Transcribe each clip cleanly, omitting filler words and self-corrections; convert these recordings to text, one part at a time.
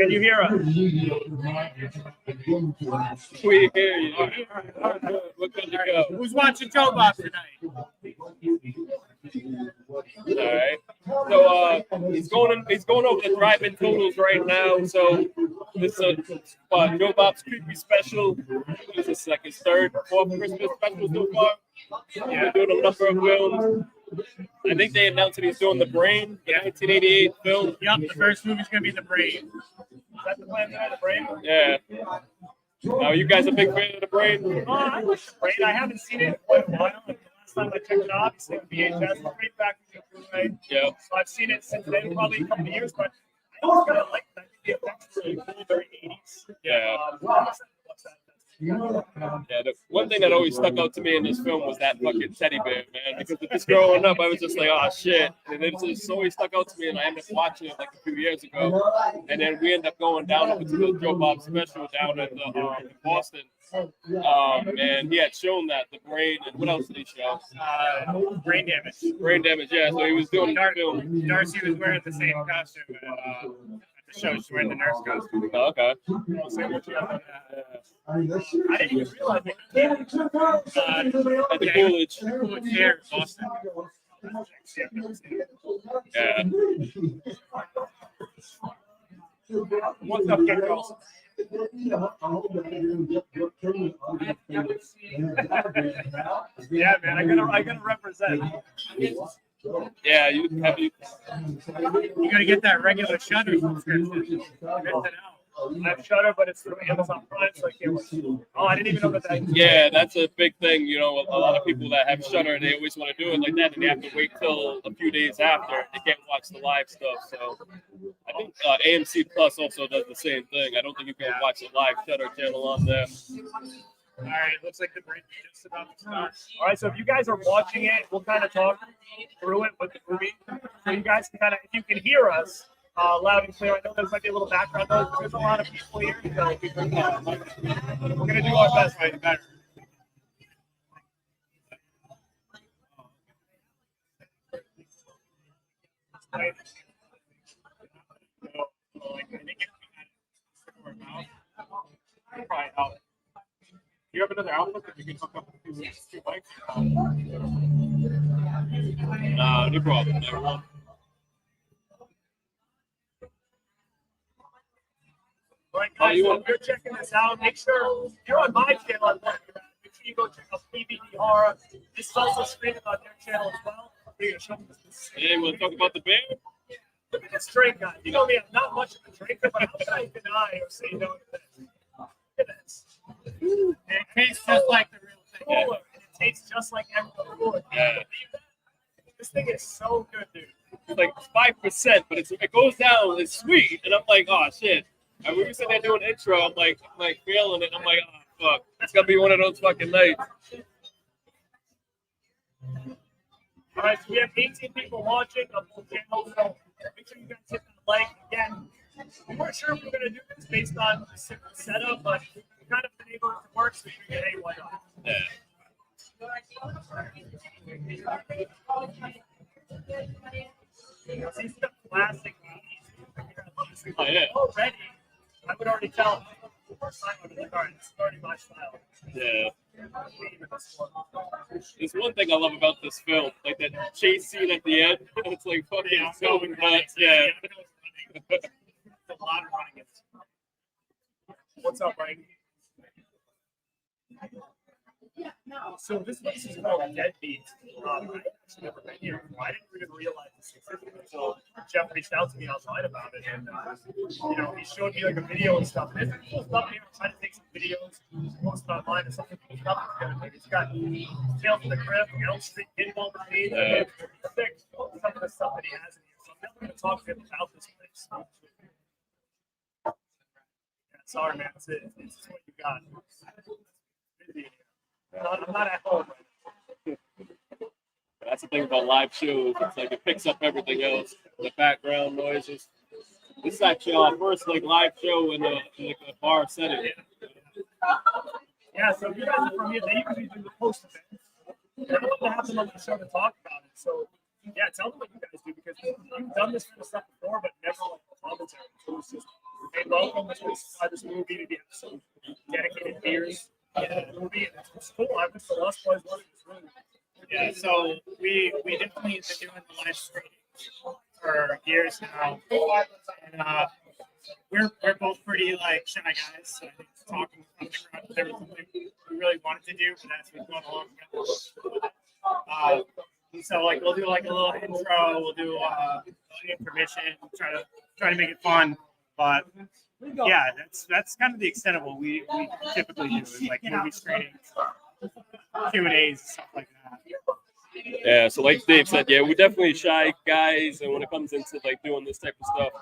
Can you hear us? We hear you. All right. We're good to go. Who's watching Toe Box tonight? All right. So he's going over the drive-in totals right now. So this is Joe Bob's creepy special. This is like his third, fourth Christmas special so far. Yeah, doing a number of films. I think they announced that he's doing The Brain, the 1988 film. Yep, the first movie's gonna be The Brain. Is that the plan tonight, The Brain? Yeah. Now, you guys a big fan of The Brain? I like The Brain. I haven't seen it in quite a while. The last time I checked it, obviously, on VHS, straight back to the Blu-ray. Yeah. So I've seen it since then, probably a couple of years, but I always kind of like that. The effects are really cool, very 80s. Yeah. Yeah, the one thing that always stuck out to me in this film was that fucking teddy bear, man. Because just growing up, I was just like, oh shit. And it just always stuck out to me, and I ended up watching it like a few years ago. And then we ended up going down to the Joe Bob special down in Boston. And he had shown that The Brain, and what else did he show? Brain Damage. Brain Damage, yeah. So he was doing the film. Darcy was wearing the same costume at the show. She's wearing the nurse costume. Oh, okay. I didn't even realize it came at the Coolidge. Coolidge here in Boston. Yeah. What's up, Ken Carlson? Yeah, man, I gotta represent. Yeah, you gotta get that regular Shudder subscription. I have Shudder, but it's through Amazon Prime, so I can't watch it. Oh, I didn't even know that. Yeah, that's a big thing. You know, a lot of people that have Shudder, they always want to do it like that, and they have to wait till a few days after. They can't watch the live stuff. So I think AMC Plus also does the same thing. I don't think you can watch the live Shudder channel on there. All right, looks like the break is just about to start. All right, so if you guys are watching it, we'll kind of talk through it with the movie. So you guys can kind of, if you can hear us loud and clear. I know there might be a little background noise, but there's a lot of people here. So we're going to do our best to make it better. Right. Probably help. Do you have another outlet that you can hook up with two bikes? No problem. Never mind. All right, guys, so if you're checking this out, make sure if you're on my channel, make sure you go check out PBD Horror. This is also streaming on their channel as well. We're going to show them this. Hey, we'll talk about the band. Look at this drink, guys. You know me, I'm not much of a drinker, but how can I deny or say no to this? Look at this. And it tastes just like the real thing. Yeah. And it tastes just like everyone would. Yeah. This thing is so good, dude. It's like 5%, but it goes down. It's sweet, and I'm like, oh shit. And we were sitting there doing intro. I'm like feeling it. I'm like, oh fuck, it's gonna be one of those fucking nights. All right, so we have 18 people watching on both channels. So make sure you guys hit the like again. We weren't sure if we were gonna do this based on the setup, but we kind of been able to work. So we figured, hey, why not? Yeah. These are the classic movies. Oh yeah. Already, I would already tell. First time I'd be like, all right, this is already my style. Yeah. There's one thing I love about this film, like that chase scene at the end. It's like fucking so nuts. Yeah. It's a lot of running. What's up, Mike? So this place is called Deadbeats. I've actually never been here. I didn't even realize this existed until Jeff reached out to me outside about it, and you know, he showed me like a video and stuff. And there's cool stuff here. I'm trying to take some videos, post it online, and something cool stuff together. Maybe it's got Tales from the Crypt, Elm Street, Pinball Machine, some of the stuff that he has in here. So I'm definitely going to talk to him about this place. Yeah, sorry, man. It's what you got. I'm not at home right now. That's the thing about live shows. It's like it picks up everything else, the background noises. This is actually our first like live show in a bar setting. Yeah, so if you guys are from here, they usually do the post events. I want to have them on the show to talk about it. So yeah, tell them what you guys do because you've done this kind of stuff before, but never like commentary. So it's just they welcome this movie to be some dedicated beers. Yeah, movie. It's cool. I went to the Lost Boys one. Yeah, so we definitely have been doing the live streaming for years now, and we're both pretty like shy guys. So I think talking from the crowd was everything we really wanted to do, but as we go along, so like we'll do like a little intro, we'll do intermission, try to make it fun, but yeah, that's kind of the extent of what we typically do is like movie screenings, Q&As, stuff like that. Yeah, so like Dave said, yeah, we're definitely shy guys, and when it comes into like doing this type of stuff,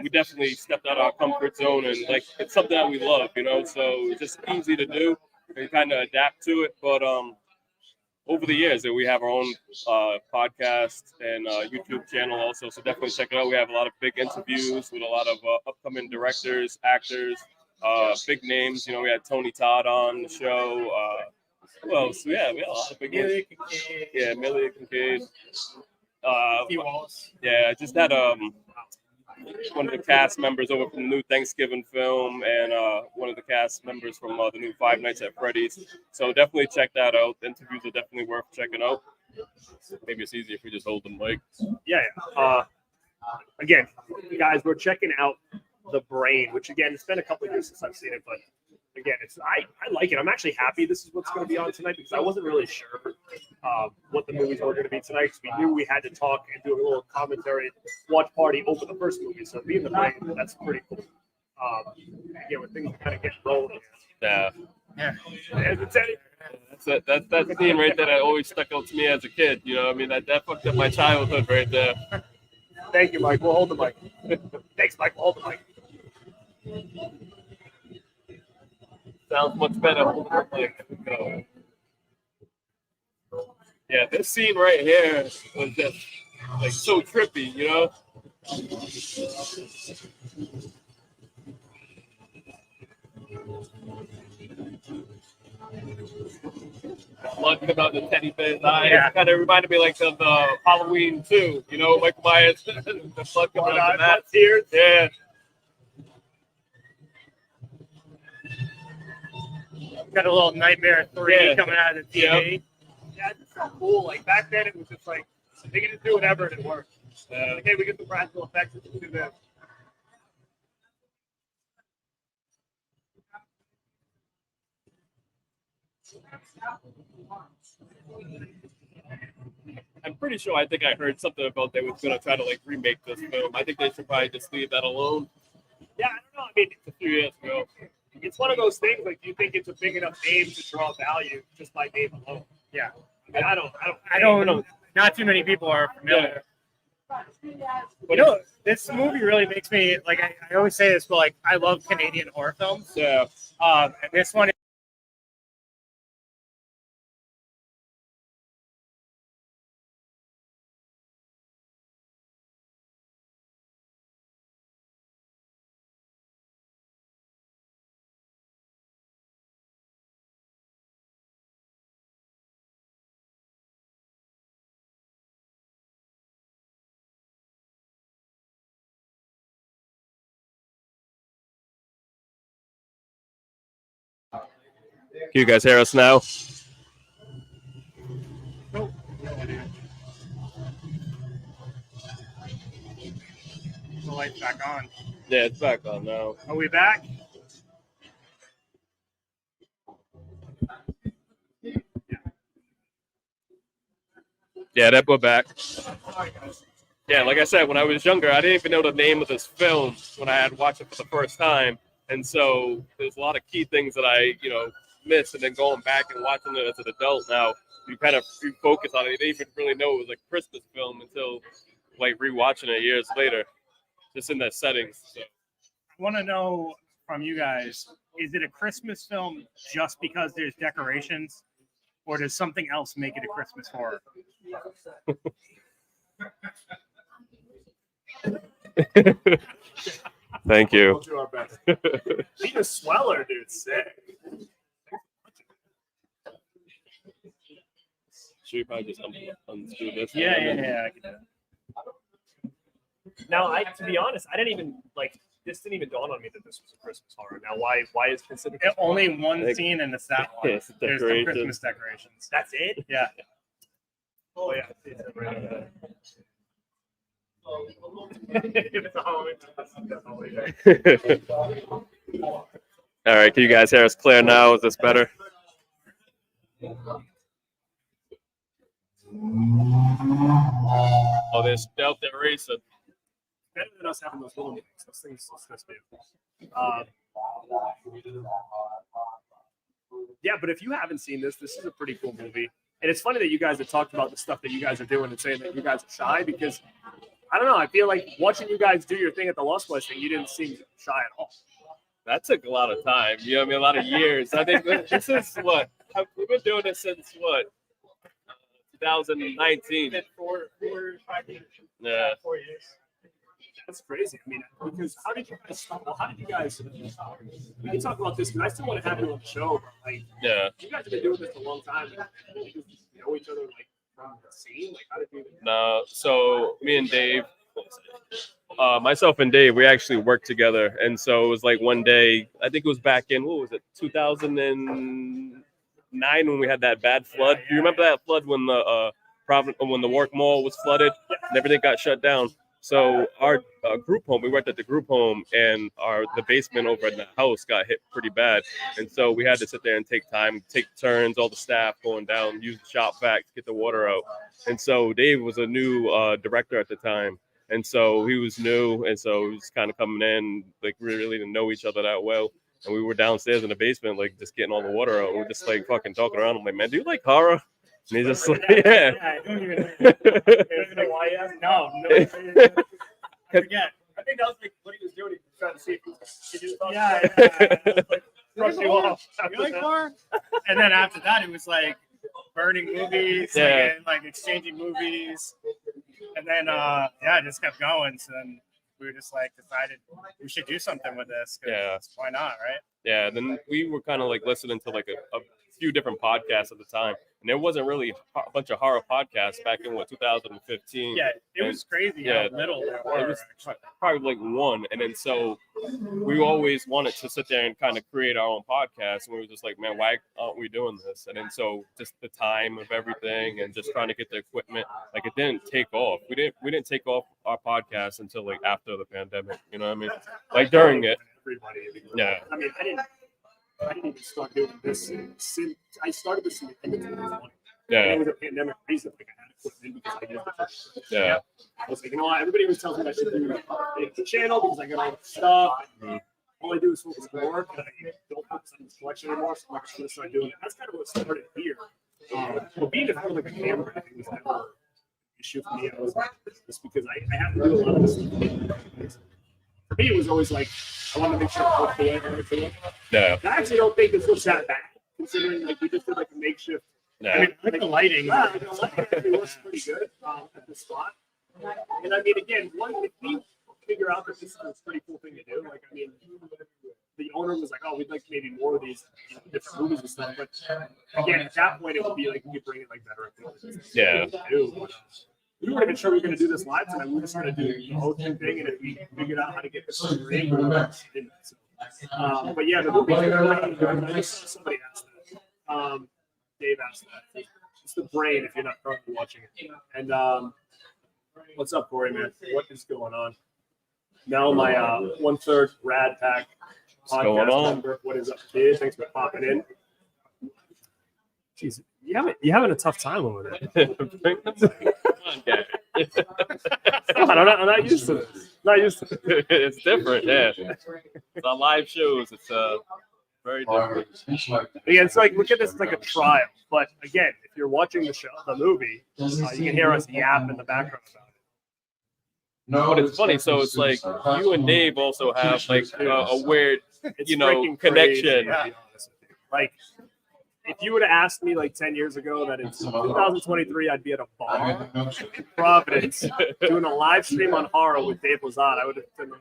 we definitely stepped out of our comfort zone, and like it's something that we love, you know. So it's just easy to do and kind of adapt to it. But over the years, we have our own podcast and YouTube channel also, so definitely check it out. We have a lot of big interviews with a lot of upcoming directors, actors, big names. You know, we had Tony Todd on the show. Who else? Yeah, we had a lot of big names. Yeah, Millie Kincaid. Yeah, I just had one of the cast members over from the new Thanksgiving film, and one of the cast members from the new Five Nights at Freddy's. So definitely check that out. The interviews are definitely worth checking out. Maybe it's easier if we just hold the mic. Yeah. Again, guys, we're checking out The Brain, which again, it's been a couple of years since I've seen it, but again, I like it. I'm actually happy this is what's going to be on tonight because I wasn't really sure what the movies were going to be tonight because we knew we had to talk and do a little commentary watch party over the first movie. So being The Brain, that's pretty cool. Yeah, when things kind of get rolling. Yeah. It's Eddie. That's the scene right there that always stuck out to me as a kid. You know, I mean, that fucked up my childhood right there. Thank you, Mike. We'll hold the mic. Thanks, Mike. We'll hold the mic. Sounds much better. Go. Yeah, this scene right here was just like so trippy, you know. Blood coming out the teddy bear's eye. Yeah. Kind of reminded me like of Halloween 2, you know, Michael Myers. The blood coming out of that. Tears. Yeah. Got a little Nightmare 3 coming out of the TV. Yep. Yeah, it's so cool. Like back then, it was just like they could just do whatever and it worked. Like, hey, we get the practical effects. Let's do this. I'm pretty sure. I think I heard something about they was gonna try to like remake this film. I think they should probably just leave that alone. Yeah, I don't know. I mean, It's a few years ago. it's one of those things. Like, do you think it's a big enough name to draw value just by name alone? Yeah. I mean, I don't. Not too many people are familiar. Yeah. You know, this movie really makes me like. I always say this, but like, I love Canadian horror films. Yeah. And this one. Can you guys hear us now? Nope. The light's back on. Yeah, it's back on now. Are we back? Yeah, that we're back. Yeah, like I said, when I was younger, I didn't even know the name of this film when I had watched it for the first time. And so there's a lot of key things that I, missed. And then going back and watching it as an adult now, you kind of focus on it. You didn't even really know it was a Christmas film until like rewatching it years later, just in that setting. So. I want to know from you guys, is it a Christmas film just because there's decorations, or does something else make it a Christmas horror? Thank you. We'll do our best. Need a sweller, dude. Sick. Should we probably just unscrew this? Yeah. I can do it. Now, to be honest, I didn't even this didn't even dawn on me that this was a Christmas horror. Now, why is it considered? Only one scene, and it's that one. It's the There's the decorations. Christmas decorations. That's it. Yeah. Oh yeah. It's a Halloween. All right, can you guys hear us clear now? Is this better? Oh, there's Delta Racer. Better than us having those little things. Those things are supposed to be. Yeah, but if you haven't seen this is a pretty cool movie. And it's funny that you guys have talked about the stuff that you guys are doing and saying that you guys are shy, because I don't know, I feel like watching you guys do your thing at the Lost Boys thing, you didn't seem shy at all. That took a lot of time. You know what I mean? A lot of years. I think this is what we've been doing this since what 2019. 4 or 5 years. Yeah. 4 years. That's crazy. I mean, because how did you guys start? Well, how did you guys? We can talk about this, but I still want to have you on the show. But like, Yeah. you guys have been doing this a long time. You know each other like from the scene. Like, how did you? No. So me and Dave, myself and Dave, we actually worked together, and so it was like one day. I think it was back in 2009 when we had that bad flood. Do you remember that flood when the when the Warwick Mall was flooded and everything got shut down? So our group home, we worked at the group home, and the basement over in the house got hit pretty bad. And so we had to sit there and take turns, all the staff going down, use the shop vac to get the water out. And so Dave was a new director at the time. And so he was new, and so he was kind of coming in, like we really didn't know each other that well. And we were downstairs in the basement, like just getting all the water out. And we're just like fucking talking around. I'm like, man, do you like horror? And he's just like, yeah. I don't even know why he asked. No. I forget. I think that was like what he was doing. He was trying to see if he could do Yeah. like, brush you off. You like horror? And then after that, it was like burning movies, Yeah. like exchanging movies. And then, it just kept going. So then we were just like decided we should do something with this. Yeah. Why not, right? Yeah. Then we were kind of like listening to like a few different podcasts at the time. And there wasn't really a bunch of horror podcasts back in 2015. Yeah, it was crazy how little there were. It was probably like one. And then so we always wanted to sit there and kind of create our own podcast. And we were just like, man, why aren't we doing this? And then so just the time of everything and just trying to get the equipment, like it didn't take off. We didn't take off our podcast until like after the pandemic. You know what I mean? Like during it. Everybody. Yeah. I mean, I didn't even start doing this since I started this in the end of 2020. Yeah. And it was a pandemic reason. Like I had to put it in because I did the Yeah. I was like, you know what? Everybody was telling me I should do the channel because I got all the stuff. And all I do is focus on work, and I don't focus on this collection anymore. So I'm like, I'm going to start doing it. That's kind of what started here. But being in front of like a camera, I think was never an issue for me. I was just because I have to do a lot of this stuff. For me, it was always like I want to make sure I work the way I want to do it. Yeah. I actually don't think this was that bad, considering like we just did like a makeshift. Yeah. I mean, I like the lighting. Yeah, the lighting actually works pretty good at the spot. And I mean, again, if we figure out that this is a pretty cool thing to do, like I mean, the owner was like, "Oh, we'd like maybe more of these different movies and stuff." But again, at that point, it would be like we could bring in like better equipment. Yeah. We weren't even sure we were going to do this live tonight. We were just going to do the hosting thing, and if we figured out how to get this on the ring, we were in it. So, but yeah, the movie. I just saw somebody ask that. Dave asked that. It's the brain if you're not currently watching it. And what's up, Corey, man? What is going on? Now my 1/3 Radpack podcast member. What is up, kid? Thanks for popping in. Jeez, you having a tough time over there. I'm not used to this. Not used to it. It's different, yeah. It's on live shows. It's very different. Yeah, it's like look at this like a trial. But again, if you're watching the movie, you can hear us yap in the background about it. But it's funny. So it's like you and Dave also have like a weird, It's you know, freaking connection. crazy, to be honest with you. Like, if you would have asked me like 10 years ago that in 2023 I'd be at a bar in Providence doing a live stream on horror with Dave Lazat, I would have been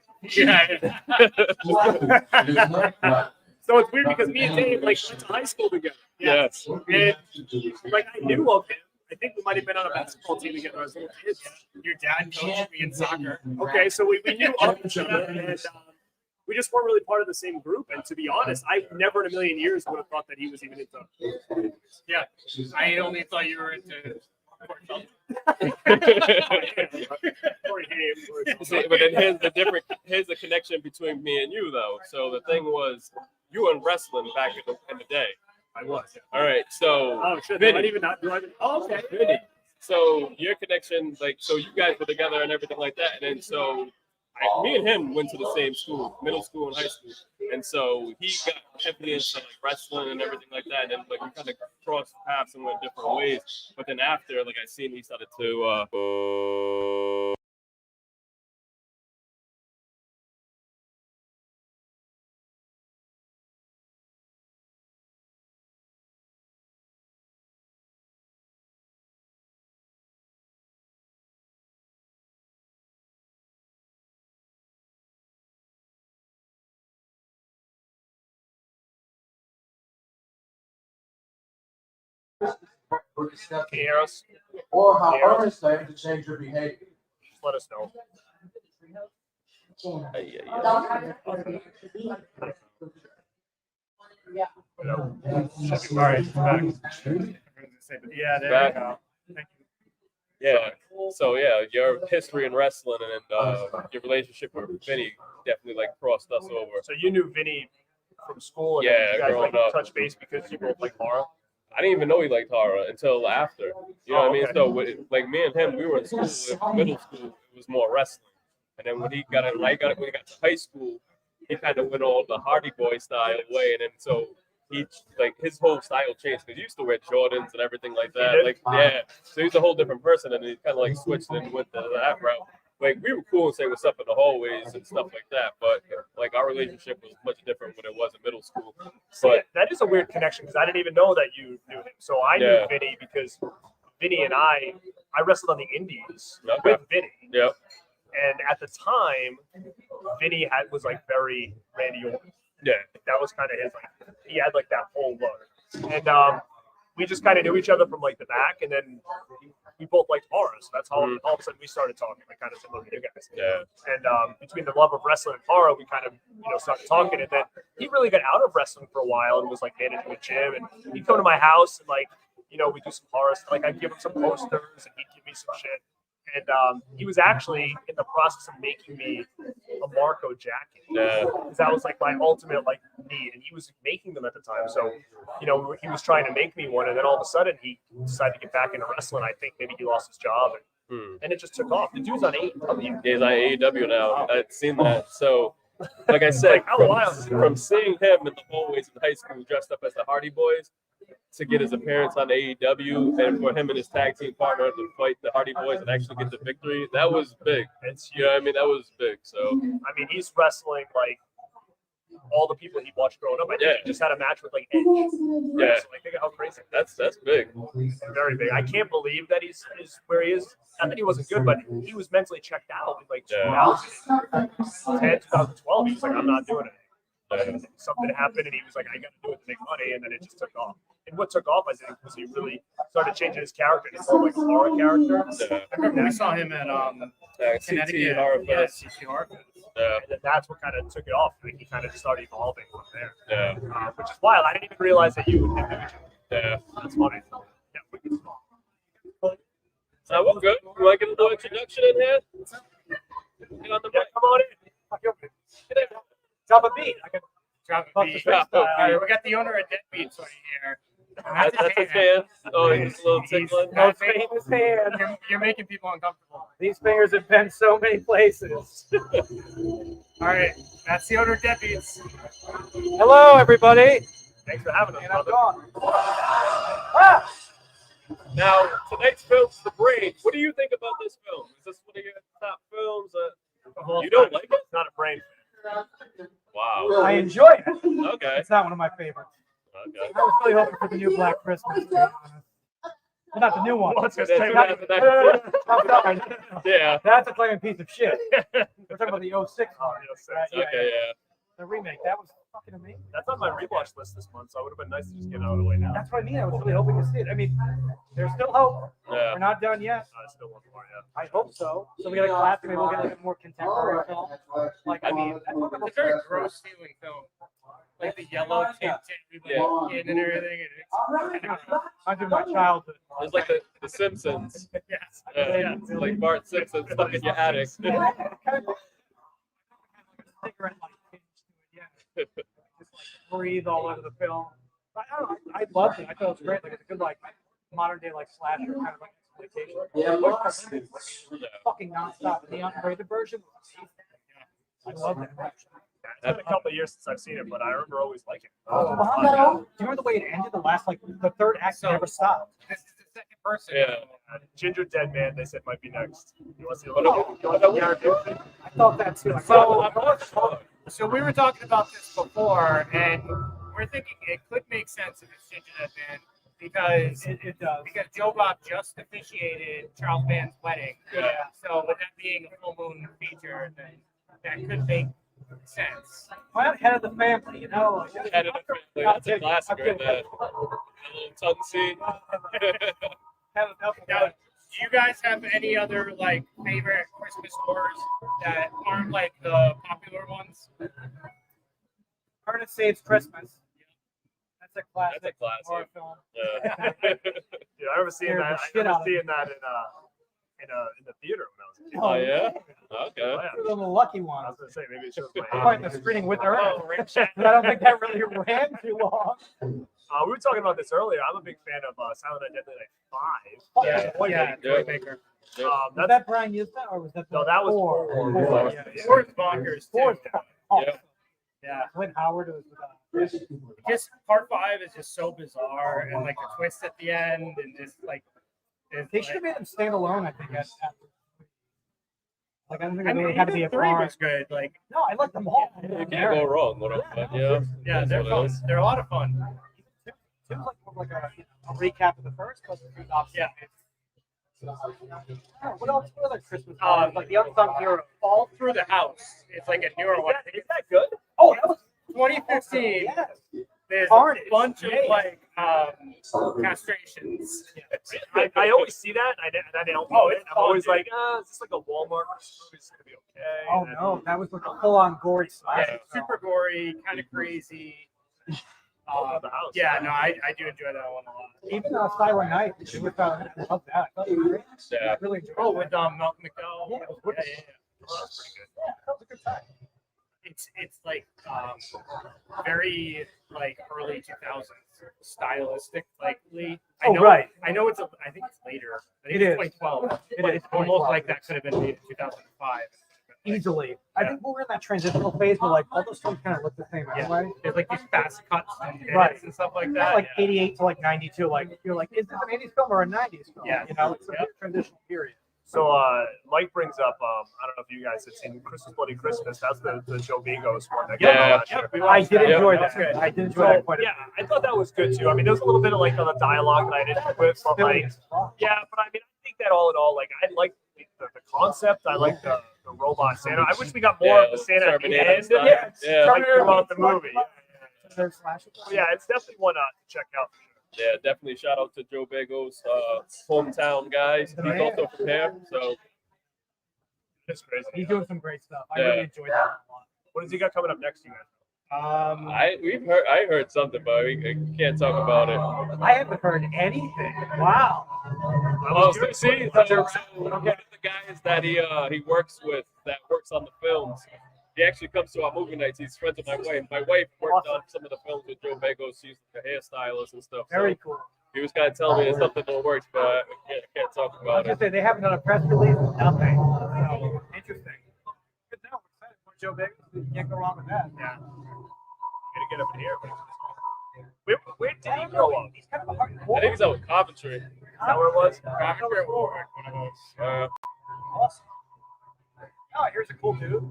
So it's weird because me and Dave like went to high school together. Yes. And like I knew of him. I think we might have been on a basketball team together as little kids. Your dad coached me in soccer. Okay, so we knew of each other, and we just weren't really part of the same group. And to be honest, I never in a million years would have thought that he was even into. Yeah, I only thought you were into. See, but then here's the connection between me and you though. So the thing was, you were in wrestling back in the day. I was. Yeah. All right, so Oh shit! Vinny. Oh, okay. Vinny. So your connection, like, so you guys were together and everything like that, and then so me and him went to the same school, middle school and high school, and so he got heavily into like wrestling and everything like that, and then like we kind of crossed paths and went different ways. But then after, like I seen he started to. Can you hear us? Or how earnest I am to change your behavior. Just let us know. All right, back. Yeah, there Back. you go. Thank you. Yeah. So yeah, your history in wrestling and your relationship with Vinny definitely like crossed us over. So you knew Vinny from school, and Yeah, you guys growing like up. touch base because you both like horror. I didn't even know he liked horror until after. You know what I mean? okay. So like me and him, we were in school. In middle school, it was more wrestling. And then when he got to high school, he kind of went all the Hardy Boy style way, and then so he like his whole style changed because he used to wear Jordans and everything like that. did? Like yeah, so he's a whole different person, and he kind of like switched and went to that route. Like we were cool and say what's up in the hallways and stuff like that, but like our relationship was much different when it was in middle school. So But that is a weird connection because I didn't even know that you knew him. So I knew Yeah. Vinny because Vinny and I wrestled on the Indies Okay. with Vinny. yeah, And at the time, Vinny was like very Randy Orton. yeah, That was kind of his, like, he had like that whole look. And we just kind of knew each other from like the back, and then we both liked horror. So that's how all of a sudden we started talking, like kind of similar to you guys. yeah. And between the love of wrestling and horror, we kind of, started talking. And then he really got out of wrestling for a while and was like managing a gym. And he'd come to my house and like, we do some horror stuff. Like I'd give him some posters and he'd give me some shit. And he was actually in the process of making me a Marco jacket. Yeah. Because that was like my ultimate like need. And he was making them at the time. So, he was trying to make me one. And then all of a sudden he decided to get back into wrestling. I think maybe he lost his job. And it just took off. The dude's on AEW. He's on AEW now. I've seen that. So, like I said, from seeing him in the hallways in high school dressed up as the Hardy Boys to get his appearance on AEW and for him and his tag team partner to fight the Hardy Boys and actually get the victory, that was big. You know what I mean? That was big. So, I mean, he's wrestling like all the people he watched growing up. I think Yeah. he just had a match with like Edge. Yeah. So, like, think of how crazy. that's big. Very big. I can't believe that he's where he is. Not that he wasn't good, but he was mentally checked out in like 2010, 2012. He was like, I'm not doing it. Something happened, and he was like, I got to do it to make money, and then it just took off. And what took off, I think, was he really started changing his character into more like a horror character. Yeah. I remember we saw him at CT Horror Fest. CT Horror Fest. Yeah. And then that's what kind of took it off. I think he kind of just started evolving from there. Yeah. Which is wild. I didn't even realize that you would do it. Yeah. That's funny. Yeah, wicked small. So we're good. You want to get a little introduction in here? Get on the Yeah, mic. come on in. Get in. Drop a beat. I can Drop Fuck a beat. the freestyle. All right, we got the owner of Deadbeats right here. That's his hand. Oh, he's a little tickling. That's His hand. You're making people uncomfortable. These fingers have been so many places. All right, that's the owner of Deadbeats. Hello, everybody. Thanks for having us, And I'm brother. gone. Ah! Now, tonight's film's The Brain. What do you think about this film? Is this one of your top films? You don't like it? It's not a brain. Wow. I enjoy it. Okay. It's not one of my favorites. Okay. I was really hoping for the new Black Christmas, to be honest. Well, not the new one. What's his That's name? what happened after- I'm sorry. Yeah. That's a flaming piece of shit. We're talking about the 06 one. Oh, yes, Right, Okay, yeah. The remake, that was fucking amazing. That's on my rewatch list this month, so it would have been nice to just get it out of the way now. That's what I mean. I was really hoping to see it. I mean, there's still hope. Yeah. We're not done yet. I still want more, yeah. I hope so. So we got a classic. Maybe we'll get like a more contemporary film. Like, I mean, that's what It's a very gross feeling film. Like the yellow tinted with like skin and everything. And I do my childhood. It's like the Simpsons. yes. It's like Bart Simpson stuck in your attic. Kind of like a cigarette like tinge to it, yeah. Just like breathe all over the film. I don't know. I loved it. I thought it was great. Like it's a good like modern day like slasher kind of like exploitation. Yeah, Fucking nonstop. The unrated version. I love that. It's been a couple of years since I've seen it, but I remember always liking it. Oh, wow. Do you remember the way it ended? The last like the third act never stopped. This is the second person. Yeah. Ginger Dead Man, they said might be next. You want to see I thought that too. So we were talking about this before, and we're thinking it could make sense if it's Ginger Dead Man because It does. because Joe Bob just officiated Charles Band's wedding. Yeah. So with that being a full moon feature, then that could make sense. Well, head of the family, you know. Head of the family. That's a classic right there. A little tongue scene. Head of the Now, family. do you guys have any other like favorite Christmas horrors that aren't like the popular ones? Ernest Saves Christmas. That's a classic. That's a classic. Horror film. Yeah. Dude, I remember seeing Scared the that. I shit remember out of me. seeing that in the theater when I was a kid. Oh, yeah? Oh, Okay. yeah. You're the lucky I one. was gonna say maybe it shows my I'm quite age. the screening with Ernest. I don't think that really ran too long. We were talking about this earlier. I'm a big fan of Silent Night, Deadly Night 5. Yeah, Boy, yeah, baby. Toymaker. Was That's that Brian used that, or was that No, that was four? four. Four. Yeah, yeah. Four's bonkers too. Four's awesome. Yeah. Yeah. Clint Howard was. Just part 5 is just so bizarre, and like the twist at the end, and just like. it's They like- should have made him stand alone. I think. Like I don't think I it mean, really had to be a 3 farm. was good. Like, No, I like them all. You can't go wrong with them. But yeah. yeah, they're That's what it fun. is. They're a lot of fun. Two was like more like a recap of the first, plus the opposite. Yeah. What else? What other Christmas movies? Like the unsung hero. All Through the House. It's like a newer one. Is that good? Oh, that was 2015. yes. There's Carnage. a bunch of Yeah. like castrations. I always see that, and I don't. Oh, it's I'm always fun, like, is this like a Walmart Christmas movie? It's gonna be okay. Oh And then- no, that was like a full-on gory Yeah, slasher. super gory, kind of crazy. The house. Yeah, no, I do enjoy that one a lot. Even Silent Night, it was, I love that. I thought it was great. Yeah. I really enjoyed Oh, that. with Malcolm McDowell. Yeah, it was Yeah, yeah, yeah. Oh, that's pretty good. Yeah, that was a good time. It's like very like early 2000s stylistic likely. Oh, right. I know it's I think it's later. I think It it's is. 2012. It But is it's almost 2012. like that could have been made in 2005. Easily. I think we're in that transitional phase where like all those films kind of look the same Yeah. anyway. There's like these fast cuts and edits Right. and stuff like Not that. like yeah. 88 to like 92. Like you're like, is this an 80s film or a 90s film? Yeah. You know, it's a Yep. transitional period. So Mike brings up, I don't know if you guys have seen Christmas Bloody Christmas. That's the Joe Vigos one. That came Yeah. out last year. Yep, we I watched did that. enjoy Yeah, that. good. I did enjoy So, that quite a yeah, I thought that was good too. I mean, there was a little bit of like the dialogue that I didn't with, but bit. like, yeah, but I mean, I think that all in all, like, I like the concept. I like the robot Santa. I wish we got more of the Santa at the Terminator end. style. Yeah, Yeah. like throughout the movie. There's slasher. Yeah, it's definitely one to check out. Yeah, definitely shout out to Joe Bagos, hometown guys. He's also from here, so It's crazy. He's doing some great stuff. I Yeah. really enjoyed that a lot. What has he got coming up next, you guys? I heard something, but we can't talk about it. I haven't heard anything. Wow. Oh, see, one of the guys that he works with that works on the films. He actually comes to our movie nights. He's friends with my wife. My wife worked on some of the films with Joe Bagos. She's a hairstylist and stuff. Very So cool. he was kind of telling me there's something that works, but I can't talk I was about gonna it. say they haven't done a press release, nothing. So interesting. Good to know. We're excited for Joe Biggs. You can't go wrong with that. Yeah. Gonna get up in here. Where did he grow up? He's kind of a hard I think he's out with Coventry. Is that where it was? Coventry or Warwick, one of those. Awesome. Oh, here's a cool dude.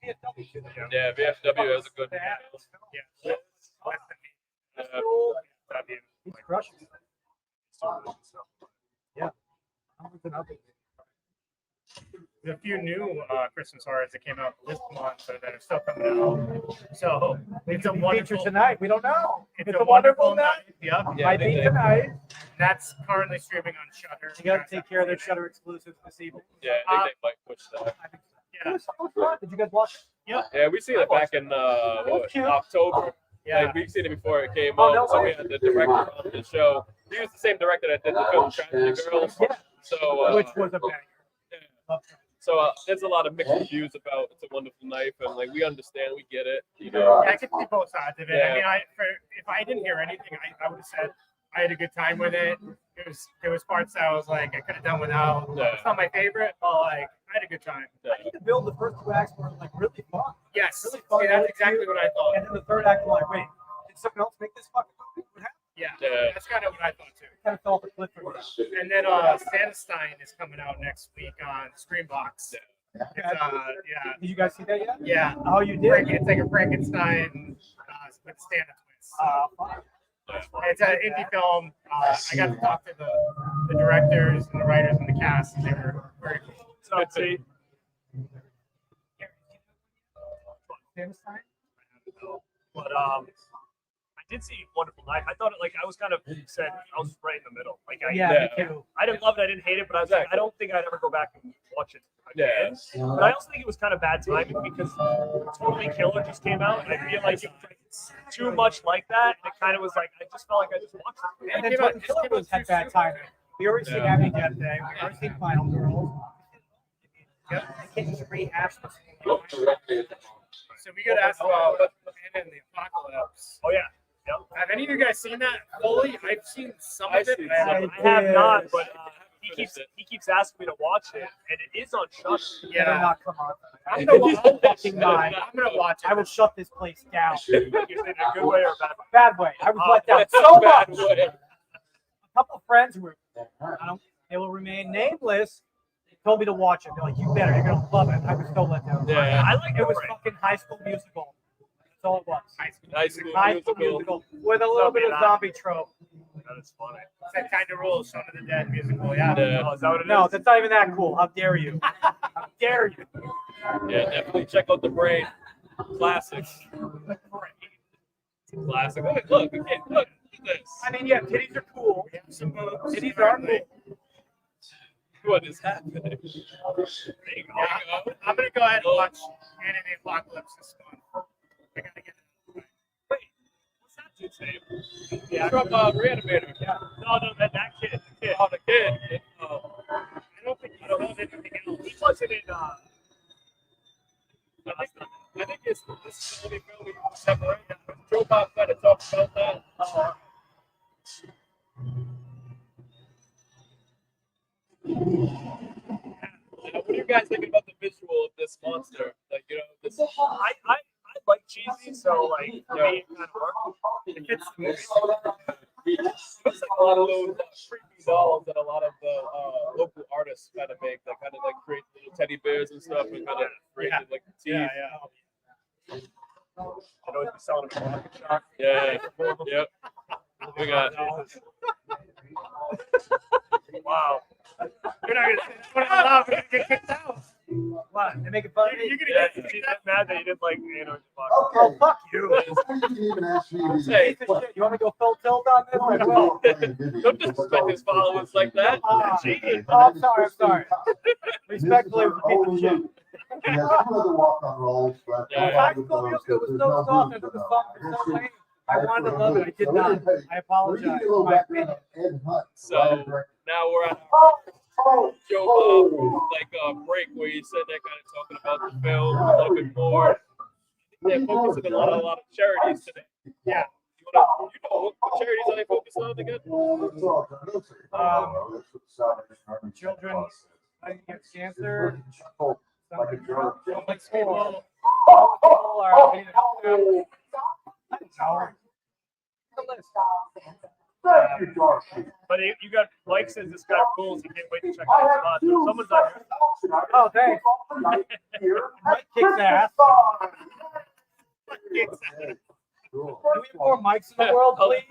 VFW too. Yeah, VFW has a good. Yeah. He's crushing it. Yeah. I'm looking up. a few new Christmas horrors that came out this month that are still coming out. So it's a Feature wonderful tonight. We don't know. It's a wonderful night. Yep. Yeah, Might be tonight. That's currently streaming on Shudder. You got to take care of their Shudder exclusives this evening. Yeah, I think they might push that. It was fun. Did you guys watch it? Yeah, we seen it back in October. Yeah. Like, we've seen it before it came Oh, out. no So way. we had the director on the show. He was the same director that did the film Tragedy Girls. Yeah. So, Which was a banger. yeah. Love it. So there's a lot of mixed reviews about It's a Wonderful Knife, and like we understand, we get it. You know, Yeah, I could see both sides of it. Yeah. I mean, if I didn't hear anything, I would have said I had a good time with it. There was parts that I was like I could have done without. Yeah. It's not my favorite, but like I had a good time. I think the build, the first two acts were like really fun. Yes, Really fun. see, that's exactly what I thought. And then the third act, I'm like, wait, did someone else make this fucking movie? What happened? Yeah, Yeah. that's kind of what I thought too. Kind of fell off the cliff for me. And then Santastein is coming out next week on Screambox. It's, yeah, Did you guys see that yet? yeah. Oh, you did? It's like a Frankenstein with Santa twist. Fine. It's an indie film. I got to talk to the directors and the writers and the cast, and they were very cool. So, see. But I did see Wonderful Night. I thought it like I was kind of said I was right in the middle. Like I Yeah, me too. I didn't love it, I didn't hate it, but I was like, I don't think I'd ever go back and watch it again. But I also think it was kind of bad timing because Totally Killer just came out, and I feel like it was like, too much like that, and it kind of was like I just felt like I just watched it. And then Totally Killer was had bad timing. We already seen Happy Death Day. We already seen Final Girls. I can't just rehash this. So we got to ask about Man in the Apocalypse. Oh yeah. Yep. Have any of you guys seen that fully? I've seen some of I've it. seen I some. haven't- I have not, but Finished it. he keeps asking me to watch it, and it is on Shudder. Better Yeah, not come on. I'm gonna watch it. Fucking mind. I'm gonna watch it. I will shut this place down. Is it in a good way or a bad way? Bad way. I was Oh, let down That's so a bad much. way. A couple of friends who were, they will remain nameless, told me to watch it. They're like, you better, you're gonna love it. I was so let down. Yeah. I like It was fucking High School Musical. That's all it was. High School High School Musical. Musical with a little bit of zombie trope. That is funny. It's that kind of rule, Shaun of the Dead musical. Yeah. Yeah. Oh, is that what it is? No, that's not even that cool. How dare you? How dare you? Yeah, definitely check out The Brain. Classic. Classic. Look, look at this. I mean, yeah, titties are cool. Some moves. Titties are cool. What is happening? Yeah, I'm gonna go ahead and watch Man in the Apocalypse this month. I gotta get it. What's that dude's name? Yeah, from Reanimator. Yeah. No, that kid. The kid. Oh, the kid. Oh. I don't think he's done anything else. He wasn't in. I think it's this is the only film we separate. Joe Bob kind of talks about that. What are you guys thinking about the visual of this monster? Like, you know, this. I like cheesy, so like for me, it kind of works. It fits the movie. It's like a lot of those creepy dolls that a lot of the local artists kind of make. They kind of like create little teddy bears and stuff and kind of create like teeth. Yeah. I'd always be selling them at Rocket Shop. Yeah. Yep. We got. Wow. You're not gonna say that one out loud. We're gonna get kicked out. What? They make it fun of me? You're gonna Yeah, get he's kicked out. mad that he didn't like Oh, fuck you. Hey, Piece of shit. You want me to go full tilt on this? I will. don't disrespect his followers like that. Oh, I'm sorry. Respectfully, it was a piece of shit. He has two other walk-on roles, but Yeah. High School Musical was so soft and it was fun for so late. I wanted to love it. I did not. I apologize. My opinion. So now we're at our Joe Bob break where you said they're kind of talking about the film a little bit more. They're focusing a lot of charities today. Yeah. You know what charities are they focusing on again? Children get cancer. Like a drug. Like school. People are getting out. But you got Mike says this guy rules. He can't wait to check out spot. So someone's on here. Oh, thanks. Mike kicks ass. Do we have more mics in the world, please?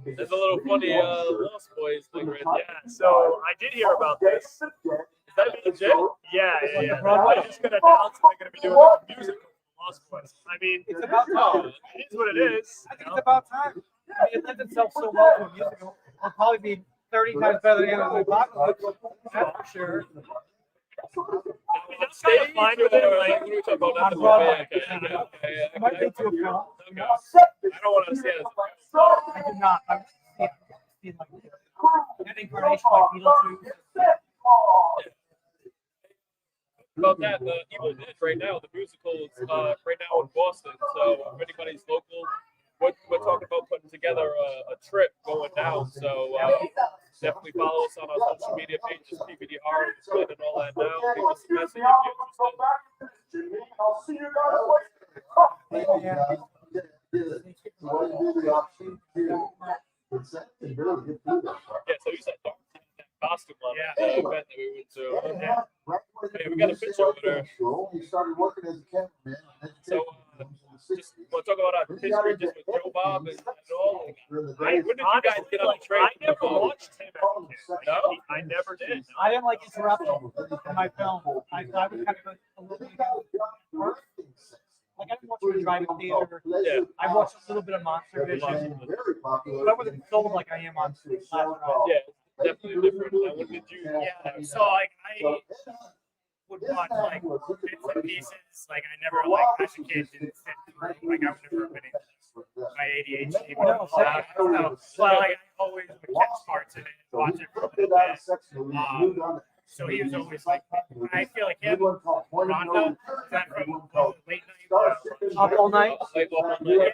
There's a little funny Lost Boys thing right there. Yeah, so I did hear about this. Is that legit? Yeah. I just got announced they're going to be doing a music of Lost Boys. I mean, It's about time. it is what it is. I think it's about time. I mean, it lends itself so well to a musical. It'll probably be 30 times better than the Apocalypse. That's for sure. I mean, that's kind of fine with it. Like, What are we talking about? Not On the Broadway. movie. Okay. It might be to a film. Okay. I don't want to see it. I do not. I've seen like an incarnation like Beetlejuice. About that, the Evil Dead right now, the musical is right now in Boston. So if anybody's local, we're talking about putting together a trip going down. So definitely follow us on our social media pages, PVD Horror, and all that now. Leave us a message if you're interested. I'll see you guys later. Yeah, so you said that costume on Yeah. the event that we went to. Yeah, we got a picture over there. He started working as a cameraman. So just want to talk about our history just with Joe Bob and all. When did you guys get on the train? I never watched him as a kid. No? I never did. I didn't like interruption in my film. I was kind of a little bit work. Like I didn't watch it in driving theater. Yeah. I watched a little bit of Monster Vision, but I wasn't sold like I am on Last Ride. Yeah, definitely different. When did you? Yeah, so like I would watch like bits and pieces. Like I never like as a kid didn't sit through. Like I would never been my ADHD. No, So like I always would catch parts in it, watch it for a little bit. So he was always like, I feel like him, Rhonda, that from late night. Up all night. Like, well, yeah,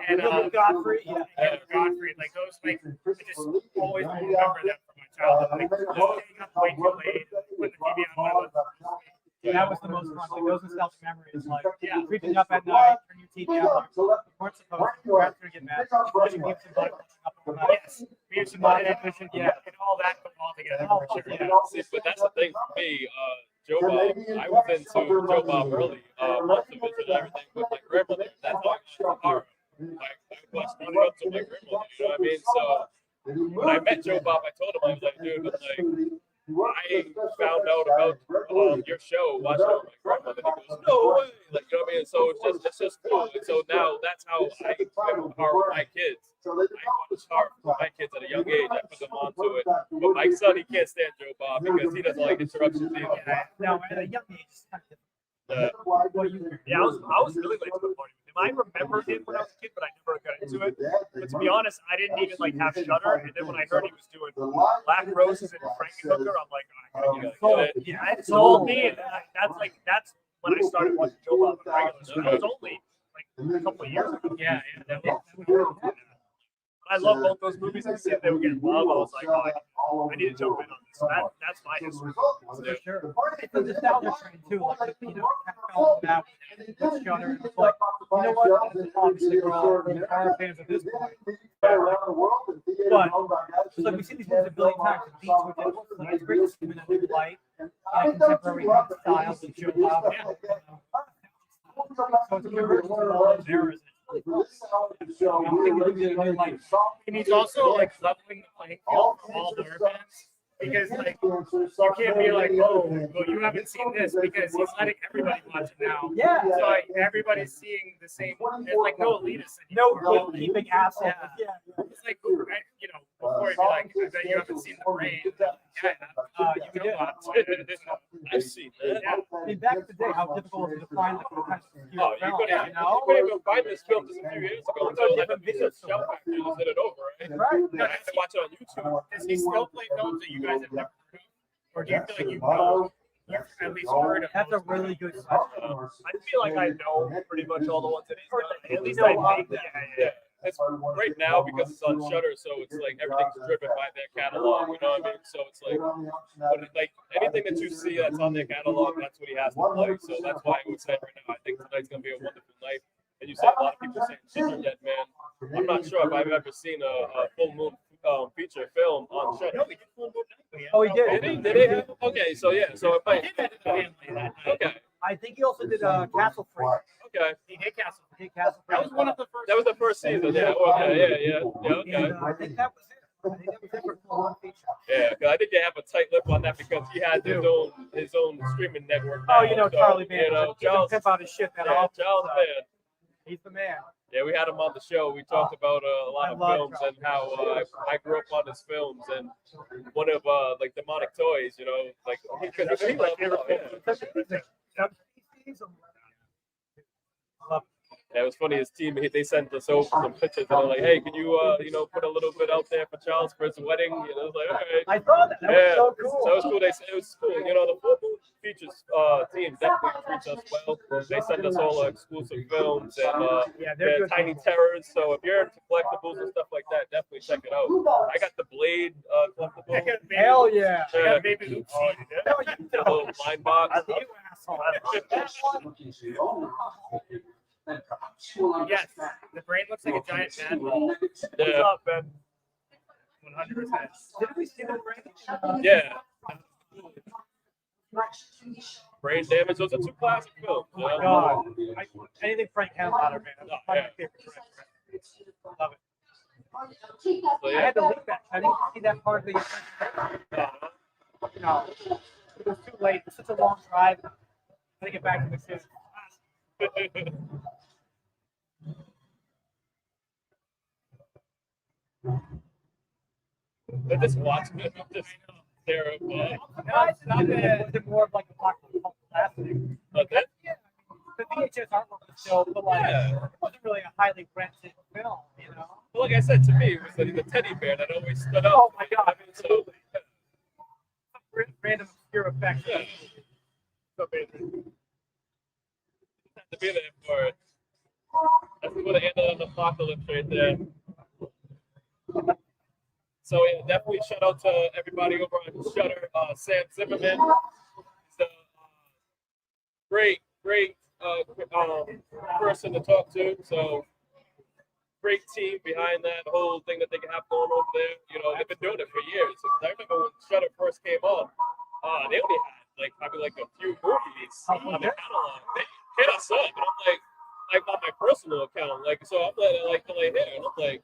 And Godfrey. Yeah. Godfrey, like those, like I just always remember them from my childhood. Like just staying up way too late, putting the TV on one of those. That was the most fun. Like those nostalgic memories. Like creeping up at night, turn your TV on. Like, you weren't supposed to. We're after get mad. Pushing beeps and buttons up all night. Yes, we used to buy it, yeah, and all that come all together for sure. Yeah. See, but that's the thing for me. Joe Bob, I was into Joe Bob early, Monster Vision and everything with my grandmother. That's how I got horror. Like, I watched running up to my grandmother, you know what I mean? So when I met Joe Bob, I told him, I was like, dude, I found out about your show, watching it with my grandmother. And he goes, no way. Like, you know what I mean? So it's just cool. And so now that's how I am horror with my kids. I watch horror for my kids at a young age. I put them onto it. But my son, he can't stand Joe Bob because he doesn't like interruptions either. No, at a young age, it's kind of different. Yeah, I was really late to the party with him. I remember him when I was a kid, but I never got into it. But to be honest, I didn't even like have Shudder. And then when I heard he was doing Black Roses and Frankenhooker, I'm like, oh, I gotta get it. Yeah, it sold me, and then that's when I started watching Joe Bob on regular. So it was only like a couple of years ago. Yeah, that was I love both those movies. I see they were getting love. I was like, oh, I need to jump in on this. So that's my history. For sure. It's a nostalgia train too. Like, you know, kind of felt that with Shudder. It's like, you know what? Obviously, we're all horror fans at this point. But it's like we've seen these movies a billion times. The beats were different. Like, it's great to see them in a new light and contemporary styles of Joe Bob. So it's a conversion of all those eras. I'm thinking of the new light. And he's also like leveling the playing field for all horror fans. Because like you can't be like, oh, well, you haven't seen this because he's letting everybody watch it now. Yeah. So like everybody's seeing the same. There's like no elitists No anymore. gatekeeping assholes. Yeah. It's like, you know, before you'd be like, I bet you haven't seen the brain. Yeah, you did. I've seen that. Yeah. I mean, back in the day, how difficult was it to find like what kind of Oh, film, you know? couldn't even find this film just a few years ago until like a video shelf factory just did it over, right? Right. And I had to watch it on YouTube. Does he still play films that you guys have never heard of? Or do you feel like you've at least heard of? That's a really good question. I feel like I know pretty much all the ones that he's done. At least I think that. Yeah. It's right now because it's on Shudder, so it's like everything's driven by their catalog, you know what I mean? So it's like, but it's like anything that you see that's on their catalog, that's what he has to play. So that's why I would say right now, I think tonight's gonna be a wonderful night. And you said a lot of people saying Ginger Dead Man. I'm not sure if I've ever seen a full moon feature film on Shudder. No, we did Full Moon Night. Oh, he did. Did he? Okay, so yeah, so it might. Okay, I think he also did Castle Freak. okay. He did Castle. He did Castle Freak. That was one of the first. That was the first season. Yeah. Okay. Yeah. Okay. And, I think that was it. I think that was it for Full Moon feature. Yeah, 'cause I think they have a tight lip on that because he has his own streaming network. Now, Oh, you know so, Charlie, man. You know, He can Charles. pimp out his shit that Yeah, often. Charles, so man. He's the man. Yeah, we had him on the show. We talked about a lot I of love films Charles. and how I grew up on his films and one of like demonic toys. You know, like because he loved it. Yeah, it was funny. His team, they sent us over some pictures. And they're like, "Hey, can you, put a little bit out there for Charles for his wedding?" You know, I was like, "All right." I thought that. That was so cool. So it was cool. It was cool. You know, the Full Moon Features team definitely treats us well. They send us all exclusive films and Yeah, they're good Tiny people. Terrors. So if you're into collectibles and stuff like that, definitely check it out. I got the Blade collectible. Hell yeah. I got Baby Luke. Hell yeah. The little blind box. You asshole. Yes, the brain looks like a giant mad ball. Yeah. What's up, Ben? 100%. Didn't we see the brain? Yeah. Brain Damage. Those are two classic films. Oh my God. Anything Frank Henlotter, man. That's Oh, my yeah. favorite director. Love it. So, I yeah. had to leave that. I didn't see that part of the. No, it was too late. It's such a long drive. I gotta get back to the city. They're just watching it. Just terrible. No, it's not bad. Was it more of like a popular classic? But that, Yeah, the VHS artwork was still, but like, Yeah. it wasn't really a highly rented film, you know? well, like I said to me, it was the teddy bear that always stood out. Oh my God, I mean, so, random obscure effects. yeah. So amazing. Have to be there for it. That's what it ended on the apocalypse right there. So yeah, definitely shout out to everybody over on Shudder. Sam Zimmerman, he's a great person to talk to. So great team behind that whole thing that they have going over there. You know, they've been doing it for years. I remember when Shudder first came on, they only had like probably like a few movies on the catalog. They hit us up, and I'm like on my personal account, like so I'm like here, and I'm like,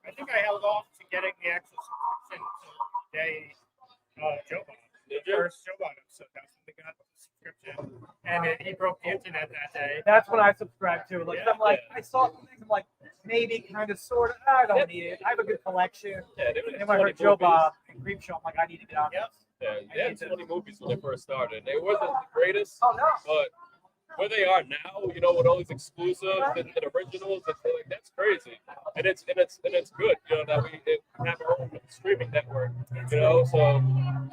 I think I held off to getting the actual subscription until the day Joe bought it. The first Joe bought it, so that's when they got the subscription. And then he broke the internet that day. That's what I subscribe to. Like, Yeah. I'm like, I saw some things, I'm like, maybe, kind of, sort of. I don't need it. I have a good collection. yeah, they And were then when I heard Joe Bob and Creep Show, I'm like, I need to get on Yep. this. Yeah, they had 20 movies when they first started. They wasn't the greatest, Oh, no. but where they are now, you know, with all these exclusives and originals, like, that's crazy. And it's good, you know, that we have our own streaming network, you know. So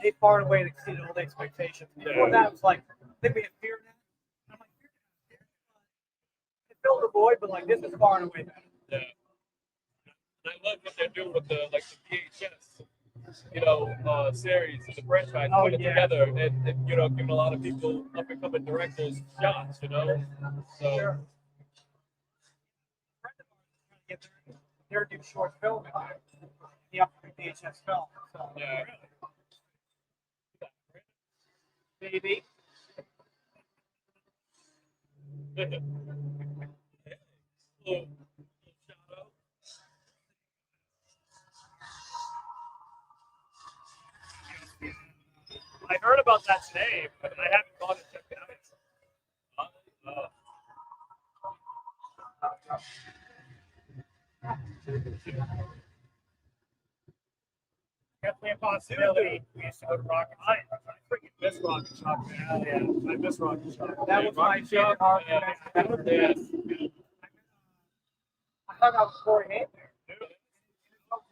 They far and away exceeded all the expectations. Before Yeah. that, it was like, I think we had Fear Net. I'm like, Fear Net. It filled the void, but like, this is far and away better. yeah, and I love what they're doing with the VHS, you know, series and the franchise, Oh, putting it yeah. together, and you know, giving a lot of people up and coming directors shots, you know. So Sure. Their new short film in there, the upcoming VHS film. So, yeah. maybe. Little shout out. I heard about that today, but I haven't gone and checked it out. Definitely a possibility. We used to go to Rocket. I freaking miss Rocket Shock, man. Yeah, I miss Rocket Shock. That was my favorite horror film. Yeah. I thought I was Corey Haim there.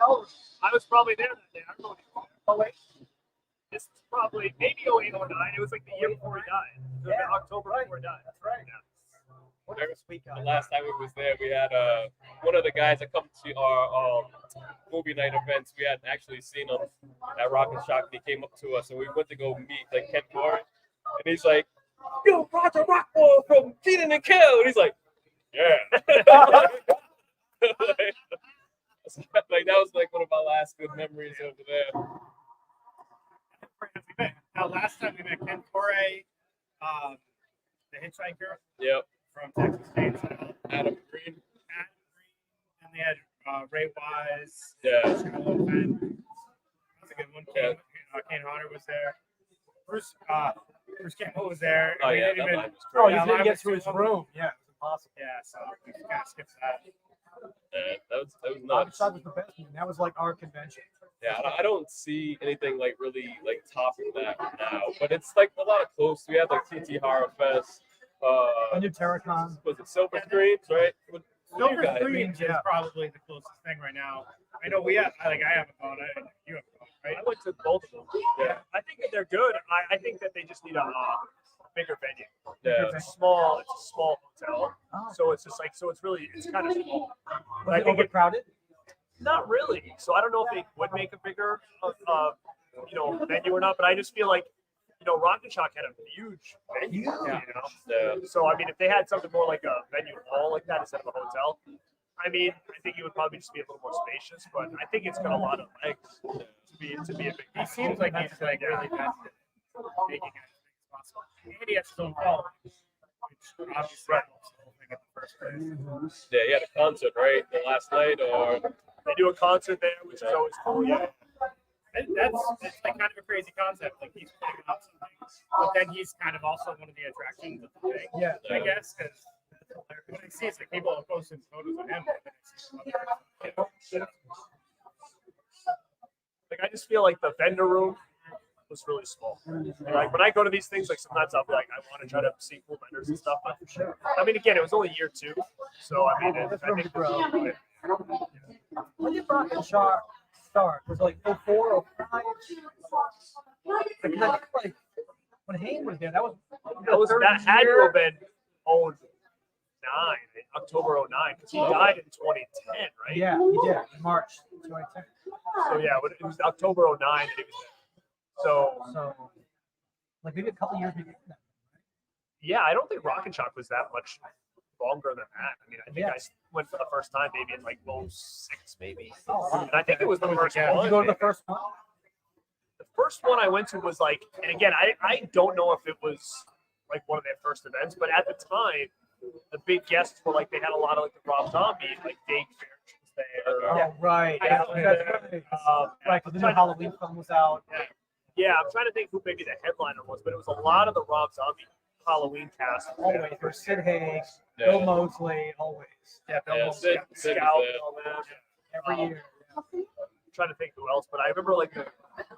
I was probably there that day. I don't know if you were there. Oh, wait. This is probably maybe 08, 09. It was like the year before he died. It was Yeah. October before he died. That's right. Yeah. What a sweet guy. The last time we was there, we had one of the guys that come to our movie night events. We hadn't actually seen him at Rocket Shock. He came up to us, and we went to go meet like Ken Corey, and he's like, "Yo, Roger Rockball from Feeding and Kill," and he's like, "Yeah." like like that was like one of our last good memories over there. Now, last time we met Ken Corey, the hitchhiker Yep. from Texas State. Adam Green. And they had Ray Wise. Yeah. That was a good one. Kane Hodder was there. Bruce Campbell was there. Oh, We yeah, didn't that even- line was Oh, great. you Yeah, didn't mine get was to his too- room. Yeah, it was impossible. Yeah, so we kind of skipped that. Yeah, that was Rocket nuts. Shop was the best one. That was like our convention. Yeah, I don't see anything like really like topping that now. But it's like a lot of close. We had like TT Horror Fest. A new Terracon. Was it Silver Screens, right? What do you Silver guys- Screens is yeah. probably the closest thing right now. I know we have, I have a phone. You have a phone, right? I went to both of them. Yeah. I think that they're good. I think that they just need a bigger venue. Yeah. It's a small hotel. Oh. So it's just like, it's kind of small. But Was I it think overcrowded? not really. So I don't know if they would make a bigger, venue or not. But I just feel like, Rocket Shock had a huge venue. Yeah. Yeah. So I mean, if they had something more like a venue hall like that instead of a hotel, I mean, I think it would probably just be a little more spacious. But I think it's got a lot of legs to be a big. He seems like he's like really vested in making it as big as possible. And he has his own phone, which obviously helps the whole thing at the first place. Yeah, he had a concert, right? The last night or They do a concert there, which is always cool. Yeah. And that's like kind of a crazy concept. Like he's putting out something, but then he's kind of also one of the attractions of the thing. Yeah. I guess because when I see it's like people are posting photos of him. Like I just feel like the vendor room was really small. And like when I go to these things, like sometimes I'll be like, I want to try to see cool vendors and stuff. But I mean, again, it was only year 2, so I mean, That's I room think to grow. When did Rocket Shark start? Was it like 04, 05? Like, I think like when Hayne was there, that was that had to have been 09, October 09, because he died in 2010, right? Yeah, he did in March 2010. So yeah, it was October 09 that he was there. So like maybe a couple years before that. Yeah, I don't think Rocket Shock was that much longer than that. I mean, I think Yeah. I went for the first time maybe in like 06 maybe. Oh, wow. And I think it was the first Yeah. Did one. you go to the first one? The first one I went to was like, and again, I don't know if it was like one of their first events, but at the time, the big guests were like, they had a lot of like the Rob Zombie, like Dave Fairch was there. Yeah, right. Yeah. That's right. Um, Right, because the new Halloween film was out. Yeah, I'm trying to think who maybe the headliner was, but it was a lot of the Rob Zombie Halloween cast. Always. There's Sid Haig, Yeah. Bill Moseley, always. Yeah, Bill Yeah, Moseley. Sid was Scout there. and all that. Every year. I'm trying to think who else, but I remember like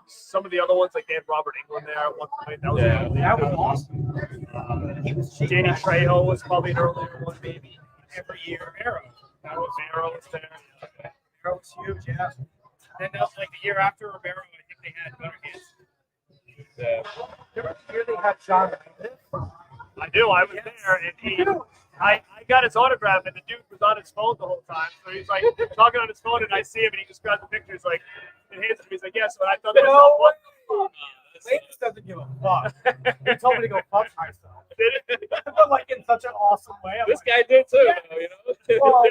some of the other ones, like they had Robert England there at one point. That was Yeah. That was awesome. He was cheap. Danny Trejo was probably an earlier one, maybe. Every year, Arrow. That was Romero was there. Arrow was huge, yeah. Then that was like the year after Romero, I think they had Better Hands. Yeah. Remember the year they had John Landis? I do. I was there, and I got his autograph, and the dude was on his phone the whole time. So he's like talking on his phone, and I see him, and he just grabs the picture. He's like, and hands it to me. He's like, yes. And I thought to myself, what? Landis doesn't give a fuck. He told me to go fuck myself. Did it? But like in such an awesome way. I'm This like, guy did too, Yeah. though, you know. Well,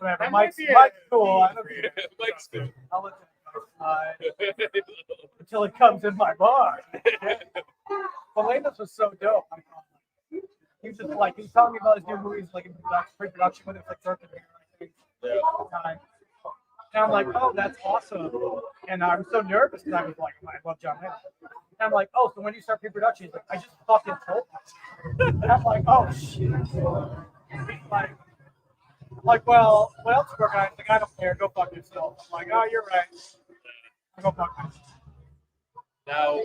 whatever. That Mike's, might be Mike's a- cool. I don't care. Mike's good. I'll let that go until it comes in my bar. But Landis was so dope. He was just like, he was telling me about his new movies, like in pre-production with it, like Circuit Mirror, I think, at the time. And I'm like, oh, that's awesome. And I was so nervous because I was like, I love John Landis. And I'm like, oh, so when do you start pre-production? He's like, I just fucking told you. And I'm like, oh, shit. He's like, well, what else is working on? He's like, I don't care. Go fuck yourself. I'm like, oh, you're right. I'll go fuck myself. Now,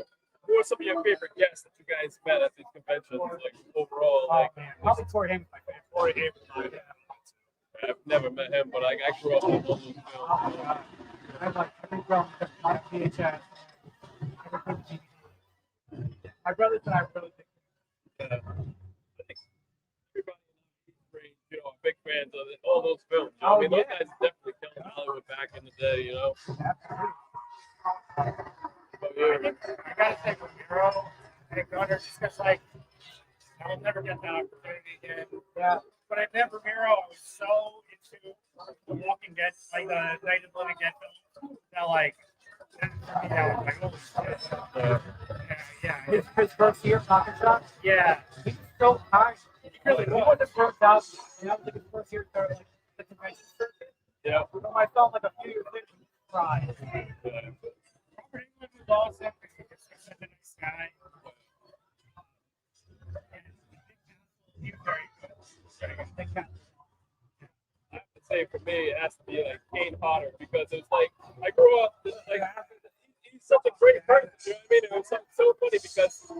who are some of your favorite guests that you guys met at these conventions? Like overall, Oh, like man. Probably Corey Haim, my favorite. Corey Haim was my favorite. I've never met him, but I grew up with all those films. Oh, my God. I have like every drum on VHS. Everything. My brothers and I really think. I think everybody you know, are big fans of all those films. You know? Oh, I mean, those yeah. guys definitely killed Hollywood back in the day, you know. But, yeah. I gotta say, Romero and Gunner, just because, like, I'll never get that opportunity again. Yeah. But I met Romero, I was so into to the Walking Dead, like the Night of the Living Dead film, that like, for me, that was like, holy shit. Yeah. His first year talking shop, Yeah. he was so high. He really was. This worked out. And that was like his first year started like the convention circuit. Yeah. So I felt like a few years later, he cried. Robert Englund was awesome. He was such a nice guy. And he was very good. Very good. They kept- I would say for me, it has to be like Kane Hodder because it's like I grew up like he's such a great person. You know what I mean? It was so funny because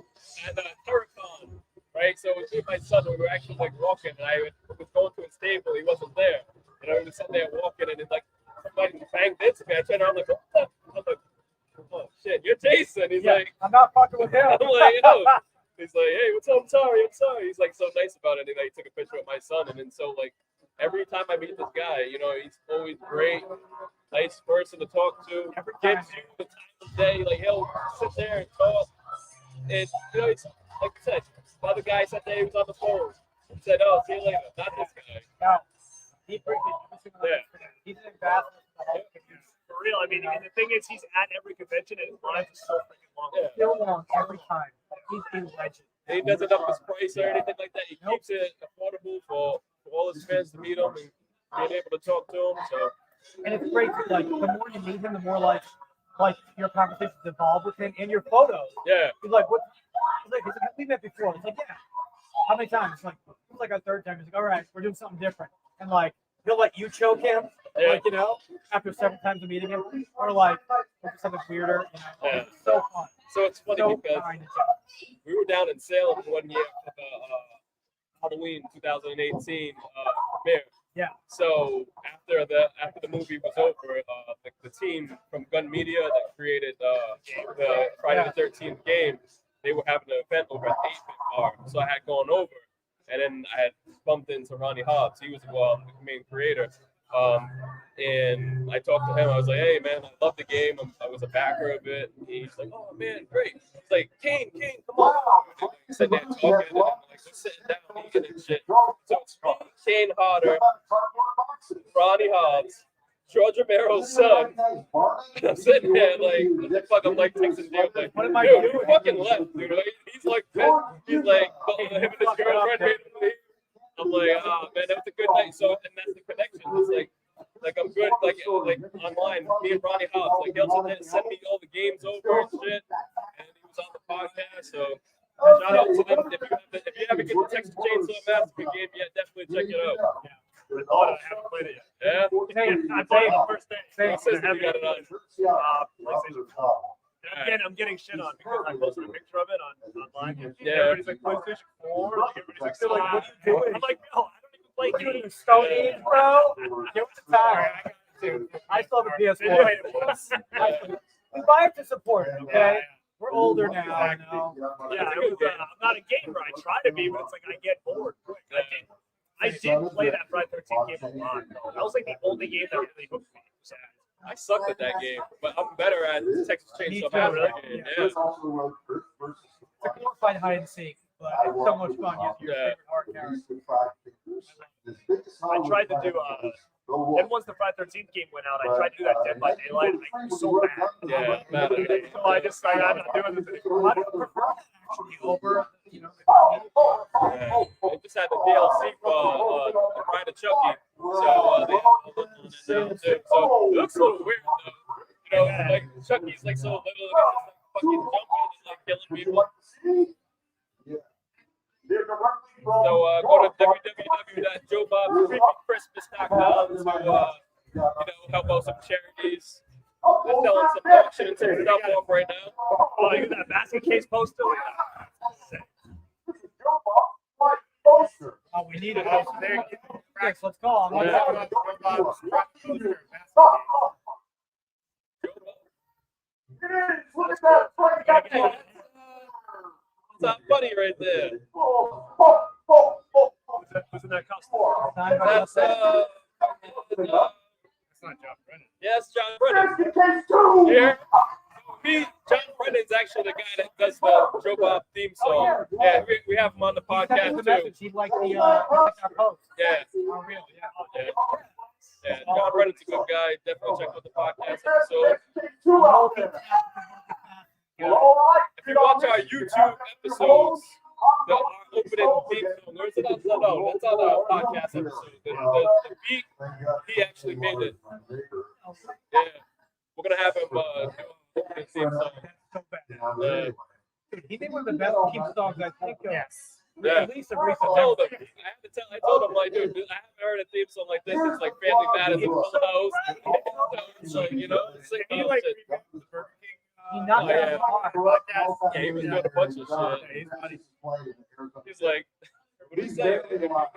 at Terracon, right? So it was me and my son. We were actually like walking, and I was going to his stable. He wasn't there, and I was sitting there walking, and it's like somebody banged into me. I turned around, I'm like, what the? I'm like, oh shit, you're Jason. He's Yeah, like, I'm not fucking with him. I'm like, yo. He's like, hey, what's up? I'm sorry. He's like so nice about it. And he took a picture with my son, and then so like every time I meet this guy, you know, he's always great, nice person to talk to. Every time. Gives you the time of day. Like he'll sit there and talk, and you know, he's like I said, the other guy sat there, he was on the phone. He said, "Oh, see you later." Not this guy. No, he brings it every single Yeah. day. He's an ambassador for the whole community. For real, I mean, and the thing is, he's at every convention, and his lines are so freaking long. Yeah. Still long every time. He's a legend. And he doesn't up his price or anything like that. He keeps it affordable for all his fans to meet him and being able to talk to him. So And it's great to like the more you meet him, the more like your conversations evolve with him and your photos. yeah, He's like, what? He's like, we met before. It's like, yeah. How many times? It's like our third time. He's like, all right, we're doing something different. And like, he'll let you choke him, Yeah. like, you know, after several times of meeting him, or like, something weirder. You know, Yeah. it's so fun. so it's funny So because kind and generous. we were down in Salem one year for the Halloween 2018 premiere. Yeah. So after the movie was over, the team from Gun Media that created the Friday the 13th game, they were having an event over at the 8-Bit Bar. So I had gone over, and then I had bumped into Ronnie Hobbs. He was the main creator. And I talked to him. I was like, "Hey, man, I love the game. I was a backer of it." And he's like, "Oh man, great." He's like, "Kane, come on." And we sitting there talking, and I'm like, we're sitting down eating and shit. So it's me, Kane Hodder, Ronnie Hobbs, George Romero's son. And I'm sitting there like, what the fuck? I'm like texting Dale, like, What am I dude, doing? you fucking left, dude. Like, he's like, him and his girlfriend made him leave. I'm like, oh man, that was a good night. So, and that's the connection. It's like I'm good, like online. Me and Ronnie Hobbs, like he'll send me all the games over and shit. And he was on the podcast, so shout out to them. If you haven't get the Texas Chainsaw Massacre game yet, definitely check it out. I thought I haven't played it yet. Yeah. I played it the first day. My sister got it on. PlayStation. And again, I'm getting shit on because I posted a picture of it online. Yeah. Everybody's like PlayStation 4. Like, everybody's like, They're like, what are you doing? I'm like, no, I don't even play What are you doing, games. Stone Age, bro? Get with the time. I still have a PS4. We buy it to support it, okay? We're older now, you know. Yeah, I'm not a gamer. I try to be, but it's like I get bored quick. I did play that Friday 13 game a lot. Though. That was like the only game that really hooked me. So, I sucked at that game, but I'm better at Texas Me Chainsaw too, Massacre. really. Yeah. It's a glorified hide and seek, but it's so much fun. You have your favorite hard character. I tried to do then once the Friday 13th game went out, I tried to do that Dead by Daylight, and I was so bad. Yeah, bad at it. So I just like I'm not doing this anymore. I don't prefer that actually over, you know. Yeah. They just had the DLC for Bride of Chucky. So they have all the on it now too. So it looks a little weird though. You know, like Chucky's like so little and he's just like fucking jumping and like killing people. So go to www.joebobcreepychristmas.com to help out some charities. They're selling some auction and some stuff off right now. Oh, you got that basket case poster? Oh, we need it. Oh, there you go. Briggs, let's go. I'm Yeah. What's up, buddy, right there? Who's in that costume? That's It's not John Brennan. yes, John Brennan. Here, John Brennan's actually the guy that does the Joe Bob theme song. Yeah, we have him on the podcast too. He'd like the our post. Yeah, Oh, really? Yeah. yeah. Yeah, John Brennan's a good guy. Definitely check out the podcast episode. If you watch our YouTube episodes, the opening theme song, where's it on? No, that's on our podcast episode. The beat, he actually made it. Yeah, we're gonna have him do our opening theme song. So bad. He made one of the best theme songs I think of. Yes. Yeah. At least of recent I told him, I told him, like, dude, I haven't heard a theme song like this. It's like Family Matters and Full House. It's like, you know, it's like, He oh, like shit. He knocked Oh, it yeah. out hard. Yeah, he was doing a bunch of shit. He's like, what do you say? You know,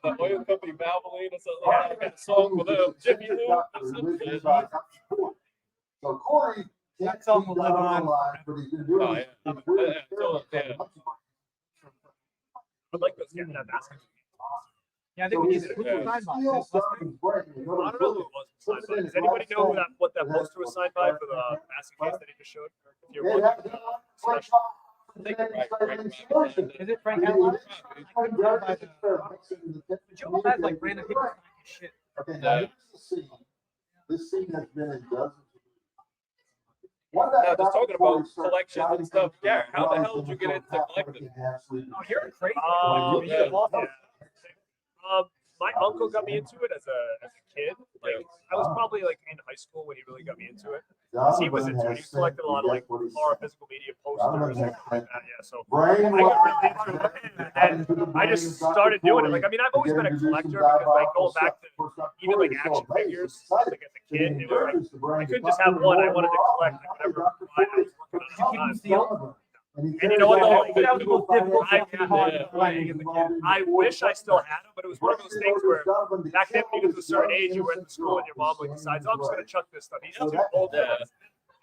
the oil company Valvoline or something like that. I got a song with them, Jimmy Lou or some shit. So Corey, That song will live on. but he's been doing Oh, yeah. Yeah. I'd like those getting that basketball. Yeah, I think we need to put Yeah. the sign I on. don't know who it was signed by. Does anybody know who what that poster was signed by for the basket case that he just showed? If you're wondering, special. Is it Frank Allen? But you almost had like random people sign his shit. Okay, now here's the scene. This scene has been in dozens of Now, just talking about collections and stuff, Garrett, how the hell did you get into collecting? Oh, you're crazy. Yeah. My uncle got me into it as a kid. Like I was probably like in high school when he really got me into it. He was into it. He was collecting a lot of like horror physical media posters and stuff like that. Yeah, so I got really into it, and I just started doing it. Like I mean, I've always been a collector because like going back to even like action figures, like as a kid, it was like I couldn't just have one. I wanted to collect like whatever I was working on at the time. And you know what? That was the most difficult part of playing as a kid. I wish I still had them, but it was one of those things where back then, when you get to a certain age, you went to school and your mom like decides, oh, I'm just going to chuck this stuff. You know, old ones.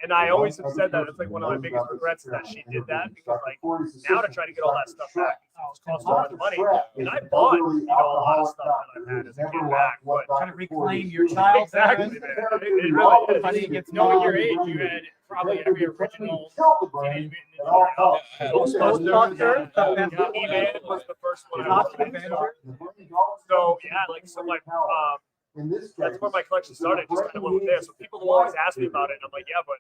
And I always have said that it's like one of my biggest regrets is that she did that because like now to try to get all that stuff back, it's cost so much money. And I bought a lot of stuff that I've had as a kid back, but Trying to reclaim your child. exactly, man. It really is. Funny, it gets Knowing your age, you had probably every original Teenage Mutant Ninja Ghostbusters, He-Man was the first one I was So yeah, like so my that's where my collection started. Just kind of went with there. So people will always ask me about it, and I'm like, yeah, but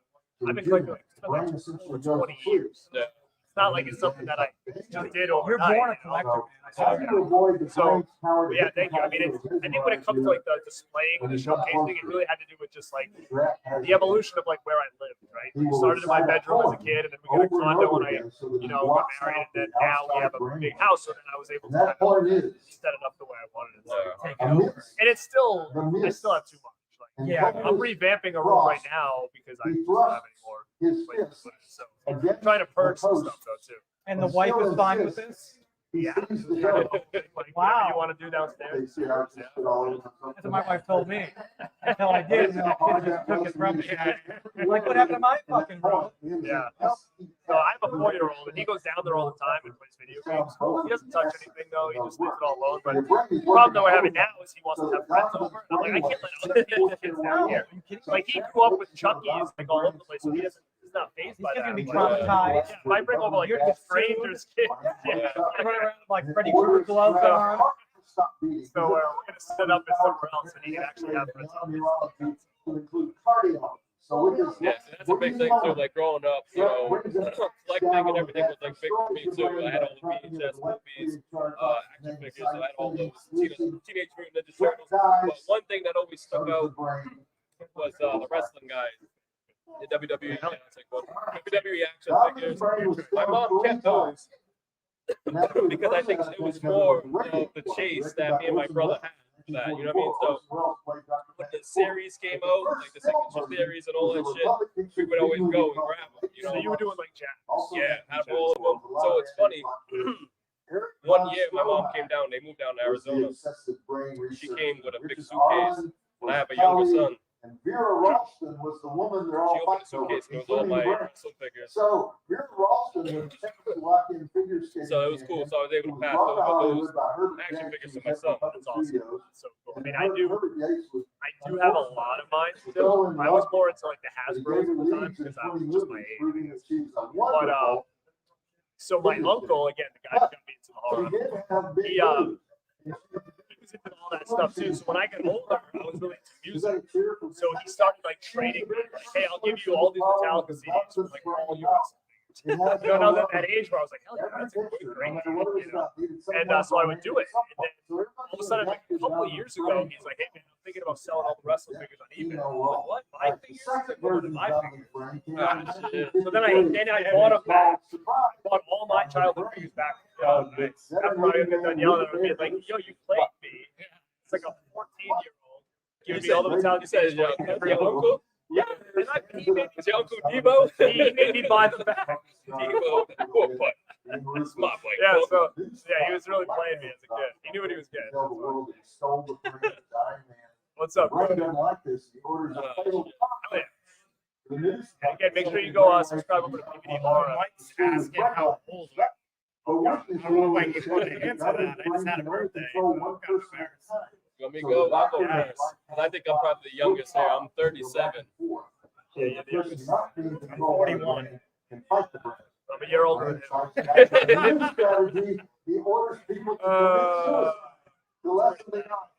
I've been collecting like 20 years. Yeah. It's not like it's something that I just did You're overnight. born a collector, man. So yeah, thank you. I mean, I think when it comes to like the displaying and the showcasing, it really had to do with just like the evolution of like where I lived. Right, we started in my bedroom as a kid, and then we got a condo when I, got married, and then now we have a big house. So then I was able to That part is. set it up the way I wanted it to. Take it over. And it's still, I still have too much. Like, Yeah. I'm revamping a room right now because I don't have any more places to put it. So I'm trying to purge some stuff though too. And the wife is fine with this? Yeah. Like, Wow. whatever you want to do downstairs. That's what my wife told me. Until I did, and then the kids just took it from me. Like, what happened to my fucking room? Yeah. So I have a 4-year-old, and he goes down there all the time and plays video games. He doesn't touch anything though; he just leaves it all alone. But the problem that we're having now is he wants to have friends over, and I'm like, I can't let other kids down here. Like he grew up with Chucky's like all over the place, so he doesn't. He's not phased by He's that. gonna be But, traumatized. yeah, if I bring over like You're just strangers' kids, yeah. Run around with like Freddy Krueger gloves on. So we're gonna set up it somewhere else, and he can actually have friends over. Yeah, so that's a big thing too. Like growing up, collecting and everything was like big for me too. I had all the VHS movies, action figures. So I had all those Teenage Mutant Ninja Turtles. But one thing that always stuck out was the wrestling guys. The WWE, WWE action figures. My mom kept those because I think it was more of the chase that me and my brother had for that. You know what I mean? So when the series came out, like the signature series and all that shit, we would always go and grab them. So you were doing like Jack. Yeah, out of all of them. So it's funny. One year, my mom came down. They moved down to Arizona. She came with a big suitcase, and I have a younger son. And Vera Ralston was the woman they're all She opened the fighting over, suitcase and it was all my including Brent. wrestling figures. So Vera Ralston was technically locked-in figure skating. So it was cool. So I was able to pass over those action figures to my son. That's awesome. So cool. I mean, I do have a lot of mine still. I was more into like the Hasbros at the time because I was just my age. But so my uncle, again, the guy who got me into the horror, he was into the all that stuff too. So when I got older, I was really into music. So he started like trading me, like, hey, I'll give you all these Metallica CDs for like all yours. You know, now that age where I was like, hell yeah, that's a great deal, you know. And so I would do it. And then all of a sudden, like a couple of years ago, he's like, hey man, I'm thinking about selling all the wrestling figures on eBay. I'm like, what? My figures? Like, what are my figures? So then I bought them back. Bought all my childhood figures back. After I got done yelling at me, like, yo, you played me. It's like a 14-year-old. Give me all the Metallica figures. Your uncle? Yeah, he made Is your uncle Devo? he made me buy them back. Devo. Poor butt. Smart boy. Yeah, so yeah, he was really playing me as a kid. He knew what he was getting. What's up, bro? Oh, yeah. And again, make sure you go subscribe over to PVD Bar. Mike's asking how old I am. I don't know if I can put an answer to that. I just had a birthday. So I'm kind of embarrassed. You want me to go? I'll go first. And I think I'm probably the youngest here. I'm 37. Yeah, you're the youngest. I'm 41. I'm a year older than him. He orders people to the less they are.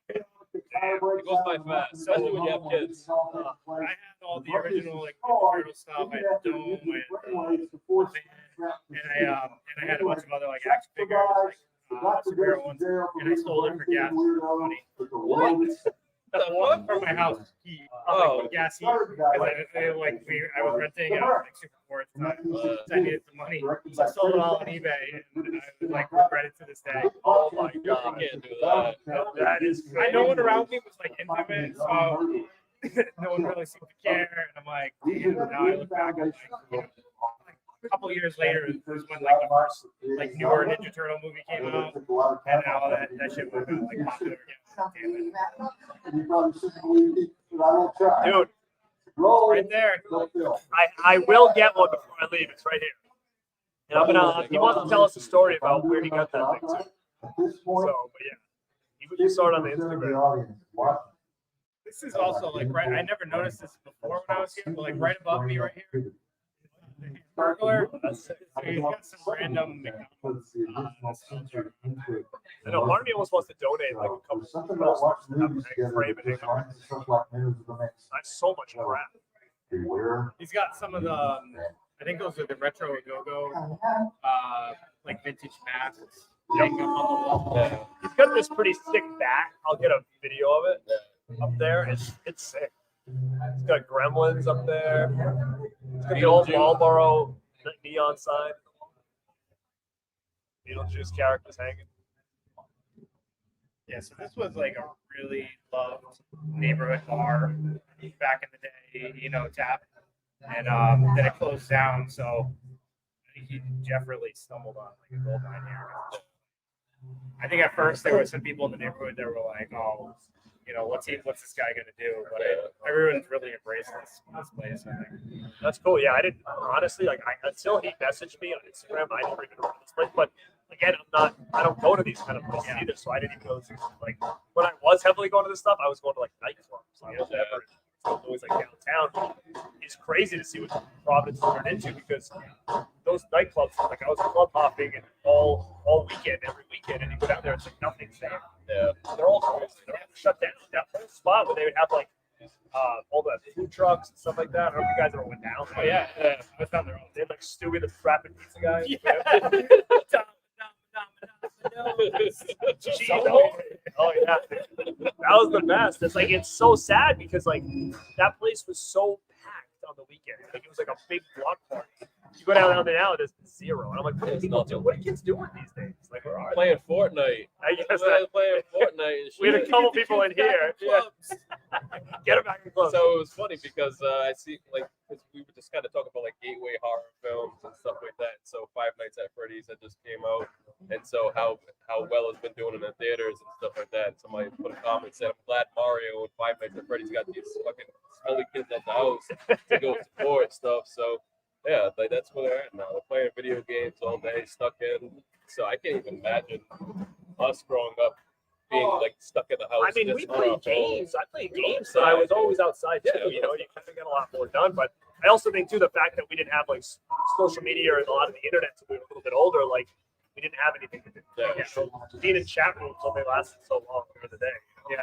It goes by fast, especially when you have kids. I had all the original like Turtle stuff. I had Dome and I had a bunch of other like action figures, like superhero ones, and I sold it for gas money. What? From my house. Oh. Gas heat. I was renting like Super 4 at the time. So I needed some money. So I sold it all on eBay, and I like regret it to this day. Oh my god. You can't do that. That is No one around me was like into it, so no one really seemed to care. And I'm like, damn, now I look back at like, a couple years later, it was when like the first like newer Ninja Turtle movie came out, and all that shit went like popular again. Damn it. dude. Right there. I will get one before I leave. It's right here. And I'm gonna. He wants to tell us a story about where he got that thing too. So, but yeah, you saw it on the Instagram. This is also like right. I never noticed this before when I was here, but like right above me, right here. Burglar. He's got some random McDonald's. I know part of me almost wants to donate like a couple of posters to have a hang frame and hang on. That's so much crap. He's got some of the. I think those are the retro go-go, like vintage masks. Hanging up on the wall. Yeah. He's got this pretty sick bat. I'll get a video of it up there. It's sick. It's got gremlins up there. It's got the old Marlboro neon sign. Beetlejuice characters hanging. Yeah, so this was like a really loved neighborhood bar back in the day, you know, tap. And then it closed down, so I think Jeff really stumbled on like a gold mine here. I think at first there were some people in the neighborhood that were like, oh, you know, what's this guy gonna do? But everyone's really embraced this place, I think. That's cool. Yeah, I didn't honestly until he messaged me on Instagram, I didn't even know this place. But again, I don't go to these kind of places either, so I didn't even know this. Like when I was heavily going to this stuff, I was going to like nightclubs. Like, always like downtown. It's crazy to see what Providence turned into because those nightclubs, like I was club hopping and all weekend, every weekend, and you go down there, it's like nothing's there. Yeah. They're all shut down. That whole spot where they would have like all the food trucks and stuff like that. I don't know if you guys ever went down. Oh yeah, I was down there all They had like Stewie the Trapping Pizza guy. Oh yeah, that was the best. It's like it's so sad because like that place was so packed on the weekend. Like it was like a big block party. You go down there now, there's zero. And I'm like, what are people doing? What are kids doing these days? Like, where are they? Playing Fortnite. I guess Playing Fortnite. And we had a couple people in here. Yeah. Get them back in close. So it was funny because I see, like, because we were just kind of talking about like gateway horror films and stuff like that. So Five Nights at Freddy's that just came out, and so how well it's been doing in the theaters and stuff like that. And somebody put a comment said, "I'm glad Mario and Five Nights at Freddy's got these fucking smelly kids at the house to go support stuff." So yeah, like that's where they're at now. They're playing video games all day, stuck in. So I can't even imagine us growing up being like stuck in the house. I mean, we played games. I played games, so I was always outside too. You know, you kind of get a lot more done. But I also think too the fact that we didn't have like social media or a lot of the internet until we were a little bit older. Like we didn't have anything to do. Yeah. So being in chat rooms only lasted so long during the day. Yeah.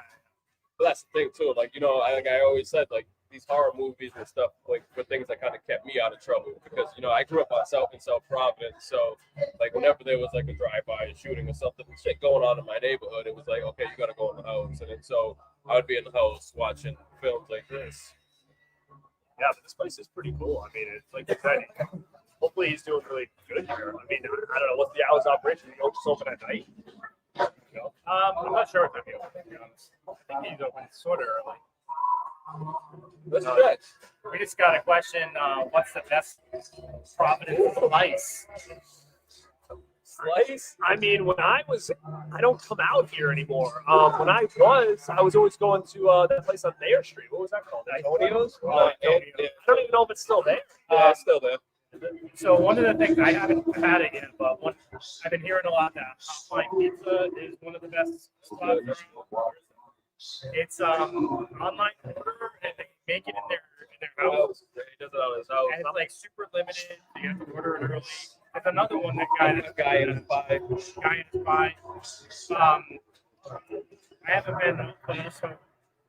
But that's the thing too. Like, you know, I always said, like, these horror movies and stuff, like, were things that kind of kept me out of trouble because, you know, I grew up myself in South Providence, so like whenever there was like a drive-by shooting or something, shit going on in my neighborhood, it was like, okay, you gotta go in the house, and then so I would be in the house watching films like this. Yeah, but this place is pretty cool. I mean, it's like you said, hopefully he's doing really good here. I mean, I don't know what's the hours of operation. You don't just open at night. You know? I'm not sure what time he opens, to be honest. I think he's open sort of early. Let's check. We just got a question. What's the best Providence slice? Slice? I mean, I don't come out here anymore. When I was always going to that place on Mayor Street. What was that called? Antonio's? Yeah. I don't even know if it's still there. Yeah, it's still there. So one of the things, I haven't had it yet, but I've been hearing a lot that Hotline Pizza is one of the best spots around. It's online order and they make it in their house. He does it on his house. And it's like super limited. You have to order it early. There's another one that Guy in his bike. guy in his bike. I haven't been also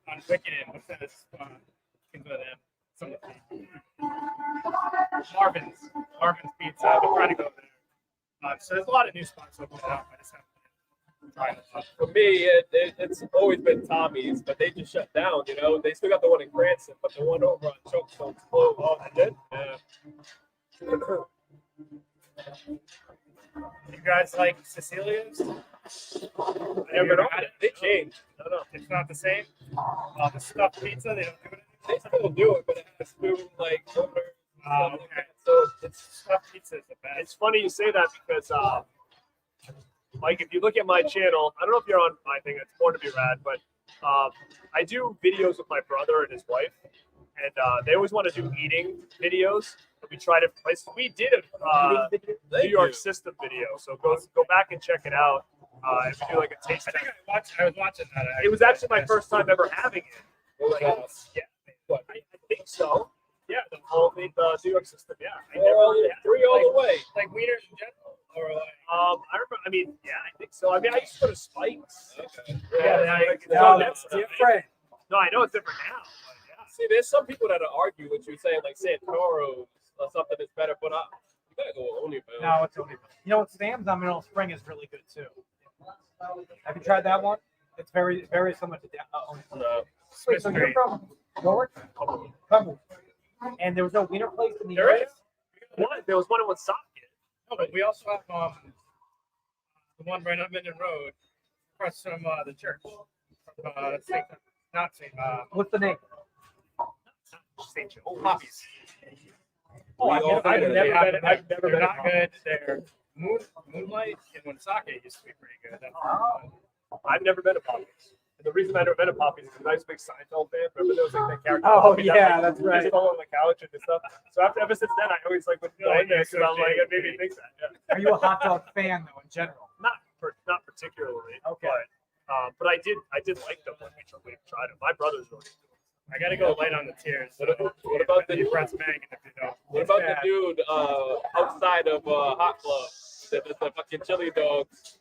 on Wicked and what's that? Things with them. Some of Marvin's Pizza. I've been trying to go there. So there's a lot of new spots opening up. I just haven't tried it. For me, it's always been Tommy's, but they just shut down, you know. They still got the one in Cranston, but the one over on Chokestone's closed. Oh, they did? Yeah. You guys like Cecilia's? I never know. They changed. No. It's not the same. The stuffed pizza, they don't do it. They still do it, but it has to do like over. Okay. So It's stuffed pizza is the best. It's funny you say that because, like, if you look at my channel, I don't know if you're on my thing. It's Born to Be Rad, but I do videos with my brother and his wife, and they always want to do eating videos. And we try different places. We did a New York System video, so go back and check it out. If you do like a taste I test. think I was watching that. It was actually my first time ever having it. Like, Yeah, I think so. Yeah, the New York System. Yeah, I Or never all, really had it. three all the way. Like wieners in general, or like. I remember. I mean, yeah, I think so. I mean, I used to go to Spikes. Okay. No, that's different. No, I know it's different now. But yeah. See, there's some people that argue with you saying like Santoro's or something is better, but you gotta go with OnlyFans. No, it's only. You know what? Sam's on Mineral Spring is really good too. Have you tried that one? It's very, very similar to OnlyFans. No. Wait, so you're from Norwich? Cumberland. And there was no wiener place in the There area? is. There was one in Woonsocket. No, but we also have the one right on Minden Road, across from the church. Not St. What's the name? St. Joe. Poppies. Oh, We all I've did never it. been. I've never They're been. not good. They're Moonlight in Woonsocket used to be pretty good. I've never been to Poppies. And the reason I've never been to Poppies is because I was a big Seinfeld fan. Remember there was like that character? Oh, Poppies yeah, that, that's right. Just fall on the couch and stuff. So ever since then, I always like would go in there because I'm like, it made me think that. Yeah. Are you a hot dog fan though in general? Not particularly. Okay. But I did like them when we tried them. My brother's really into them. I gotta go light on the tears. What about the press banging if you don't? What about the dude outside of Hot Club? The fucking chili dogs.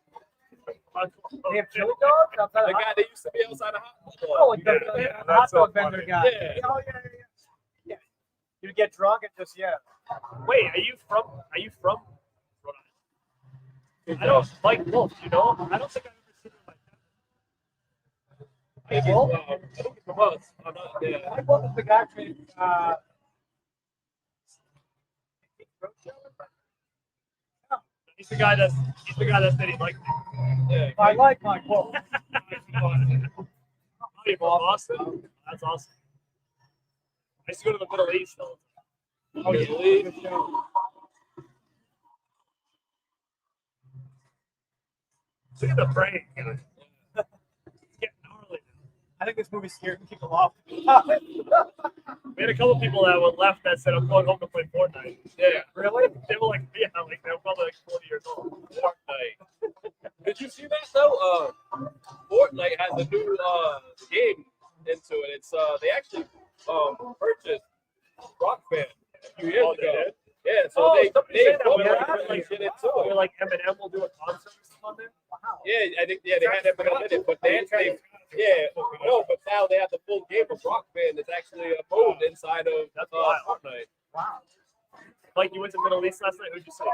They have chili dogs outside The of guy that used to be outside of Hot Club. Oh, like the Yeah, hot that's so dog vendor funny. guy. Yeah. Oh, yeah. You get drunk and just Wait, are you from Rhode Island? I don't like Wolf, you know? I don't think I've ever seen him like that. I think he's from us. I'm not there. I was the guy from He's the guy that said he liked me. Yeah. I like my quote. Oh, you're from Boston? That's awesome. I used to go to the Middle East all the time. Oh, you leave? Look at the brain, guys. It's getting gnarly. I think this movie's scared people off. We had a couple people that were left that said, I'm going home to play Fortnite. Yeah. Really? They were like, yeah, like they were probably like 40 years old. Fortnite. Did you see that though? Fortnite has a new game into it. It's they actually purchased Rock Band a few years Oh, they ago. did? Yeah, so Oh, they somebody said that. both Yeah, really like, shit into Or it. like Eminem will do a concert or something on there. Yeah, I think they had Eminem in it, but they no, but now they have the full game of Rock Band. It's actually a mode inside of Fortnite. Wow. Mike, you went to Middle East last night. Who'd you see?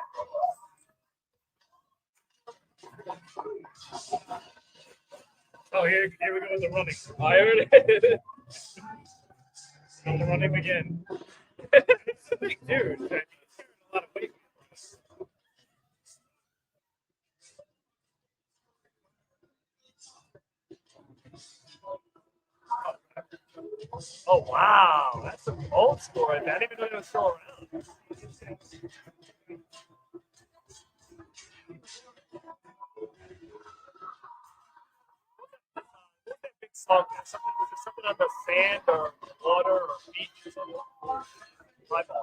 Oh, here we go with the running. I heard it. The running again. Dude, a lot of weight. Oh wow, that's some old school right there. I didn't even know they were still around. What's that big song? Something on the sand or water or beach or something. My bad.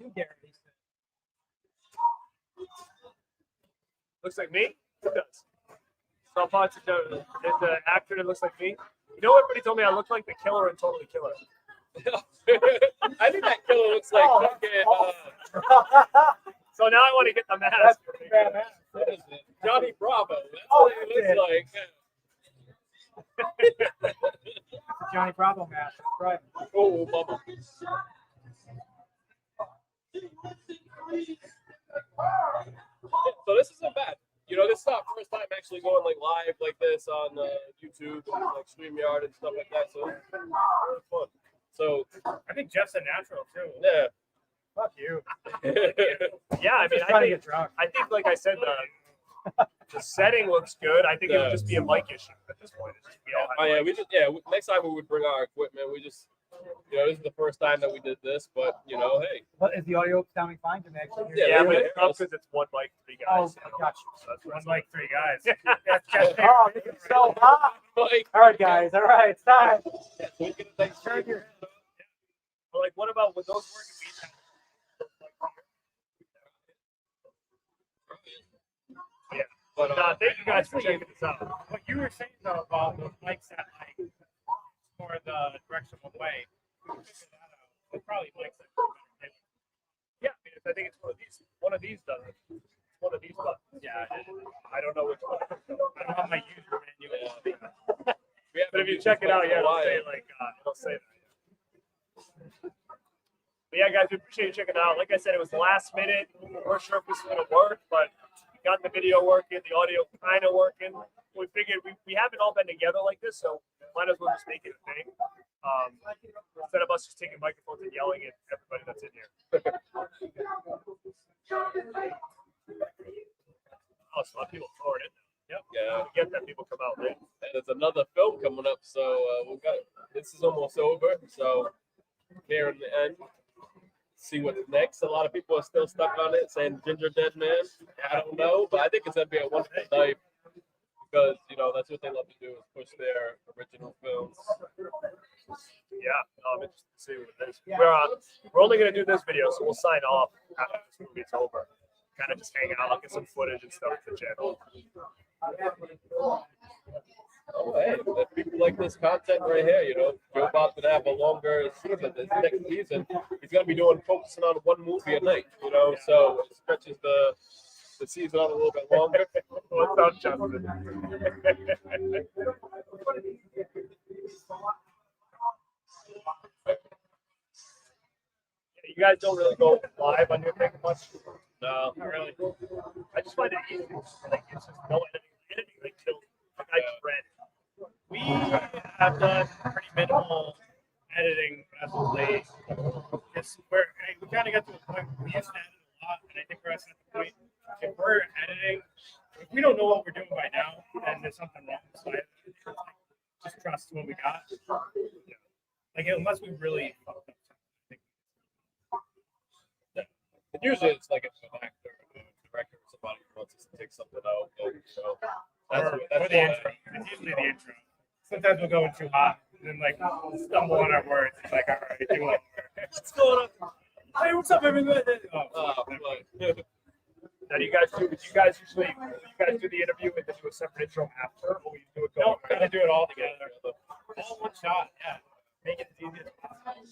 You, Garrett. Looks like me? Who does? Some parts of the actor that looks like me. You know what everybody told me I look like the killer and Totally Killer. I think that killer looks like fucking So now I want to get the mask. what is it? Johnny Bravo. That's Oh, what it looks like. Johnny Bravo mask. That's right. Oh, mama. So this isn't bad. You know, this is our first time actually going like live like this on YouTube and like StreamYard and stuff like that. So it's been really fun. So I think Jeff's a natural too. yeah. Fuck you. Yeah, I mean, Just trying to get drunk. I think, like I said, the setting looks good. I think it would just be a mic issue at this point. It'd just be all Oh yeah, next time we would bring our equipment. We just, you know, this is the first time that we did this, but you know, hey. But is the audio sounding fine? Can they actually hear Yeah, you? but it's tough because it's one mic, three Oh, guys. gotcha. So that's One what's like three guys. That's Jeff. Oh, this is so hot. Like, All right, guys. All right, it's time. we can like Turn your But like, what about with those working beats? Yeah. But thank you guys for checking this out. What you were saying though about those mics that like for the direction one way, it's probably mics that Yeah, I mean, I think it's one of these does it. One of these buttons. Yeah, I don't know which one. I don't have my user manual. But if you check it out, yeah, it'll say that. But yeah, guys, we appreciate you checking it out. Like I said, it was last minute. We weren't sure if this was gonna work, but we got the video working, the audio kind of working. We figured we haven't all been together like this, so might as well just make it a thing. Instead of us just taking microphones and yelling at everybody that's in here. Oh, so a lot of people poured in. Yep. Yeah. We get that people come out late. And there's another film coming up, so we've got this is almost over. So here in the end, see what's next. A lot of people are still stuck on it, saying Ginger Dead Man. I don't know, but I think it's gonna be a wonderful night because you know that's what they love to do is push their original films. Yeah, I'm interested to see what it is. We're only gonna do this video, so we'll sign off after this movie's over. Kind of just hanging out, look at some footage and stuff to the channel. Oh, hey, if people like this content right here, you know, Joe Bob's gonna have a longer season. This next season, he's gonna be focusing on one movie a night, you know, so it stretches the season out a little bit longer. What's up, Justin? You guys don't really go live on your thing much? No, Not really. I just find it easy. Like, it's just no editing. Editing, like, kills me. Like, I just read. We have done pretty minimal editing as of late. We kind of got to a point where we used to edit a lot, and I think we're at the point if we're editing, if we don't know what we're doing by now, then there's something wrong. So just trust what we got. Like unless we really fucked up. and usually it's like an actor, a director, or somebody who wants us to take something out. And, so Or that's the intro. It's usually the intro. Sometimes we'll go in too hot and then like stumble on our words. It's like, all right, do it. What's going on? Hey, what's up, everybody? Oh, but, Yeah, Now, do you guys do the interview and then do a separate intro after, or you do it No, going? gotta do it all together. All one shot, yeah. Make it as easy as possible.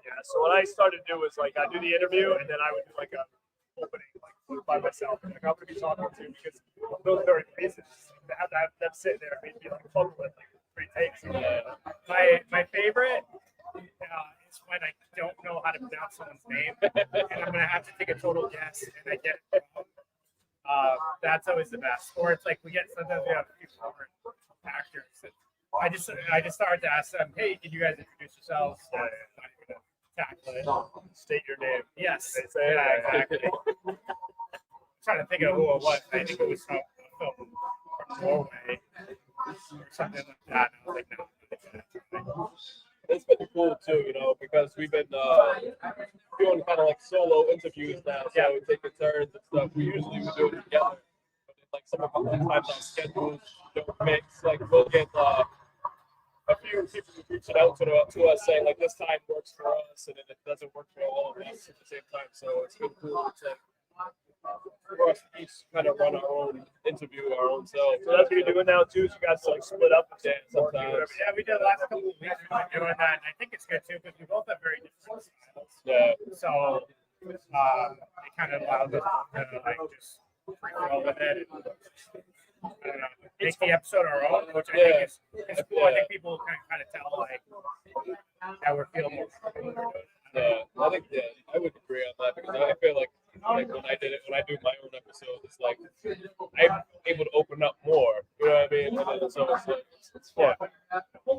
Yeah. So what I started to do is like I do the interview and then I would do like a opening like by myself. Like I'm gonna be talking to because those are very basic. To have them sit there and be like fun with like 3 takes. My favorite is when I don't know how to pronounce someone's name, and I'm gonna have to take a total guess, and I get it wrong. That's always the best. Or it's like sometimes we have a few foreign actors. That I just started to ask them, hey, can you guys introduce yourselves? Tackle it. State your name. Yes. They say, Yeah, exactly. I'm trying to think of who it was. I think it was from Norway or something like that. And I was like, no. It's been cool too, you know, because we've been doing kind of like solo interviews now, so we're taking turns and stuff. We usually would do it together, but like some of the times our schedules don't mix. Like we'll get a few people reaching out to us saying like this time works for us, and then it doesn't work for all of us at the same time. So it's been cool to for us to each kind of run our own interview, our own self. So that's what you're doing now too. So you guys like split up. Yeah, sometimes. Yeah, we did the last couple of weeks. We've been doing that, and I think it's good too because we both have very different styles. Yeah. So it kind of allows us to like just free roll with it. And, I don't know, make the episode our own, which I think is cool. I think people can kind of tell like how we're feeling more comfortable. Yeah, I think I would agree on that because I feel like when I do my own episode, it's like I'm able to open up more. You know what I mean? And then so it's fun.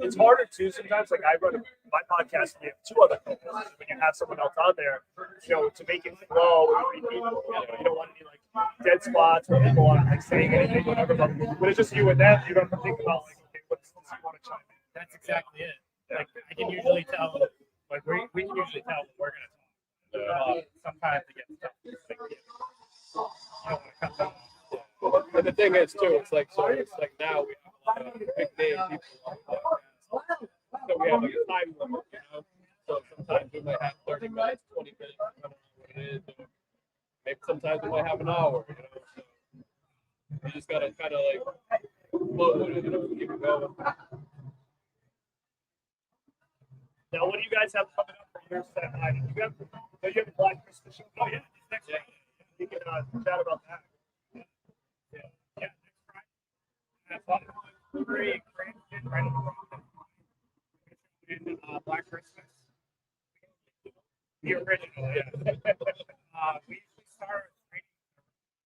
It's harder too sometimes. Like I run my podcast, and we have 2 other co-hosts. When you have someone else on there, you know, to make it flow, you don't want any like dead spots where people aren't like saying anything, whatever. But when it's just you and them, you don't have to think about like, okay, what's this you want to chime in. That's exactly it. Like I can usually tell, like we can usually tell when we're gonna talk. Sometimes it gets tough. Like, you don't want to cut them off. And the thing is too, it's like now we have a lot of big name people on the podcast. So we have like a time limit, you know. So sometimes we might have 30 minutes, 20 minutes, depending on what it is. Or maybe sometimes we might have an hour, you know. So you just gotta kind of like flow with it, you know, keep it going. Now, what do you guys have coming up for your set? You have a Black Christmas show. Oh yeah, next Friday. You can chat about that. Yeah, next Friday. That's all. Very Cranston, right on the road. In Black Christmas. The original, yeah. We usually start reading.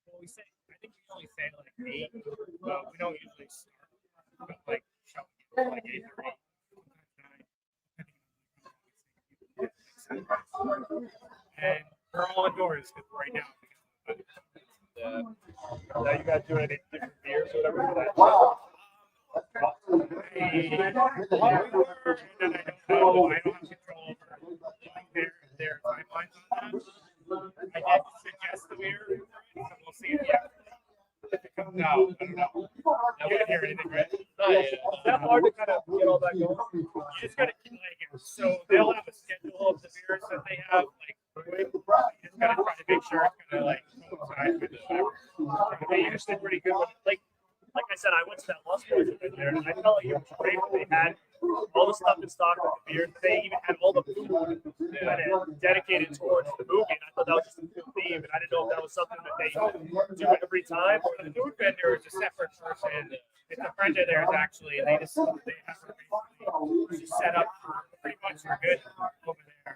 Well, I think we usually say like 8, but we don't usually start like showing like 8:30. And we're all indoors right now. Yeah. Now, you guys doing any different beers or whatever for that? Wow. I don't have control over their timelines on that. I did suggest the beer, so we'll see if it comes out. I don't know. I didn't hear anything, right? Not yet. Is that hard to kind of get all that going? You just gotta keep like so they'll have a schedule of the beers that they have like you just gotta try to make sure it's gonna like coincide with whatever. They usually pretty good with like I said, I went to that Lost Boys event there, and I felt like it was great when they had all the stuff in stock with the beer. They even had all the food kind of dedicated towards the movie, and I thought that was just a cool theme, and I didn't know if that was something that they do every time. The food vendor is a separate person. It's a friend of theirs actually. They have her basically set up pretty much for good over there,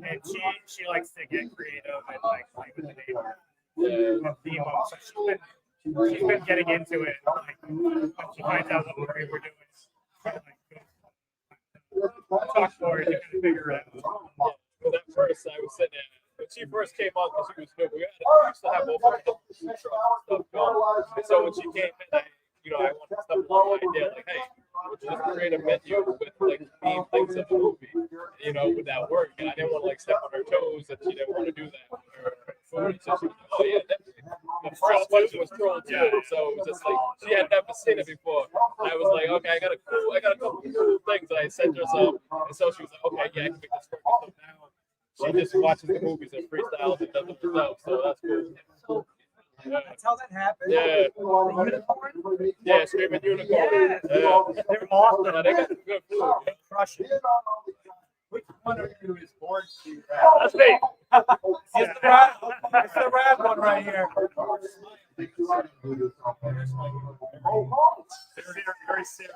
and she likes to get creative and like play with the name of Demo. So she's been getting into it. Like when she finds out what we're doing, talk for it to kind of figure it out. When at first I was sitting there, when she first came on, because she was new, we used to have all kinds of food trucks and stuff going. And so when she came in, I wanted to step along the idea, like, hey, would you just create a menu with like theme things of the movie? Would that work? And I didn't want to like step on her toes, and she didn't want to do that with her food. So she was like, oh yeah, definitely. The first question was troll too, so it was just like she had never seen it before. And I was like, okay, I got a couple cool things that I sent her some, and so she was like, okay, yeah, I can make this work. So now she just watches the movies and freestyles and does it herself, so that's cool. That's how that happened. Yeah. Yeah, Screaming Unicorn. Yeah. Yeah. They're awesome. Yeah, they got some good food. They crush it. Which one of you is born to That's me. It's the rad one right here. Very serious.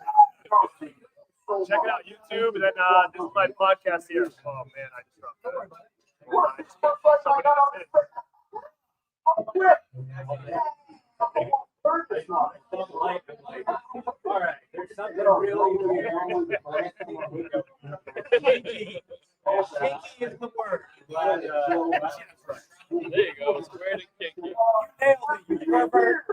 Check it out, YouTube, and then this is my podcast here. Oh man, I just dropped All right, there's something really shaky. Shaky is the word. But, There you go. It's great and kinky. Nailed it, you pervert.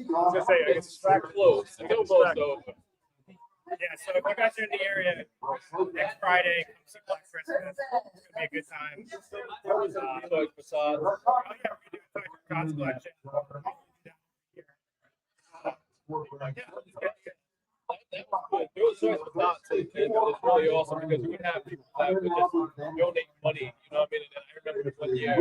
I was gonna say, I guess It's close. It's almost over. yeah, so if you guys are in the area next Friday, come see Black Christmas. It's gonna be a good time. Toy facade. Oh yeah, we're doing Toy for Tots collection. That was good. Doing Toys for Tots is really awesome because we would have people that would just donate money. You know what I mean? And I remember one year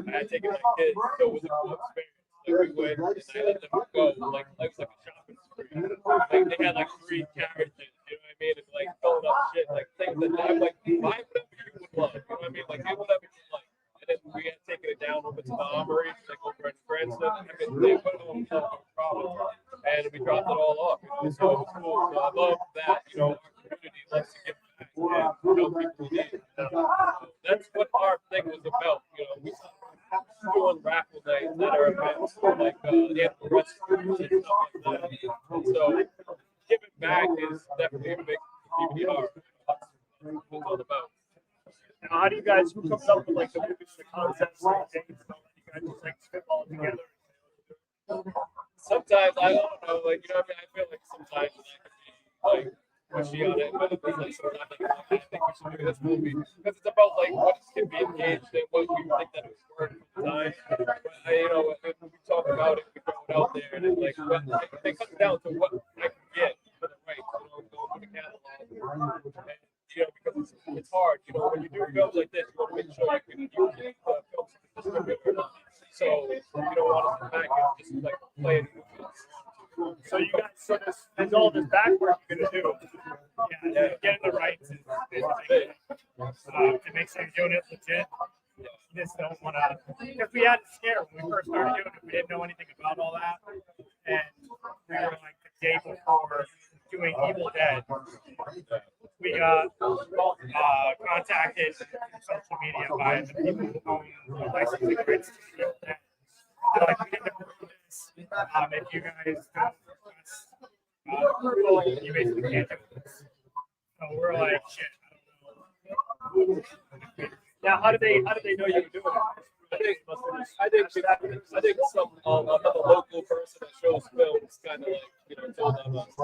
I had taken my kids, so it was a cool experience. Like we went and I let them go. Like it was like a shopping spree. Like they had like 3 carriages. You know what I mean? And like filling up shit, like things that I'm like, buy whatever you would love. You know what I mean? Like get whatever you like. And then we had taken it down over to the Armory, like over in Cranston. I mean, they put it on Providence, and we dropped it all off. You know? So it was cool. So I love that. You know, our community loves to give back and help people need it. That's what our thing was about. You know, we doing raffle nights that are events like animal rescues and stuff like that. And so giving back is definitely a big PBR. That's what it's all about. Now, how do you guys, who comes up with like the movies, the concepts, like things, and all that? You guys just like spitball together? Sometimes I don't know, like you know what I mean. I feel like sometimes I could be like pushy on it, but it's like sometimes like, I think we should do this movie because it's about like what can be engaged in, what we think that it's worth for the time. But you know, if we talk about it, we throw it out there, and it's like it comes down to what I can get for the rights. You know, go for the catalog. And, you know, because it's hard. You know, when you do films like this, you want to make sure you can use films distributor. So you don't want to come back and just like play it. So you guys, so there's all this back work you're gonna do. Yeah, getting the rights is big. To make sure you're doing it legit. You just don't want to, because we had a scare when we first started doing it. We didn't know anything about all that, and we were like the day before doing Evil Dead. We got contacted on social media by the people who own the licensing rights to Evil Dead. They're like, we need to prove this. If you guys don't press approval, you basically can't do this. So we're like, shit. I don't know. Now, how did they know you were doing it? I think some another local person that shows films kind of like told them us.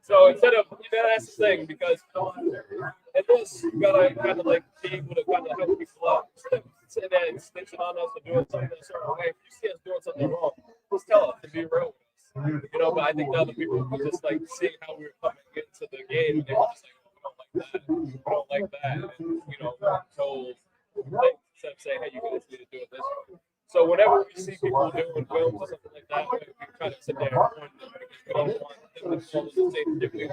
So instead of that's the thing because in this you gotta kind of like be able to kind of help people out. Instead of sitting there and snitching on us or doing something a certain way, if you see us doing something wrong, just tell us to be real with us. You know, but I think the other people were just like seeing how we were coming into the game and they were just like, we don't like that, and told things instead of saying, hey, you guys need to do it this way. So whenever we see people doing films or something like that, we try to sit there and warn them because we don't want them to follow the same shit we do.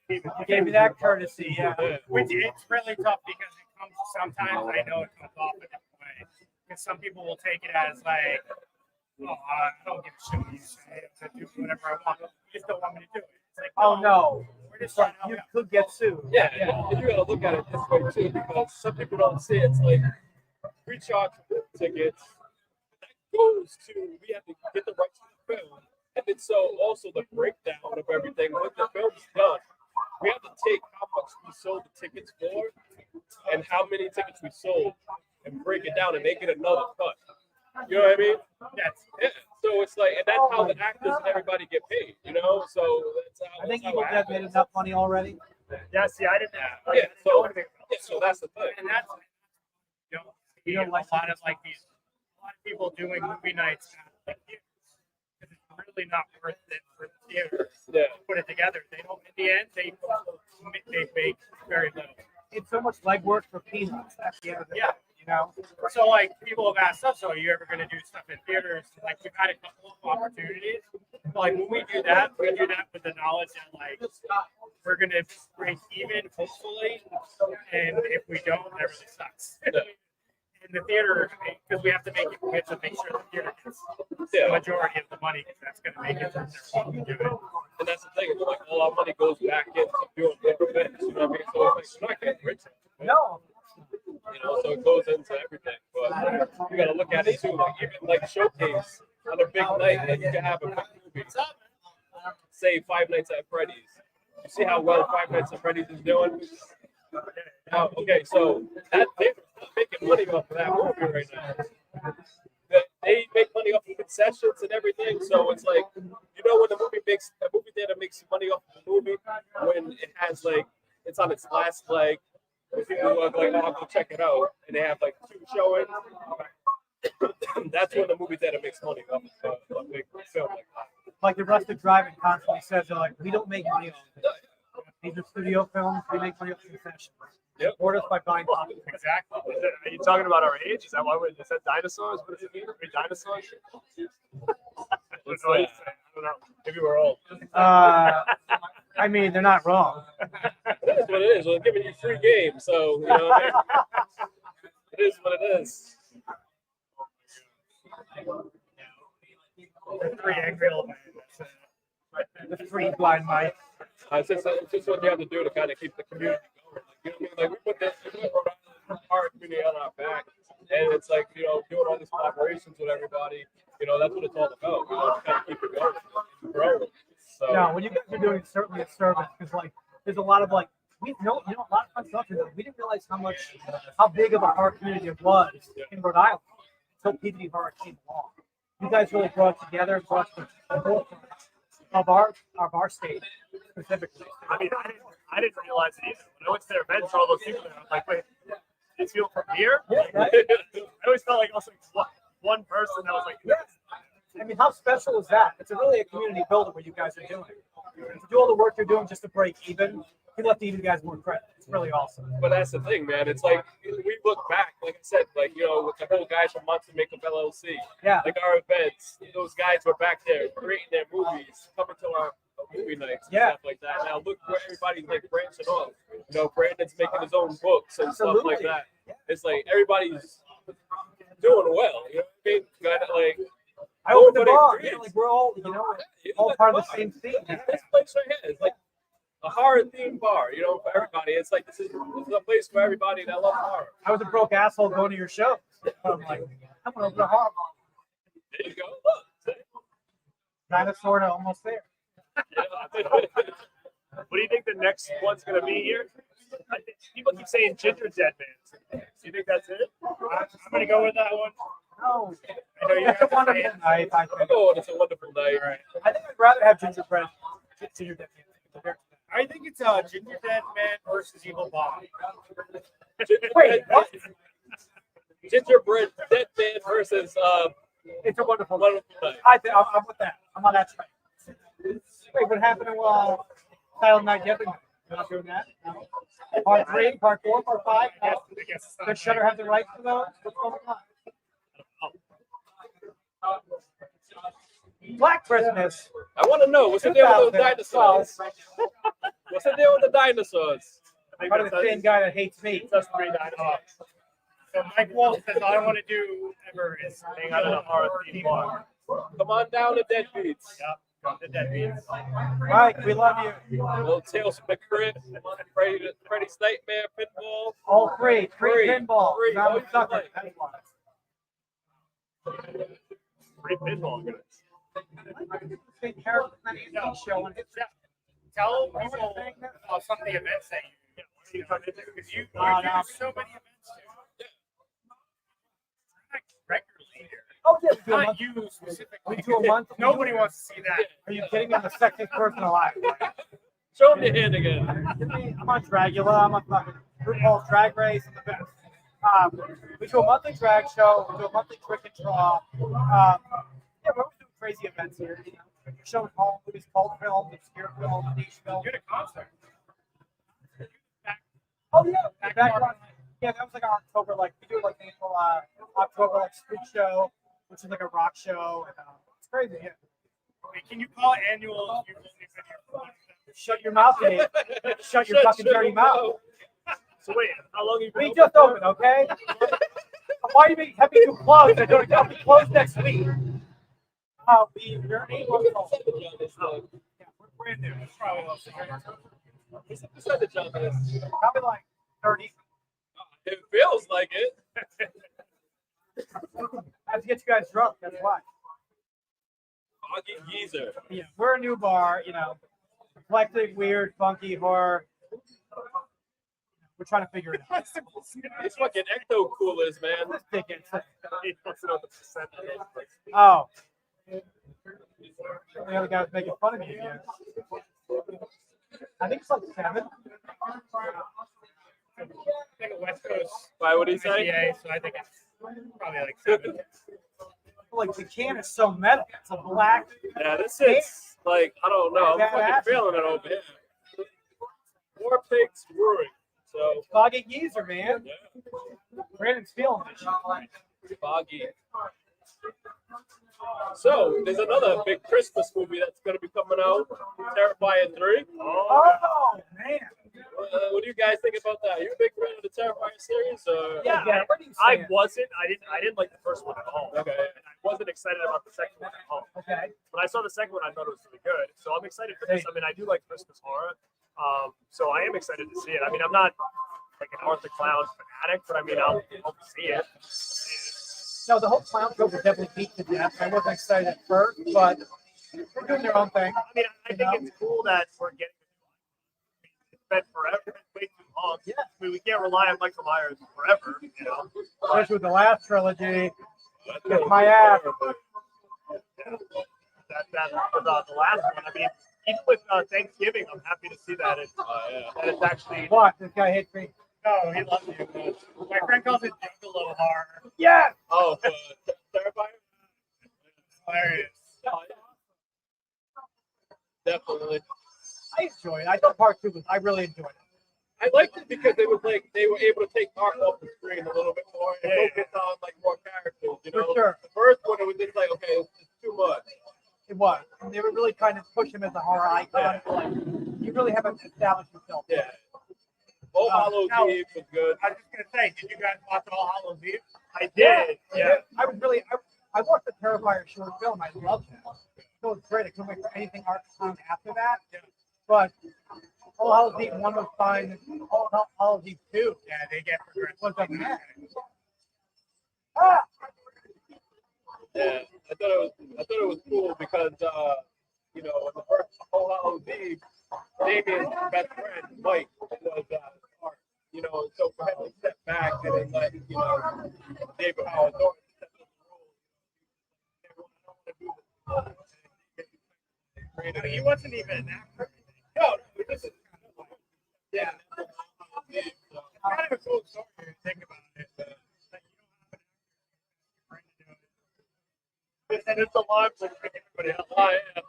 You gave me that courtesy, yeah. Which it's really tough because it comes sometimes I know it comes off a different way. Because some people will take it as like, oh, I don't give a shit what you say. I do whatever I want. You just don't want me to do it. It's like, Oh no, we're just trying to you help could get sued. Yeah, and you gotta look at it this way too, because some people don't see it. It's like we charge for tickets. That goes to we have to get the rights to the film, and then so also the breakdown of everything when the film's done. We have to take how much we sold the tickets for, and how many tickets we sold, and break it down and make it another cut. You know what I mean? Yeah. So it's like, and that's how the actors and everybody get paid. You know, so that's how. I think that's Evil how it Dead made happens. enough money already. Yeah, see, I didn't. Yeah, so that's the thing. and that's you don't You don't like a lot of people doing movie nights at the theaters. It's really not worth it for the theater Yeah. to put it together. They don't. In the end, they make very little. it's so much legwork for peanuts at the end of the Yeah. day, you know? So like people have asked us, so are you ever going to do stuff in theaters? Like we've had a couple of opportunities. Like when we do that with the knowledge that like we're going to break even hopefully, and if we don't, that really sucks. In the theater, because we have to make it commit to make sure the theater gets the majority of the money, because that's going to make it their fault to do it. And that's the thing. Like all our money goes back into doing big events. You know what I mean? So it's like we're not getting rich. No. You know, so it goes into everything. But you got to look at it too. Like even like showcase on a big night, like you can have a big movie. Say Five Nights at Freddy's. You see how well Five Nights at Freddy's is doing? Now, okay, so that they're not making money off of that movie right now. They make money off of concessions and everything. So it's like, you know, when a movie theater makes money off of the movie, when it has like it's on its last leg, when people are like, oh, I'll go check it out, and they have like 2 showings. That's when the movie theater makes money off of a big film like that. Like the Rustic Drive-In constantly says, they're like, we don't make money off of it. These are studio films, we make money off concessions. Yep. Support us by buying popcorn. Exactly. Are you talking about our age? Is that why is that dinosaurs? What does it mean? Are we dinosaurs? What's I that? don't know. Maybe we're old. I mean, they're not wrong. It is what it is. We're giving you free game, so you know what I mean? It is what it is. The 3 angry old men. The free blind mice. It's just what you have to do to kind of keep the community going. Like, you know what I mean? Like we put Rhode Island Park community on our back, and it's like, you know, doing all these collaborations with everybody. You know, that's what it's all about. You know, to kind of keep it going and growing. So No, what you guys are doing is certainly a service because, like, there's a lot of like we know, a lot of fun stuff. We didn't realize how big of a horror community it was in Rhode Island until PVD Horror came along. You guys really brought together, brought the forefront of our state specifically. I mean, I didn't realize it either. When I went to their events, all those people there, I was like, wait, these people from here? Yeah, right? I always felt like I was like one person that was like, Yeah. I mean, how special is that? It's really a community builder what you guys are doing. To do all the work you're doing just to break even, you left even guys more credit. It's really awesome. but that's the thing, man. It's like we look back, like I said, like, you know, with the whole guys from Monster Makeup LLC, Yeah. like our events, those guys were back there creating their movies, coming to our movie nights and Yeah. stuff like that. Now look where everybody's like branching off. You know, Brandon's making his own books and stuff like Absolutely. that. It's like everybody's doing well. You know what I mean? Got like I opened the nobody bar. agrees. Like we're all, You all know, part of the bar. same thing. This place right here is like a horror themed bar, you know, for everybody. It's like this is a place for everybody that loves horror. I was a broke asshole going to your show. I'm like, I'm gonna open a horror bar. There you go. Look. Dinosaur to almost there. what do you think the next one's going to be here? I think people keep saying Ginger Dead Man. Do you think that's it? I'm going to go with that one. No, I know you it's a guys are wonderful saying- night. I think. Oh, it's a wonderful night. All right. I think I'd rather have gingerbread. Gingerbread. I think it's Ginger Dead Man versus Evil Bob. Wait, what? Gingerbread Dead Man versus It's a wonderful night. wonderful night. I'm with that. I'm on that train. Wait, what happened to Silent Night the other night? You're not doing that? No. Part 3, Part 4, Part 5? I guess it's not Does Shudder have the rights to those? What's going on? Black Christmas. I want to know what's the deal with those dinosaurs? What's the deal with the dinosaurs? Part of the same guy that hates me. That's 3 dinosaurs. So Mike Wolf says all I want to do ever is Hang out in a horror theme bar. Come on down to Deadbeats. Yep, the Deadbeats. Mike, we love you. Little Tales from the Crypt, Freddy's Nightmare, Pinball. All three. Free Free. pinball. Free. Not Oh, a sucker. like- That's why. Free pinball. Big character on the show and it's Tell people about some of the events that you do. Because you do so many events too. Regularly here. oh yeah, we do a Not month. you specifically. We do a month. Nobody wants to see that. Are you kidding me? I'm the sexiest person alive. Show them your hand again. I'm on Dragula. I'm on fucking RuPaul's Drag Race. I'm the best. We do a monthly drag show. We do a monthly trick and draw. Yeah, we're always doing crazy events here. You know, showing home movies, cult films, obscure films, niche films. You're at a concert. Oh yeah, yeah, that was like our October, like we do like the annual October like street show, which is like a rock show, and it's crazy. Yeah. Wait, can you call it annual? Shut your mouth, Dave. Shut your fucking dirty mouth. So wait, how long have you been We open just for? opened, okay? Why do you have me do plugs? I don't know. We close next week. We're 8 months old. Yeah, we're brand new. It's probably about 6 Probably like 30. It feels like it. I have to get you guys drunk. That's why. Foggy geezer. Yeah, we're a new bar. You know, eclectic, weird, funky horror. We're trying to figure it out. These fucking ecto coolers, man. This ticket. He wants to know the percentage. Oh. The other guy was making fun of me again. I think it's like 7. Like a West Coast Why would he say? IPA, so I think it's probably like 7. Like the can is so metal. It's a black. Yeah, this is like, I don't know. I'm fucking feeling it over here. War Pigs Brewing. So, Foggy geezer, man. yeah, Brandon's feeling it. foggy. So, there's another big Christmas movie that's going to be coming out, Terrifier 3. Oh, man. What do you guys think about that? Are you a big fan of the Terrifier series? Or? Yeah, Yeah, what do you I say? wasn't. I didn't like the first one at all. Okay. And I wasn't excited about the second one at all. Okay. When I saw the second one, I thought it was really good. So I'm excited for this. I mean, I do like Christmas horror. So I am excited to see it. I mean, I'm not like an Arthur Clown fanatic, but I mean, I'll see it. No, the whole clown show was definitely beat to death. I wasn't excited at first, but they're doing their own thing. I mean, I think it's cool that we're getting. It's been forever. It's way too long. Yeah. I mean, we can't rely on Michael Myers forever, you know. Especially with the last trilogy. Kiss my ass. That for the last one. I mean, even with Thanksgiving, I'm happy to see that that it's actually. What? This guy hates me. No, he loves you. My friend calls it Juggalo horror. Yeah. Oh, Terrifier? Hilarious. Definitely. I enjoyed it. I thought part 2 was. I really enjoyed it. I liked it because they were able to take Mark off the screen a little bit more and focus on like more characters. You know, For sure. the first one it was just like, okay, it's too much. It was. And they were really trying to push him as a horror icon. Like, you really haven't established yourself. Yeah. All Hallows now- Eve was good. I was just gonna say, did you guys watch All Hallows Eve? I did. Yeah. I was really. I watched the Terrifier short film. I loved it. So it was great. I couldn't wait for anything Art Clown after that. But All Hallows Eve 1 was fine. All Hallows Eve 2 Yeah, they get progressive. was a mess. Ah! Yeah, I thought it was cool because you know, in the first All Hallows Eve, Damien's best friend Mike was Art. You know, so for him to step back and then like, you know, David Howard Thornton step in the role. He wasn't even that perfect. No, this is yeah. It's kind of a cool story when you think about it. Like, you don't have an actor to do it. And it's a live like everybody else. Oh, yeah.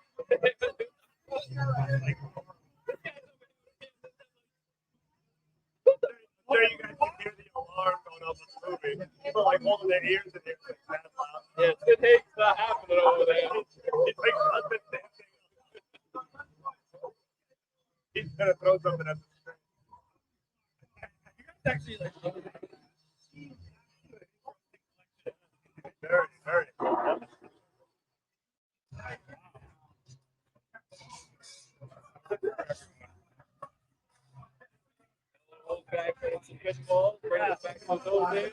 There you guys can hear the alarm going off in the movie. People are like holding their ears and they're like that loud. Yeah, it's good hate's not happening over there. He's like husband dancing. He's gonna throw something at the screen. You guys actually like Very, very. Old guy playing some good ball, bring us back to those days.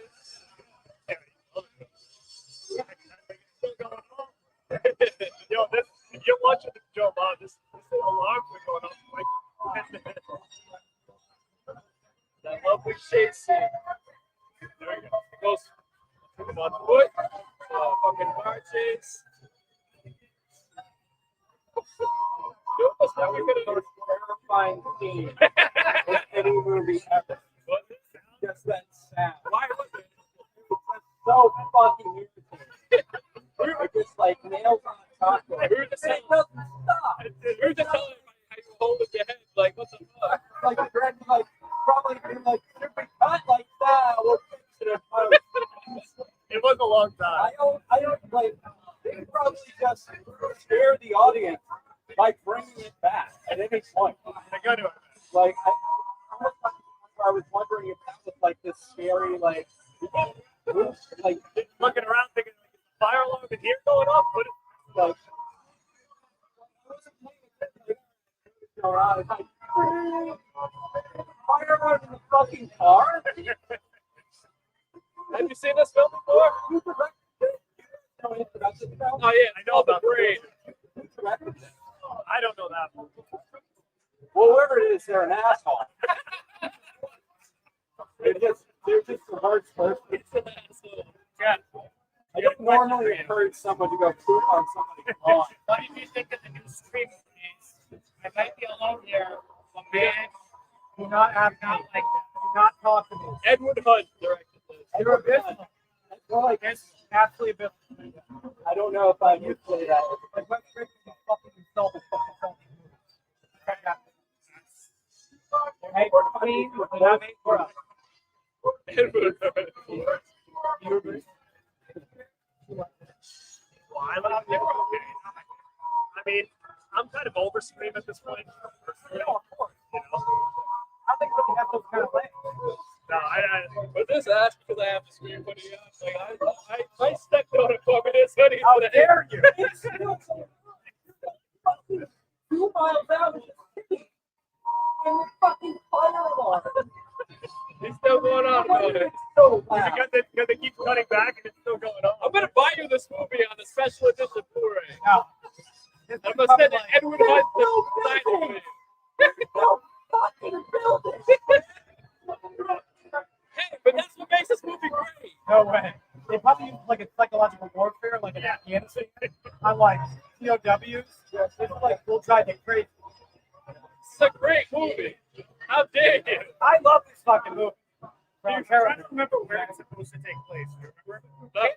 Yo, this if you're watching this Joe Bob, this alarm's been going off for like 10 minutes. That lovely shade scene. There we go. It goes took him on foot. Fucking bar chase. That was the most terrifying scene in any movie ever. Just that sound. Why was it like being like, "Should we cut like that? We'll fix it." It was a long time. I don't like. They probably just scare the audience by bringing it back at any point. I got to. Like I was wondering if that was like this scary like Looking around thinking, fire alarm in here going off? What is, like. Around, like, fire alarm in the fucking car. Have you seen this film before? Oh yeah, I know about Briggs. I don't know that one. Well, whoever it is, they're an asshole. they're just the worst person. Yeah. I don't normally encourage someone to go poop on somebody's lawn. What did you think of the new stream movies? I might be alone here, but man, Do not ask me. not like that. Do not talk to me. Edward Hunt directed this. You're abysmal. Well, like, it's absolutely abysmal. I don't know if I would say that. Like, what Briggs is fucking insulted. Hey, we're clean. We're not made for us. Edward Hunt. You agree? Well, I love it. I mean, I'm kind of over Scream at this point. No, of course. You know? I think we have those kind of things. No, But this ass because I have to scream putting it out. Like I stepped on it for minutes. How dare you? 2 miles out. And the fucking fire alarm. He's still going on about it. So loud. because they keep cutting back and it's still going on. I'm gonna buy you this movie on the special edition Blu-ray. No. I'm gonna send it Edward Hunt to sign it. No fucking building. Hey, but that's what makes this movie great. No way. They probably use like a psychological warfare, like in Afghanistan. I'm like POWs. It's like we'll drive you crazy. It's a great movie. How dare you? I love this fucking movie. I'm trying to remember where it's supposed to take place. Remember?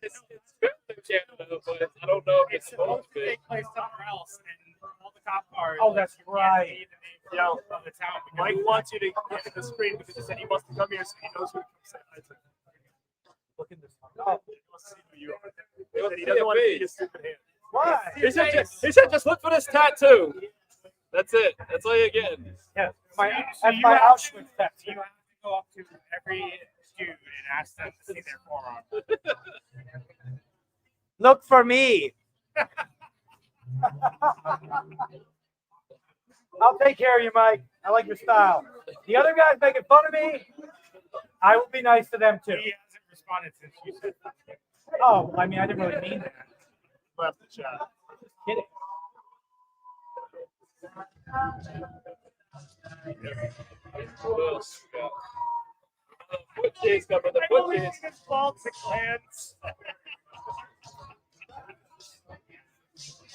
It's filmed in Canada, but I don't know if It's it's supposed supposed to to be. take place somewhere else, and all the cop cars. Oh, that's you can't right. see the name Yeah. of the town. because- Mike wants you to look at the screen because he said he wants to come here so he knows who he can say hi to. Look at this one. Oh, he wants to see who you are. He said he doesn't want to see your stupid hand. Why? He said just look for this tattoo. That's it. That's all you get. Yeah. So That's you my have Auschwitz to- tattoo. You have to go up to every dude and ask them to see their forearm. Look for me. I'll take care of you, Mike. I like your style. The other guys making fun of me, I will be nice to them too. He hasn't responded since you said that. Oh, I mean, I didn't really mean that. Left the chat. Just kidding. What else we got? Foot chase coming. The I foot believe chase. it's Baltic lands.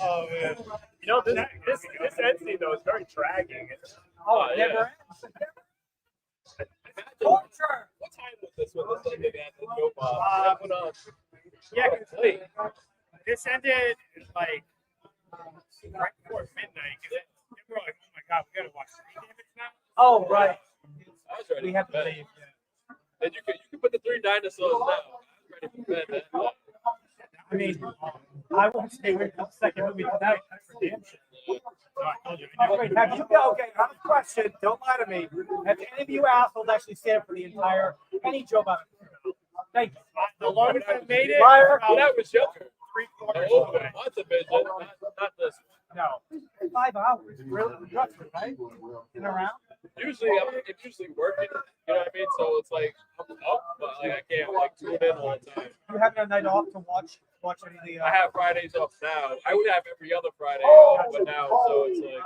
Oh man. You know this end scene though is very dragging. Oh, yeah. never ends. Imagine- Torture. What time was this when this ended at the Joe Bob? What happened on? Yeah, 'cause Late. this ended like right before midnight. Because they were like, "Oh my god, we gotta watch Three Damage now." Oh, right. I was ready We for have to bed. leave. And you could put the 3 dinosaurs down. I was ready for bed. Man. I mean, I won't stay away from the second movie tonight. That's for damn sure. So I told you. Oh, wait, have you, okay, I have a question. Don't lie to me. Have any of you assholes actually stayed up for the entire, any Joe Biden? Thank you. The longest I made it. Liar. about When I was younger, 3/4 over away. months of vision, not this. No. 5 hours. Really? Production, right? In around? Usually, I'm usually working. You know what I mean? So it's like I'm up, but like I can't like tune in all the time. You having a night off to watch any of the? I have Fridays off now. I would have every other Friday off, but now so it's like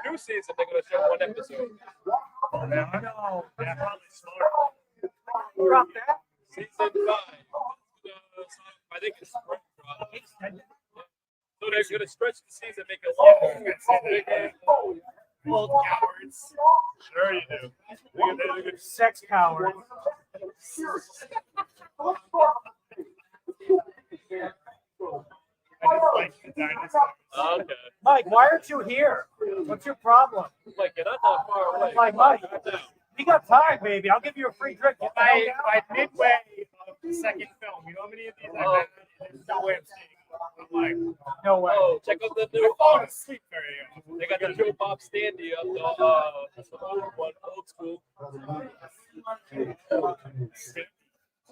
the new season they're gonna show 1 episode. No. Yeah, probably smart. Drop that. Season 5. I think it's spring. Probably. So they're gonna stretch the season, make it longer. Old cowards. Sure you do. They're good. Sex coward. I just like the dinosaurs. Okay. Mike, why aren't you here? What's your problem? like, you're not that far away. Like, Mike, you got time, baby. I'll give you a free drink. Get the hell By down. midway of the second film, you know how many of these I've had? There's no way I'm seeing it. I'm like, No way. Oh, check out the I new. fall asleep very often. They got the Joe Bob Standy up the old one, old school.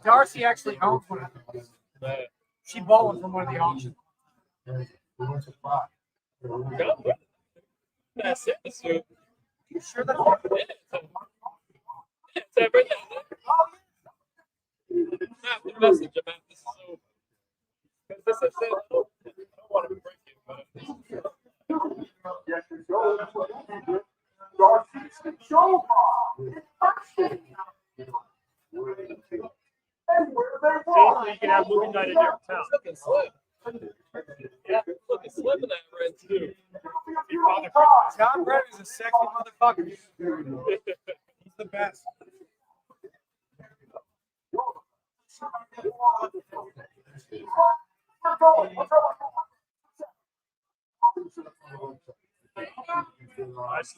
Darcy actually owns one of those. She bought one from one of the auctions. That's it. So, You sure that's it's everything. Not the messenger, man. This is so. Because this is it. I don't want to break it, but. So you can have movie night in your town. It's looking slim. Yeah, looking slim in that red too. John Brett is a sexy motherfucker. He's the best.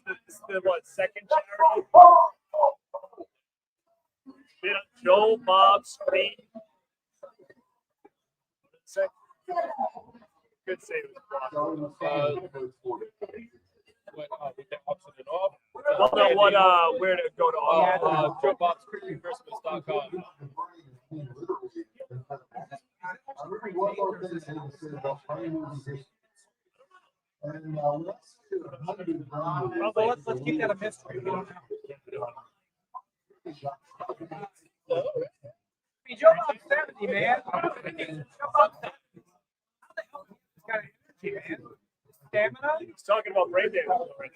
This is the what, second charity? Joe Bob Screen. Good save. What, we can option it off. Well, no, what, where to go to? Joe Bob's Christmas.com. Well, let's keep that a mystery. We don't know. Hey, Joe Bob's 70, man. Joe Bob's 70. How the hell? He's got energy, man. Stamina. He's talking about brain damage already.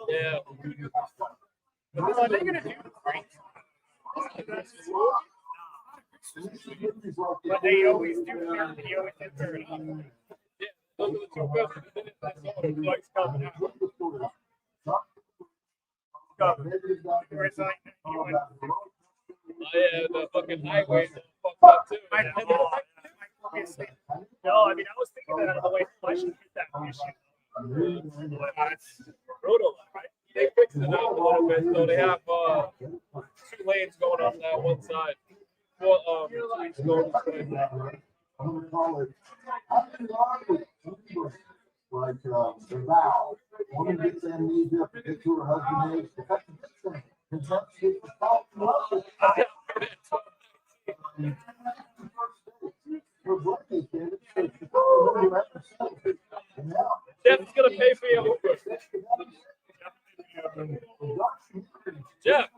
Yeah. But are they going to do Briggs? But they always do. He always did third. Yeah, those are the two best. Mike's coming out. Where's like, Yeah, the fucking highways are fucked up too. No, I mean, I was thinking that out of the way. I should hit that issue. But it's brutal, right? They fixed it up a little bit, so they have 2 lanes going on that one side. 4 lanes going this way. I'm gonna call it. Like the vow. Woman gets amnesia, forgets who her husband is. Jeff's gonna pay for your Uber. Jeff.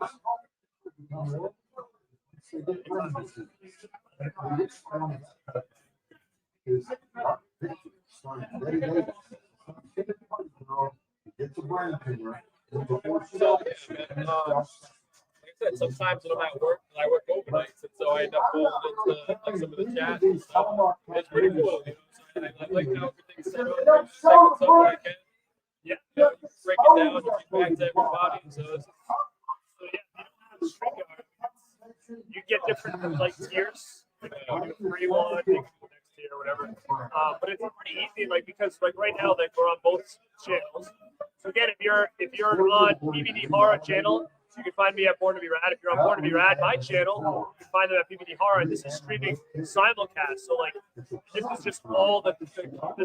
It's a brain tumor. So, yeah, man, like I said, sometimes when I'm at work, I work overnights, and so I end up going into like some of the chat and stuff. It's pretty cool. You know, I like how everything's set up. Just take what's up when I can. Yeah, break it down and get back to everybody. So it's, You get different like tiers. You do free one, you can do next tier, whatever. But it's pretty easy, like because like right now, like we're on both channels. So again, if you're on PVD Horror channel, you can find me at Born to Be Rad. If you're on Born to Be Rad, my channel, you can find them at PVD Horror. And this is streaming simulcast. So like this is just all the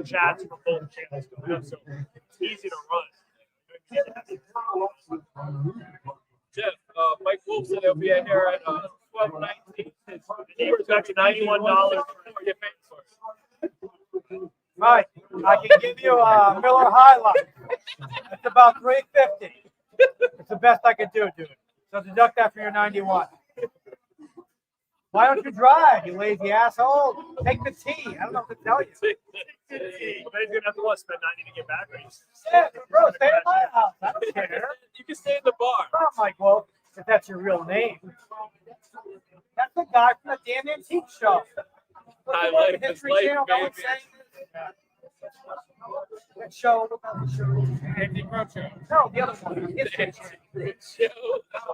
chats from both channels going up. So it's easy to run. Jeff, Mike Wolf said he'll be here at 12:19. He's got you $91 for your face for it. Right. I can give you a Miller High Life. It's about $3.50. It's the best I could do, dude. So deduct that from your 91. Why don't you drive, you lazy asshole? Take the T. I don't know what to tell you. But he's gonna have to spend 90 to get back. Yeah, bro, stay in my house. I don't care. You can stay in the bar. Not Mike Wolf, if that's your real name. That's the guy from the damn antique show. I like this life, baby. That show, Antique Roadshow. no, the other one.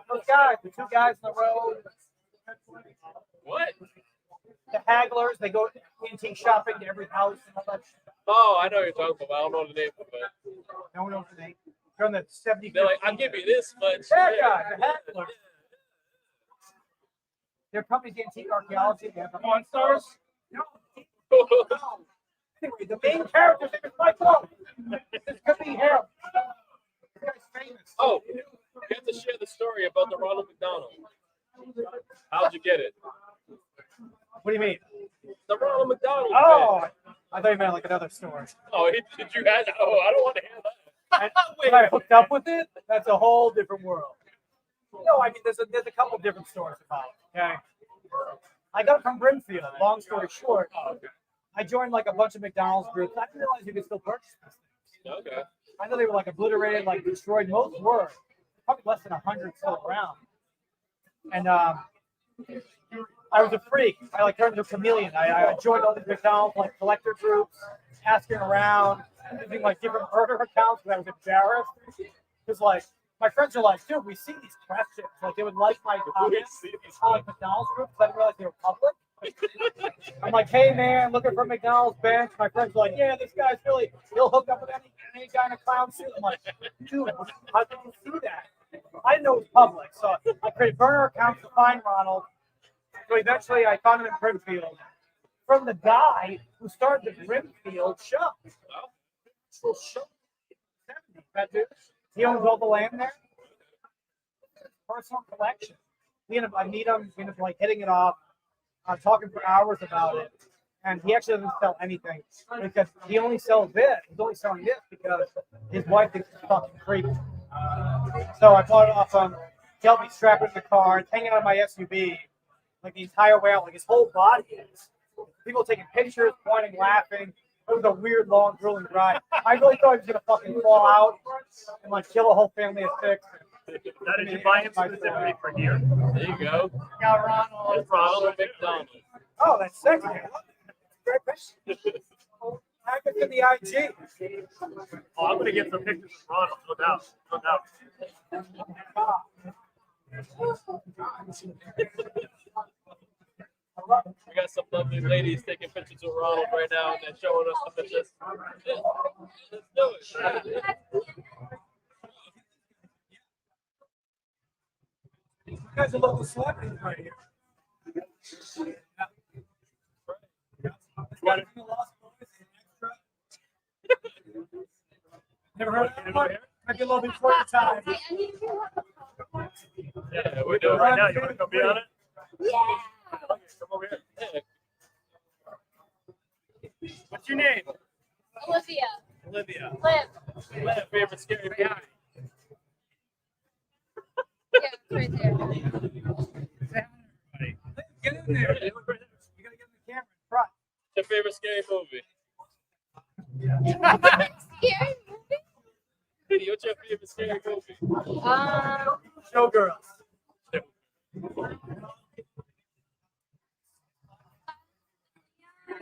Those guys, the 2 guys in the road. What? The hagglers, they go antique shopping to every house and all that shit. Oh, I know what you're talking about. I don't know the name of it. No one knows the name. From the 70s. They're like, I'll give you this much. That guy, the heckler. Their company's Antique Archaeology. They have the Pawn Stars. No. Anyway, the main character's name is Michael. This could be him. This guy's famous. Oh, you have to share the story about the Ronald McDonald. How'd you get it? What do you mean? The Ronald McDonald. Oh, Bit. I thought you meant like another story. Oh, did you have? Oh, I don't want to hear that. When I hooked up with it, that's a whole different world. No, I mean, there's a couple different stories about it. Okay. I got it from Brimfield. Long story short, I joined like a bunch of McDonald's groups. I didn't realize you could still purchase these things. Okay. I know they were like obliterated, like destroyed. Most were. Probably less than 100 still around. And I was a freak. I like turned into a chameleon. I joined all these McDonald's like collector groups, asking around, using like different burger accounts because I was embarrassed. Because like my friends are like, dude, we see these questions. Like they would like my comments on like McDonald's groups. I didn't realize they were public. I'm like, hey man, looking for McDonald's bench. My friends are like, yeah, this guy's really, he'll hook up with any guy in a clown suit. I'm like, dude, how did you see that? I didn't know it was public, so I created burner accounts to find Ronald. So eventually I found him in Brimfield from the guy who started the Brimfield shop. Little shop. That dude. He owns all the land there. Personal collection. I meet him, we end up like hitting it off. I'm talking for hours about it. And he actually doesn't sell anything because he only sells this. He's only selling this because his wife thinks it's fucking creepy. So I bought it off him. He helped me strap it in the car. It's hanging out of my SUV like the entire way out, like his whole body is. People taking pictures, pointing, laughing. It was a weird, long, grueling ride. I really thought he was gonna fucking fall out and like kill a whole family of 6. Now, did you buy him specifically for here? There you go. Got Ronald. It's Ronald McDonald. Oh, that's sexy. Great picture. Tag it to the IG. Oh, I'm gonna get some pictures of Ronald, no doubt. No doubt. We got some lovely ladies taking pictures of Ronald right now, and they're showing us the pictures. Yeah, let's do it. You guys are local celebrities right here. Never heard of that one? Might be a little before your time. Yeah, we're doing it right now. You wanna come be on it? Yeah. Come over here. Yeah. What's your name? Olivia. Olivia. Liv. What's your favorite scary movie? Yeah, it's right there. Get in there. You gotta get in the camera in front. Your favorite scary movie? Scary movie? Hey, what's your favorite scary movie? Showgirls.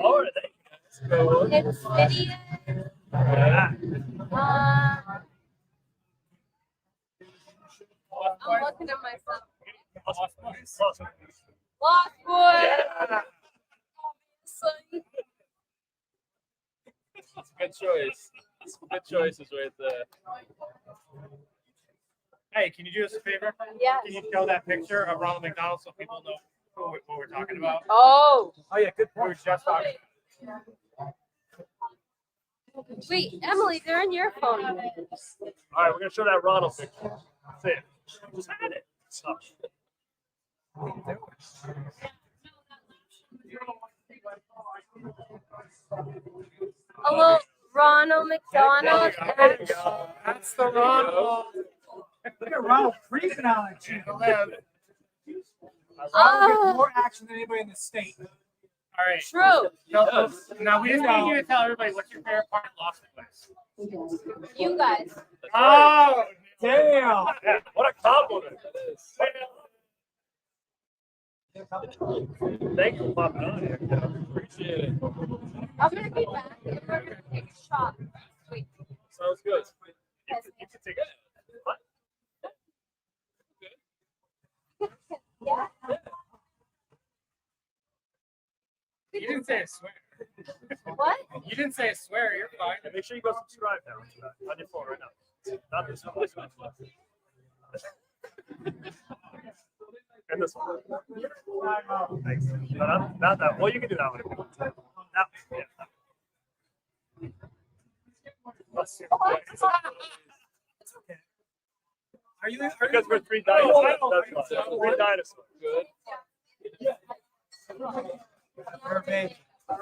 Oh, are they? It's video. Yeah. I'm looking at myself. Awesome. Lost Boy. Yeah. Obviously. That's a good choice. Some good choices right there. Hey, can you do us a favor? Yes. Can you show that picture of Ronald McDonald so people know what we're talking about? Oh. Oh yeah, good We were point. just talking. Wait, Emily, they're on your phone. All right, we're gonna show that Ronald picture. That's it. Just had it. Oh. Hello, Ronald McDonald. There you go. That's the Ronald. Look at Ronald freaking out at you. Ronald Oh. gets more action than anybody in the state. All right. True. Now we just need you to tell everybody what's your favorite part of Lost Boys. You guys. Oh, Damn. Yeah, what a compliment. Thanks for popping on here. Appreciate it. I'm gonna be back and we're gonna take a shot. Wait. Sounds good. You can take it. What? Yeah. you didn't say a swear. What? You didn't say a swear. You're fine. And make sure you go subscribe now on your phone right now. Not this one. This one. And this one. Thanks. No, not that. Well, you can do that one. That, yeah. Let's see. Are you? Because we're three dinosaurs. That's why. Three dinosaurs. Good. You're a baby. You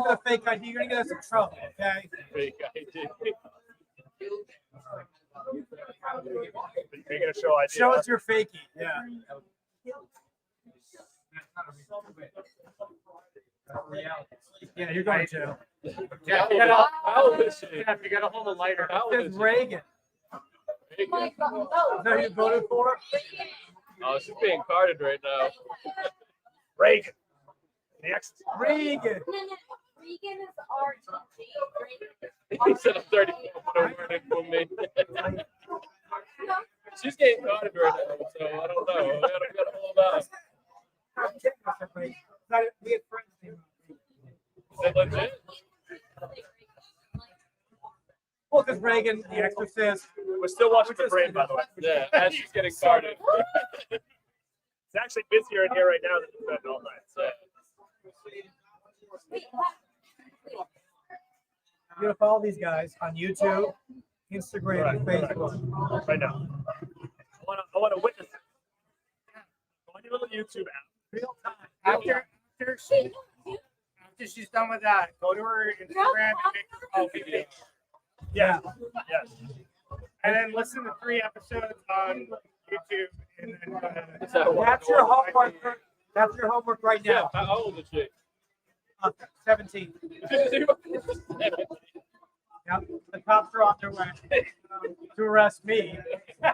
got a fake ID. You're gonna get us in trouble, okay? Fake ID. You're gonna show ID. Show us your fakie. Yeah. Yeah, you're going to jail. Jeff, you gotta hold a lighter. This is Reagan. Is that who you voted for? Oh, she's being carded right now. Reagan. Next. Reagan. Regan is RTG. He said I'm 34 for for me. She's getting carded right now, so I don't know. We gotta hold on. We had friends named Is that legit? Well, because Reagan, the Exorcist. We're still watching the brain, by the way. Yeah, as she's getting carded. It's actually busier in here right now than it's been all night. So. You're gonna follow these guys on YouTube, Instagram, and Facebook. Right now. I want to witness it. Go on your little YouTube app. Real time. After she's done with that, go to her Instagram and make a video. Yeah. Yes. And then listen to 3 episodes on YouTube. And then That's your homework. That's your homework right Yeah, now. how old is she? 17. Yep. The cops are on their way to arrest me. I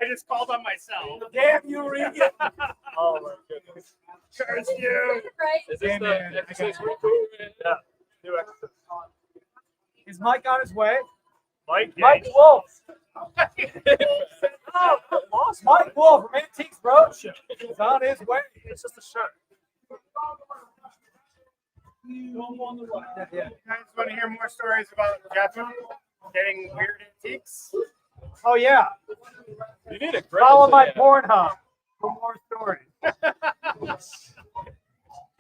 just called on myself. Damn you, Regan. Oh my goodness. Curse you. Is this Hey, the man, Exorcist reboot? Yeah. New Exorcist. Is Mike on his way? Mike. Mike Wolf. Oh, lost Mike Wolf from Antiques Roadshow is on his way. It's just a shirt. Yeah. You guys want to hear more stories about Jeff getting weird antiques? Oh yeah. You need a Follow my grimace. Pornhub for more stories. Yeah,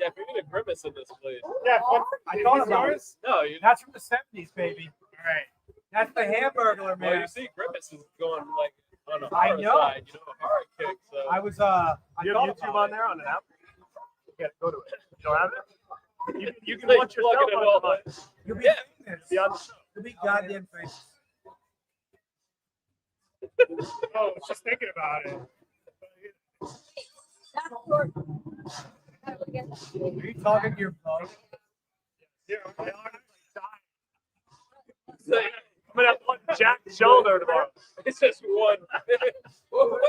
if you need a grimace in this, please. Jeff, what? I thought about it. No, you. That's from the 70s, baby. All right. That's the Hamburglar, Well, man. you see, grimace is going like on a I horror know. side, you know, a horror kick. So I was You I have thought YouTube about on it. there on an app? Yeah, go to it. You don't have it? You can Like, watch plug yourself it in on all the the- You'll be Yeah. famous. Be on the show. You'll be goddamn famous. Oh, just thinking about it. Are you talking to your phone? Yeah, I'm gonna have one jacked shoulder tomorrow. It's just one. Oh,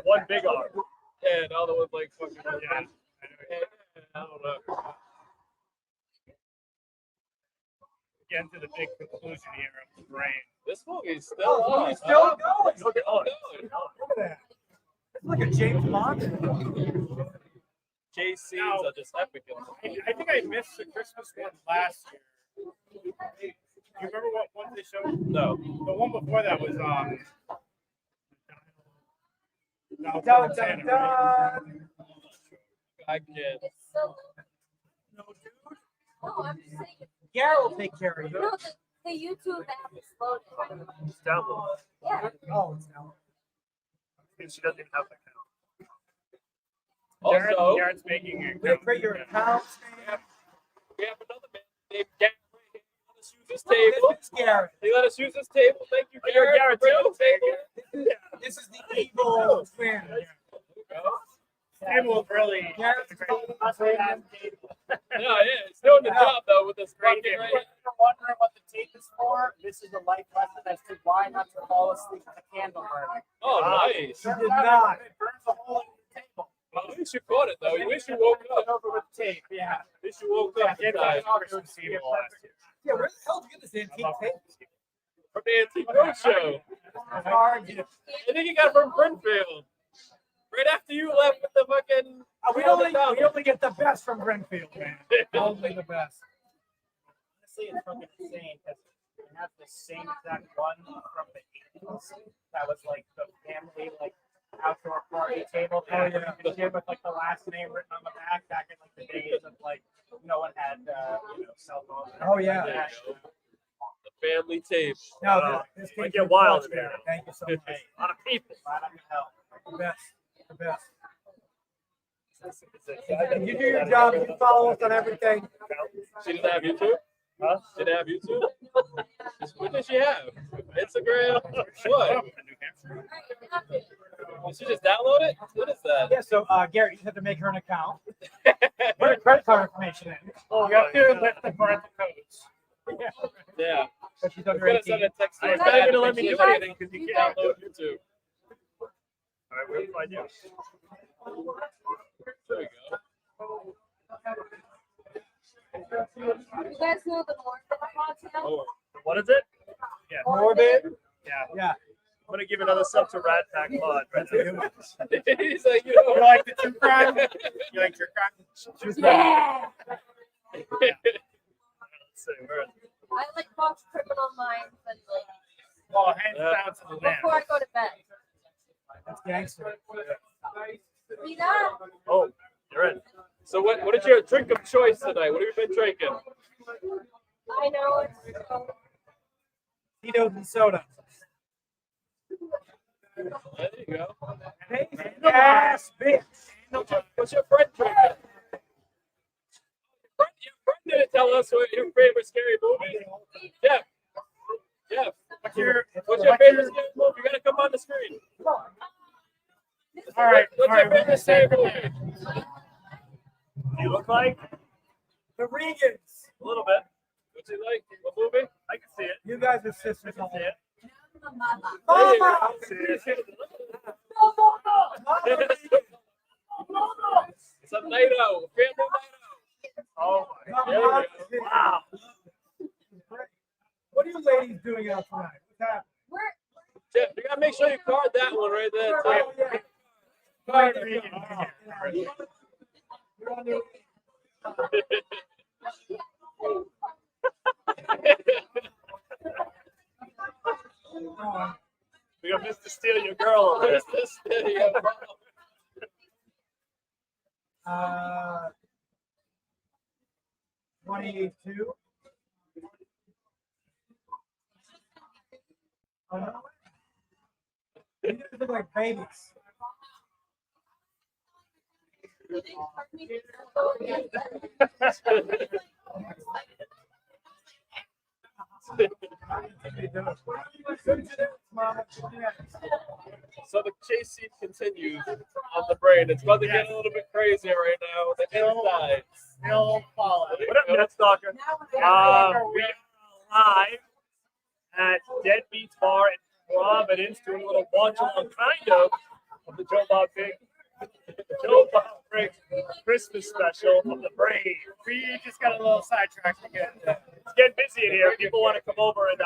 one big arm. Yeah, and the other one's like fucking. Yeah. I don't know. Getting to the big conclusion here of the brain. This movie's still Oh, on. he's still going. Look at oh, Look at that. It's like a James Bond. JCs are just epic. I think I missed the Christmas one last year. You remember what one they showed? No. The one before that was Dun, dun, dun. I can't. No, dude. No, I'm just saying. Garrett will take care of you. No, the YouTube app is loaded. It's download. Yeah. Oh, it's now. And she doesn't even have that now. Also, Garrett's making it. You create your account. we have another man named Garrett. Let us use this table. This is Garrett. He let us use this table. Thank you, Oh, you're Garrett. Garrett for bringing too? the table. This is the evil twin. Table really. Garrett's No, yeah, it's doing the job though with this Great fucking table. right. You're wondering what the tape is for? This is a life lesson as to why not to fall asleep with a candle burning. Oh, nice. She did not. It burns a hole in the table. Well, at least you caught it though. At least you woke up. Over with tape, yeah. At least you woke up. in time. Christmas table last year. Yeah, where the hell did you get this antique tape? From the Antique Roadshow. Hard. I think you got it from Brinfield. Right after you left with the fucking. We only get the best from Brenfield, man. Only the best. honestly, it's fucking insane because I have the same exact one from the 80s that was like the family like outdoor party table that you did with like the last name written on the back in like the days of like no one had cell phones. Oh, yeah. There you go. The family table. No, this Might came get through wild clutch, in there. man. Thank you so much. A lot of people. Glad I can help. The best. The best. It's If you do your job, you follow us on everything. She didn't have YouTube? Huh? Did it have YouTube? What did she have? Instagram? What? Did she just download it? What is that? Yeah, so Garrett, you just have to make her an account. Put her credit card information in. You have to lift the parental codes. Yeah. But she's I'm under gonna send 18. a text to her It's not dad gonna to let make me sure do she anything because can you can't. download YouTube. All right, where do I do? There we go. You guys know the Morbid podcast? Oh, What is it? Yeah. Morbid. Yeah. Yeah. I'm gonna give another sub to Radpack Pod. Right now. he's like, you know, You like the true crime? You like true crime? Yeah. Let's see, where is it? I like watch Criminal Minds and like Well, hands down to the man. before I go to bed. That's gangster. See that? Oh, you're in. so what is your drink of choice tonight? What have you been drinking? I know it's Tito's and soda. There you go. Hey, yes, bitch. What's your friend drinking? Your friend didn't tell us what your favorite scary movie. Jeff. Jeff. What's your favorite scary movie? You gotta come on the screen. All right. What's your favorite scary movie? You look like The Regans. a little bit. What's he like? What movie? I can see it. You guys are sisters. I can see it. Mama. I can see it. It's a night out. Family night out. Oh my Mama. God. Wow. What are you ladies doing out tonight? What's happening? Jeff, you gotta make sure you card that one right there. Oh, Too. yeah. Card You're on the- We got Mr. Steal Your Girl over there. This video. 22. Oh, no. You guys look like babies. So the chase scene continues on the brain. It's about to get a little bit crazier right now. The inside. Still follow. What up, Ned Stalker? We are live at Deadbeats Bar in Providence, doing a little watch along, kind of the Joe Bob Briggs Christmas special of the Brave. We just got a little sidetracked again. It's getting busy in here. People want to come over and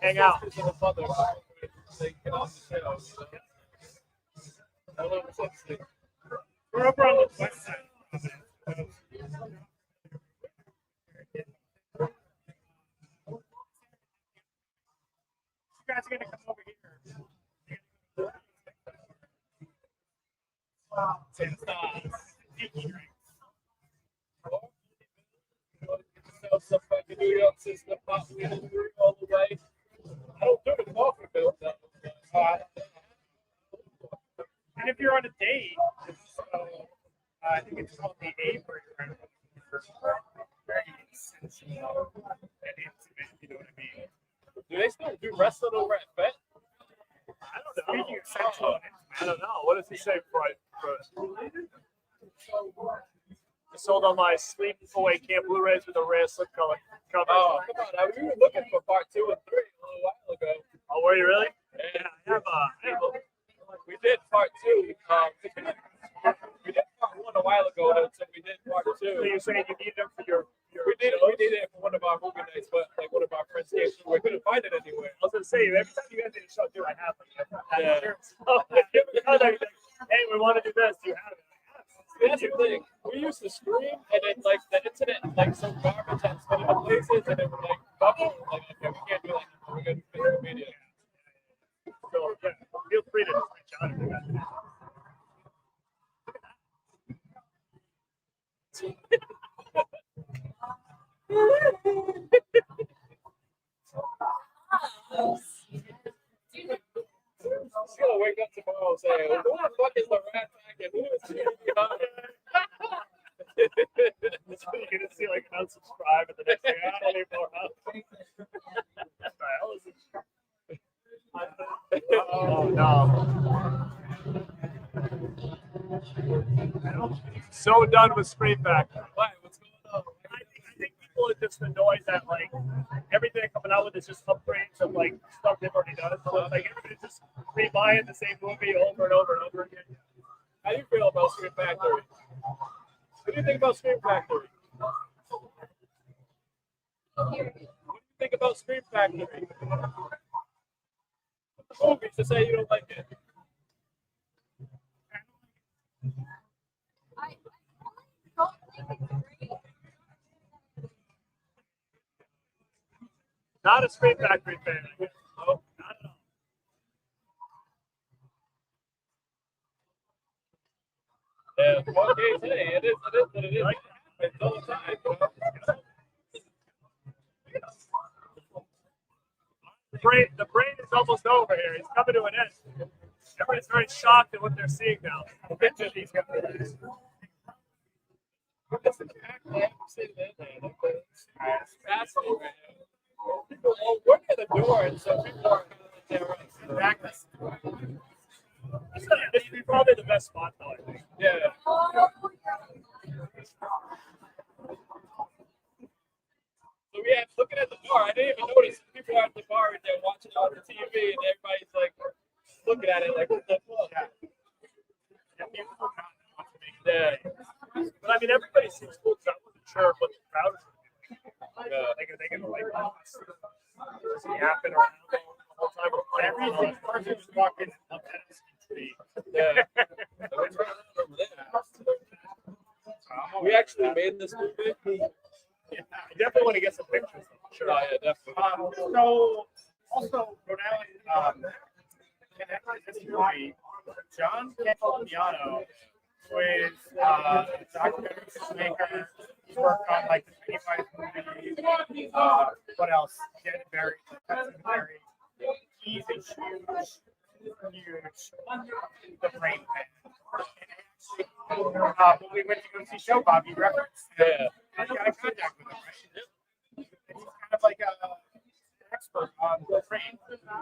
hang out. We're over on the west side. You guys are gonna come over here. Since tiki drinks. Some fucking New York system pop all the way. I don't do the coffee bill though. And if you're on a date, I think it's called the Avery. Very sensual and intimate, you know what I mean? Do they still do wrestling over at FET? I don't know. Speaking of sexual and I don't know. What does he say for it? I sold on my Sleep Away Camp Blu-rays with a rare slip cover. Oh, come on. We were looking for part 2 and 3 a little while ago. Oh, were you really? Yeah, I have we did part 2. We did part 1 a while ago, so we did part 2. So you're saying you need them for your We did it for one of our movie nights, but like one of our friends came through. We couldn't find it anywhere. I was gonna say every time you guys did a show, do I have them? Yeah. So, hey, we want to do this. Do you have it? That's the thing. we used to scream, and then like the internet, like some garbage on some of the places, and it would like bubble. Like, okay, we can't do that. We're gonna physical media. So yeah, feel free to reach out if you guys. She's gonna wake up tomorrow and say, "Who the fuck is the Rat Pack and who is he?" You're gonna see like unsubscribe and the next thing, I don't even know how. What the hell is this? Oh no. So done with Scream Factory. Why? What's going on? I think people are just annoyed that like everything they're coming out with is just upgrades of like stuff they've already done. So it's like everybody's just rebuying the same movie over and over and over again. How do you feel about Scream Factory? What do you think about Scream Factory? What do you think about Scream Factory? Movies to say you don't like it. I don't think it's great. Not a Scream Factory fan, I guess. No, not at all. Yeah, okay, today it is what it is. It's all the time. The brain is almost over here. It's coming to an end. Everybody's very shocked at what they're seeing now. These guys. It's the fact that I'm sitting in there. It's fascinating right now. People, we're near the door, and so people are kind of like there right. This would be probably the best spot, though, I think. Yeah. So we had looking at the bar. I didn't even notice people are at the bar and they're watching on the TV, and everybody's like looking at it like, what the fuck? Yeah. But I mean, everybody seems cool because I wasn't sure what the crowd was going to be. Yeah. Are they going to like just yapping around the whole time? Everything person just walked in and looked at us. Yeah. We actually made this movie. Yeah, I definitely want to get some pictures. Sure. Oh, yeah, definitely. So also Rhode Island, this movie, John Campiano, who is a documentary filmmaker. He's worked on like the 25 movie. What else? Dead Berry. He's a huge The Brain fan. When we went to go see Show Bob, you referenced. Yeah. I got in contact with him, right? And he's kind of like an expert on the brain.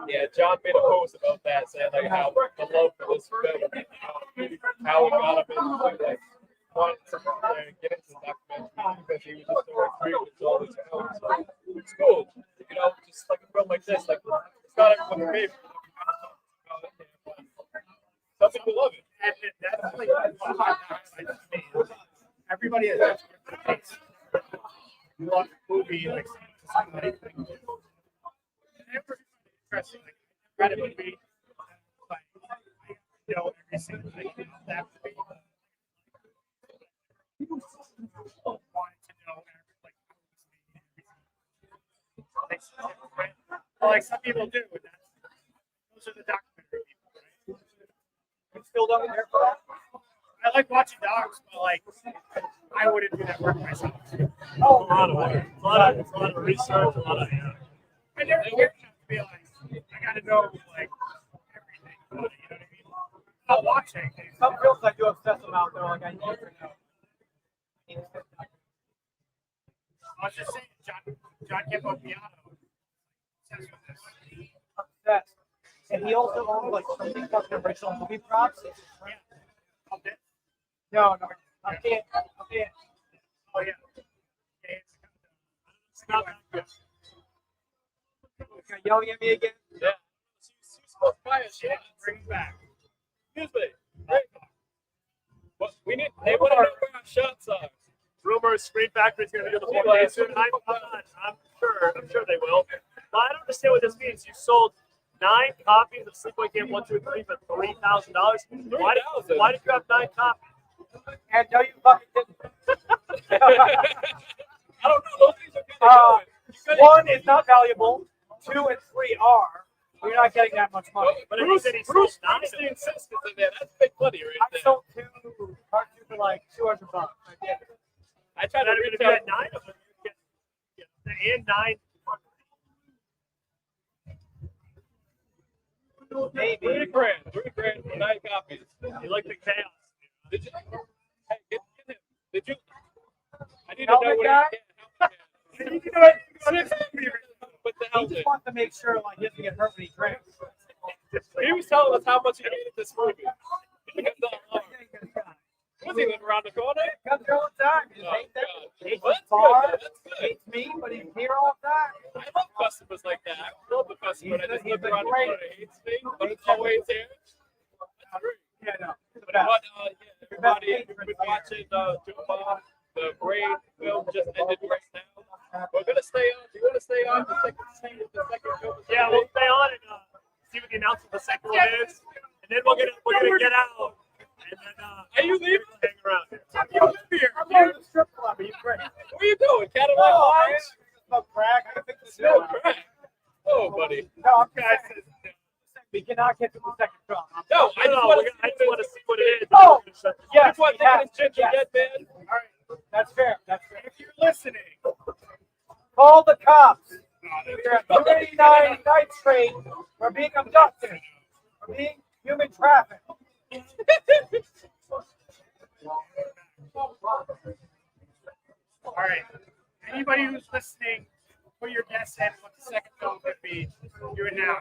Yeah, John made a post about that, saying like how the love for this film, how it got him into like wanting to get into the documentary because he was just so intrigued with all this film. So it's cool, you know, just like a film like this, like it's not everyone's favorite. Some people love it. And that's like one of the highlights to me. Everybody has different tastes. You watch a movie like somebody thinks interesting. Like, I read a movie, like, you know, every single thing about that movie. Wanted to know like like some people do, and those are the documentary people, right? You still don't care for that? I like watching dogs, but like I wouldn't do that work myself. Oh, a lot of work. A lot of research, a lot of, yeah. I never care enough to be like, I gotta know like everything about it, you know what I mean? I'll watch it. Some films I do obsess about, they're like, I need to know. I was just saying, John Campiano obsessed with this. Obsessed. And he also owns like something called the original movie props. Yeah. Okay. No, I can't. Oh yeah. It's not that good. You're yelling at me again? Yeah. She's supposed to buy it. Shit, bring it back. Excuse me. Right. What we need? They want to know where our shots are. Rumors Scream Factory is going to be on the 4K soon. I'm sure they will. But I don't understand what this means. You sold 9 copies of Sleepaway Camp 1, 2, and 3 for $3,000. Why did you have 9 copies? And no, you fucking didn't. I don't know. Those things are kind of going. One is not valuable. 2 and 3 are. You're not getting that much money. But Bruce, he Bruce sold 9 Springsteen sisters in there. That's big money right I there. sold 2 cartridges for like $200. I did. I tried to If you retail. had 9 of them, you get and 9. Maybe. $3,000 for 9 copies. You like the chaos. Did you? Hey, get him. Did you? I need to Helmet know what guy? he can. You can do it. With the He helmet. just wants to make sure like he doesn't get hurt when he drinks. He was telling us how much he hated this movie. He comes down the line. Was he living around the corner? Comes here all the time. He Oh, hates that. God. Hates Well, his that's bar. good. That's good. Hates me, but he's here all the time. I love customers like that. I love the customer that just He's lives been around the great. corner, hates me, but it's always here. That's great. Yeah, no. But everybody, we've been watching the Brain film just ended right now. We're gonna stay on. You want to stay on the second scene? The second film. Yeah, we'll stay on and see what the announcement of the second one is, and then we're gonna get out. And then Are you leaving? hang around here. You live here. I'm going to the strip club. He's great. Where you going? Cadillac Oh, Lounge? smoke crack. I think this is No crack. Oh, buddy. No, I'm saying we cannot get to the second film. No, I just want to see what it is. Oh, I yes, just want we to have. think it's Ginger Yes. Dead Man. All right, that's fair. That's fair. If you're listening, Call the cops. We're at 289 Ninth Street. We're being abducted. We're being human trafficked. All right. Anybody who's listening, put your guess in what the second film could be. Do it now.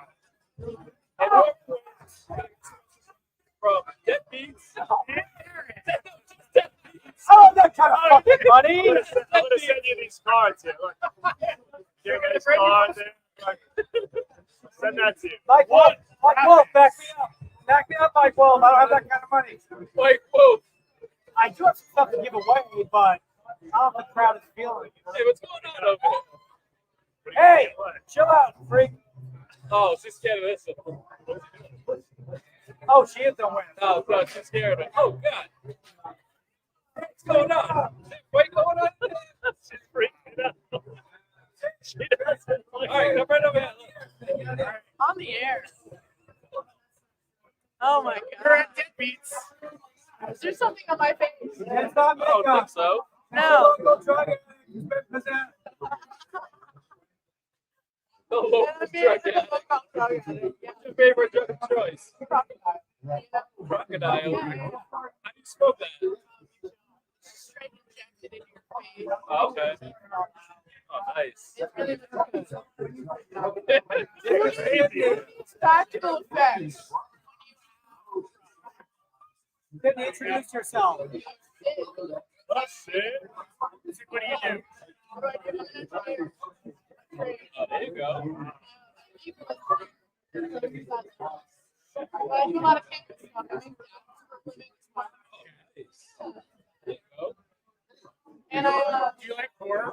And we're from Deadbeats. Deadbeats. Oh, that kind of fucking money. I'm gonna send you these cards here. Look. Here, guys, cards. Send that to you. Mike Wolf, back me up. Back me up, Mike Wolf. I don't have that kind of money. Like, whoa. I do have some stuff to give away, but I don't know if the crowd is feeling it. Hey, what's going on over there? Hey, chill out, freak. Oh, she's scared of this one. Oh, she is the winner. No, no, she's scared of it. Oh, God. What's going on? What's going on? She's freaking out. She doesn't like All right, come right over here. On the air. Oh my We're god. at Deadbeats. Is there something on my face? It's not I don't think makeup. so. No. Go try it. It's been possessed. The local drug addict. What's your favorite drug of choice? Crocodile. How do you smoke that? Straight injected in your face. Oh, okay. Oh, nice. It's really good. It's practical effects. You didn't introduce yourself. That's it. What do you do? Oh, there you go. I do a lot of campus stuff. I make Nice. There you go. and I Do you like horror?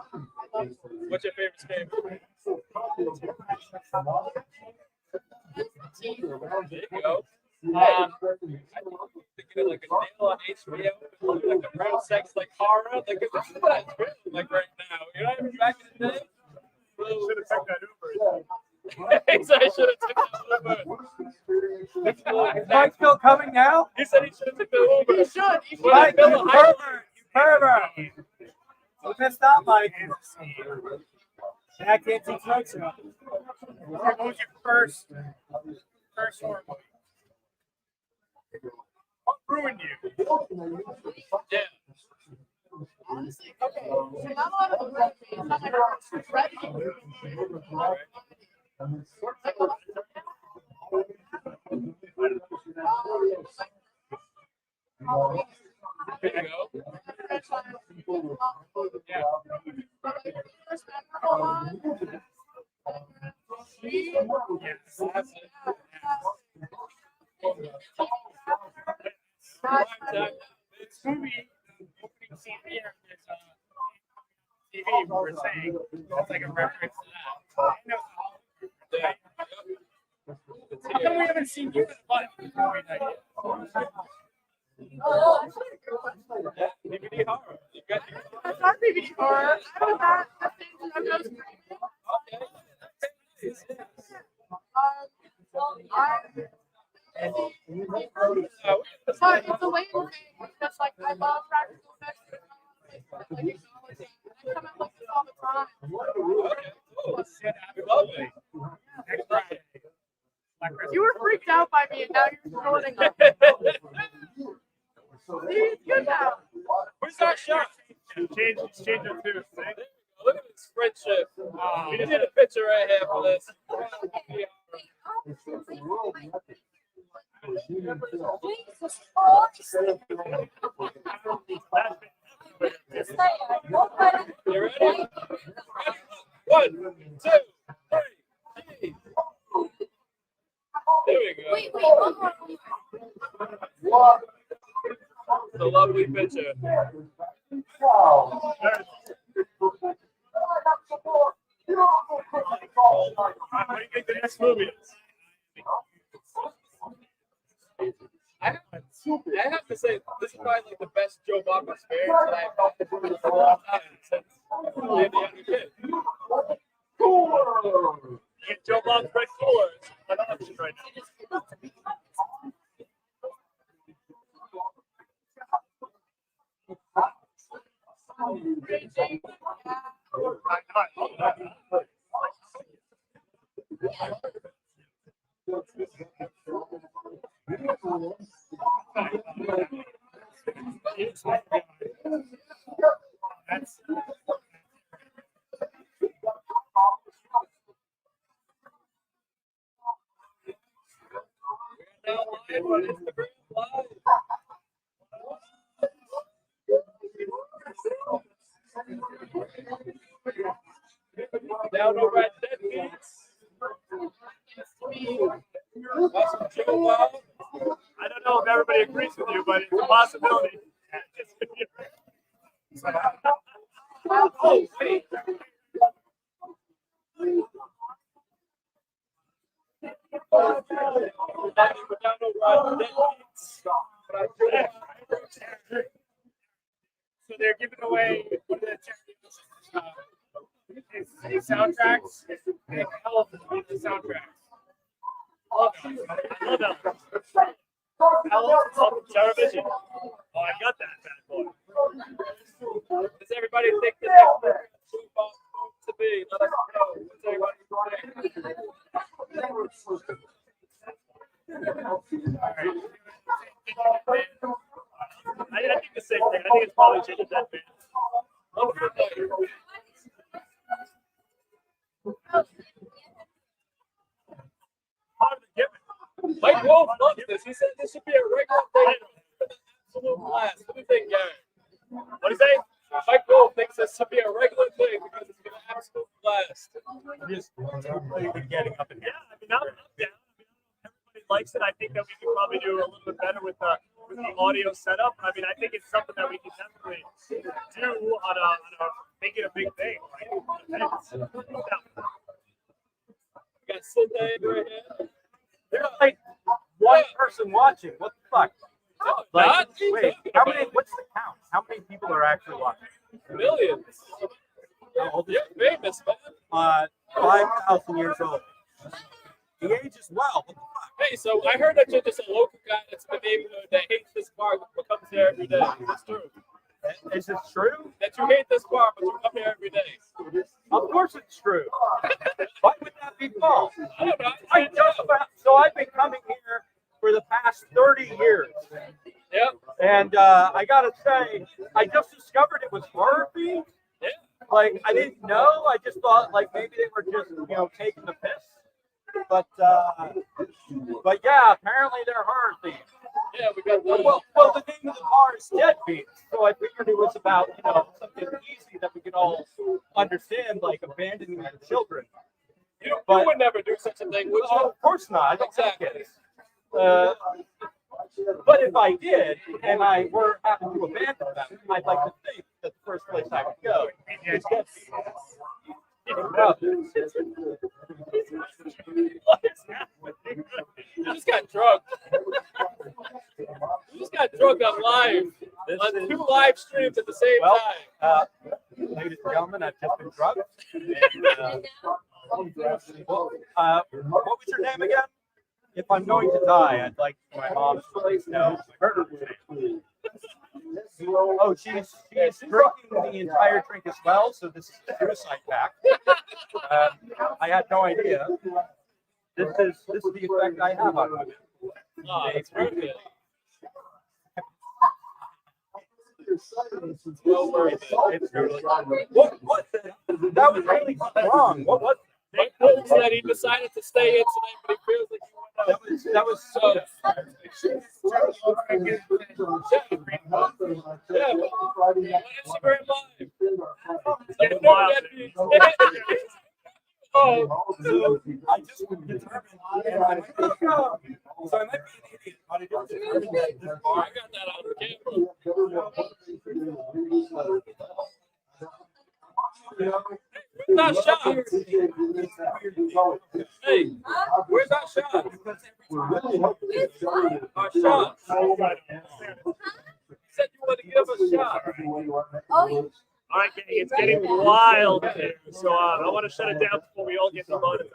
love What's your favorite game? There you go. I think thinking of like a deal on HBO, like a real sex, like horror. Like this is what it's really like right now. You know what I mean? Back in the day. Should have took that Uber. He said I should have taken the Uber. Is Mike still coming now? He said he should have taken the Uber. You should. You should. When I Mike, built you a high- pervert. You pervert. You missed out, Mike. Back into Tocho. What was your first horror movie? What ruined you? Yeah. Honestly, okay. So not a lot of the movies. Not like Ready. There you go. Yeah. Yes, That's it. this movie, the opening scene here is TV. We're saying it's like a reference to that. I know. Yeah. It's How come we here. haven't seen you in a bunch? Oh, Yeah, DVD horror. You got That's not DVD horror. I was at the thing that goes screaming. It's a lame thing. Just like I love practical effects. Like, I come out like this all the time. lovely. Next Friday. You were freaked out by me, and now you're snorting up. See, it's good now. Where's our shot? Change it too. Look at this friendship. We just need a picture right here for this. Jesus Christ. You ready? 1, 2, 3. There we go. Wait, one more. It's a lovely picture. What do you think the next movie is? I have to say, this is probably like the best Joe Bob experience that I've had in a long time since really any other kid. Get Joe Bob's Red Cooler. It's an option right now. Down over at Deadbeats. Awesome Joe Bob. I don't know if everybody agrees with you, but it's a possibility. Oh, wait. We're down over at Deadbeats. So they're giving away one of the charities, soundtracks. They have hell of the soundtracks. I love that. Television. Oh, I got that bad boy. Does everybody think the next Joe Bob to be? Let us know. What's everybody think? I think the same thing. I think it's probably Jason Deadman. Mike Wolf loves this. He said this should be a regular thing. Absolute blast. What do you think, Garrett? What do you say? Mike Wolf thinks this should be a regular thing because it's an absolute blast. Just getting up and down. I mean, I'm down. Everybody likes it. I think that we could probably do a little bit better with the audio setup. I mean, I think it's something that we can definitely do on a make it a big thing. Right? We got Cindy right here. There's like one person watching. What the fuck? Like, Not wait, how many? What's the count? How many people are actually watching? Millions. How old is You're famous, man. 5,000 years old. He ages well. What the fuck? Hey, so I heard that you're just a local guy that's in the neighborhood that hates this bar but comes here every day. That's true. Is it true? That you hate this bar but you come here every day. Of course it's true. Why would that be false? I don't know. So I've been coming here for the past 30 years. Yep. And I gotta say, I just discovered it was horror themed. Yeah. Like, I didn't know. I just thought, like, maybe they were just, taking the piss. But yeah, apparently they're horror themed. Yeah, we got the Well, the name of the bar is Deadbeats, so I figured it was about, something easy that we could all understand, like abandoning your children. You would never do such a thing, would you? Of course not. I don't Exactly. think but if I did, and I were happen to abandon them, I'd like to think that the first place I would go is Deadbeats. You just got drugged. You just got drugged on live. on 2 live streams at the same Well, time. ladies and gentlemen, I've just been drugged. And, what was your name again? If I'm going to die, I'd like my mom to please know my murderer's name. Oh, she's drinking the entire drink as well, so this is a suicide pact. I had no idea. This is the effect I have on women. Oh, it's perfect. It's well worth it. It's really, what that was really wrong. What was My coach said he decided to stay in tonight, but he feels like he went out. that was so Instagram Live. Getting wild. Oh, I just determined and I might be so I might be an idiot, but I just determined that this I bar got that on camera. Not shot. Hey, where's that shot? Our shot. Said you want to give us a shot. Oh, yeah. All right, gang, it's getting wild here. So I want to shut it down before we all get demonetized.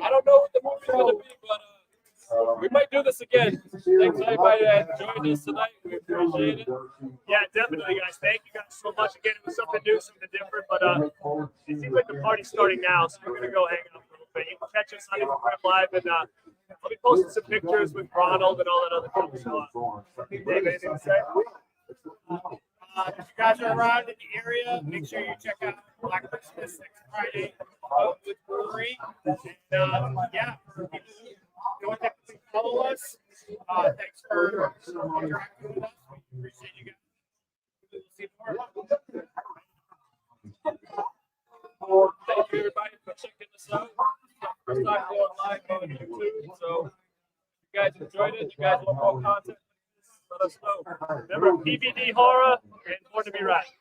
I don't know what the movie's going to be, but we might do this again. Thanks everybody that joined us tonight. We appreciate it. Yeah, definitely, guys. Thank you guys so much. Again, it was something new, something different, but it seems like the party's starting now, so we're going to go hang out for a little bit. You can catch us on Instagram Live, and I'll be posting some pictures with Ronald and all that other stuff. So, Dave, anything to say? If you guys are around in the area, make sure you check out Black Christmas next Friday with Brewery. And yeah, for people who don't technically follow us, thanks for interacting with us. We appreciate you guys. We'll see more. Thank you, everybody, for checking us out. First time going live on YouTube, so if you guys enjoyed it, you guys want more content, let us know. Remember, PVD Horror and Born to Be Right.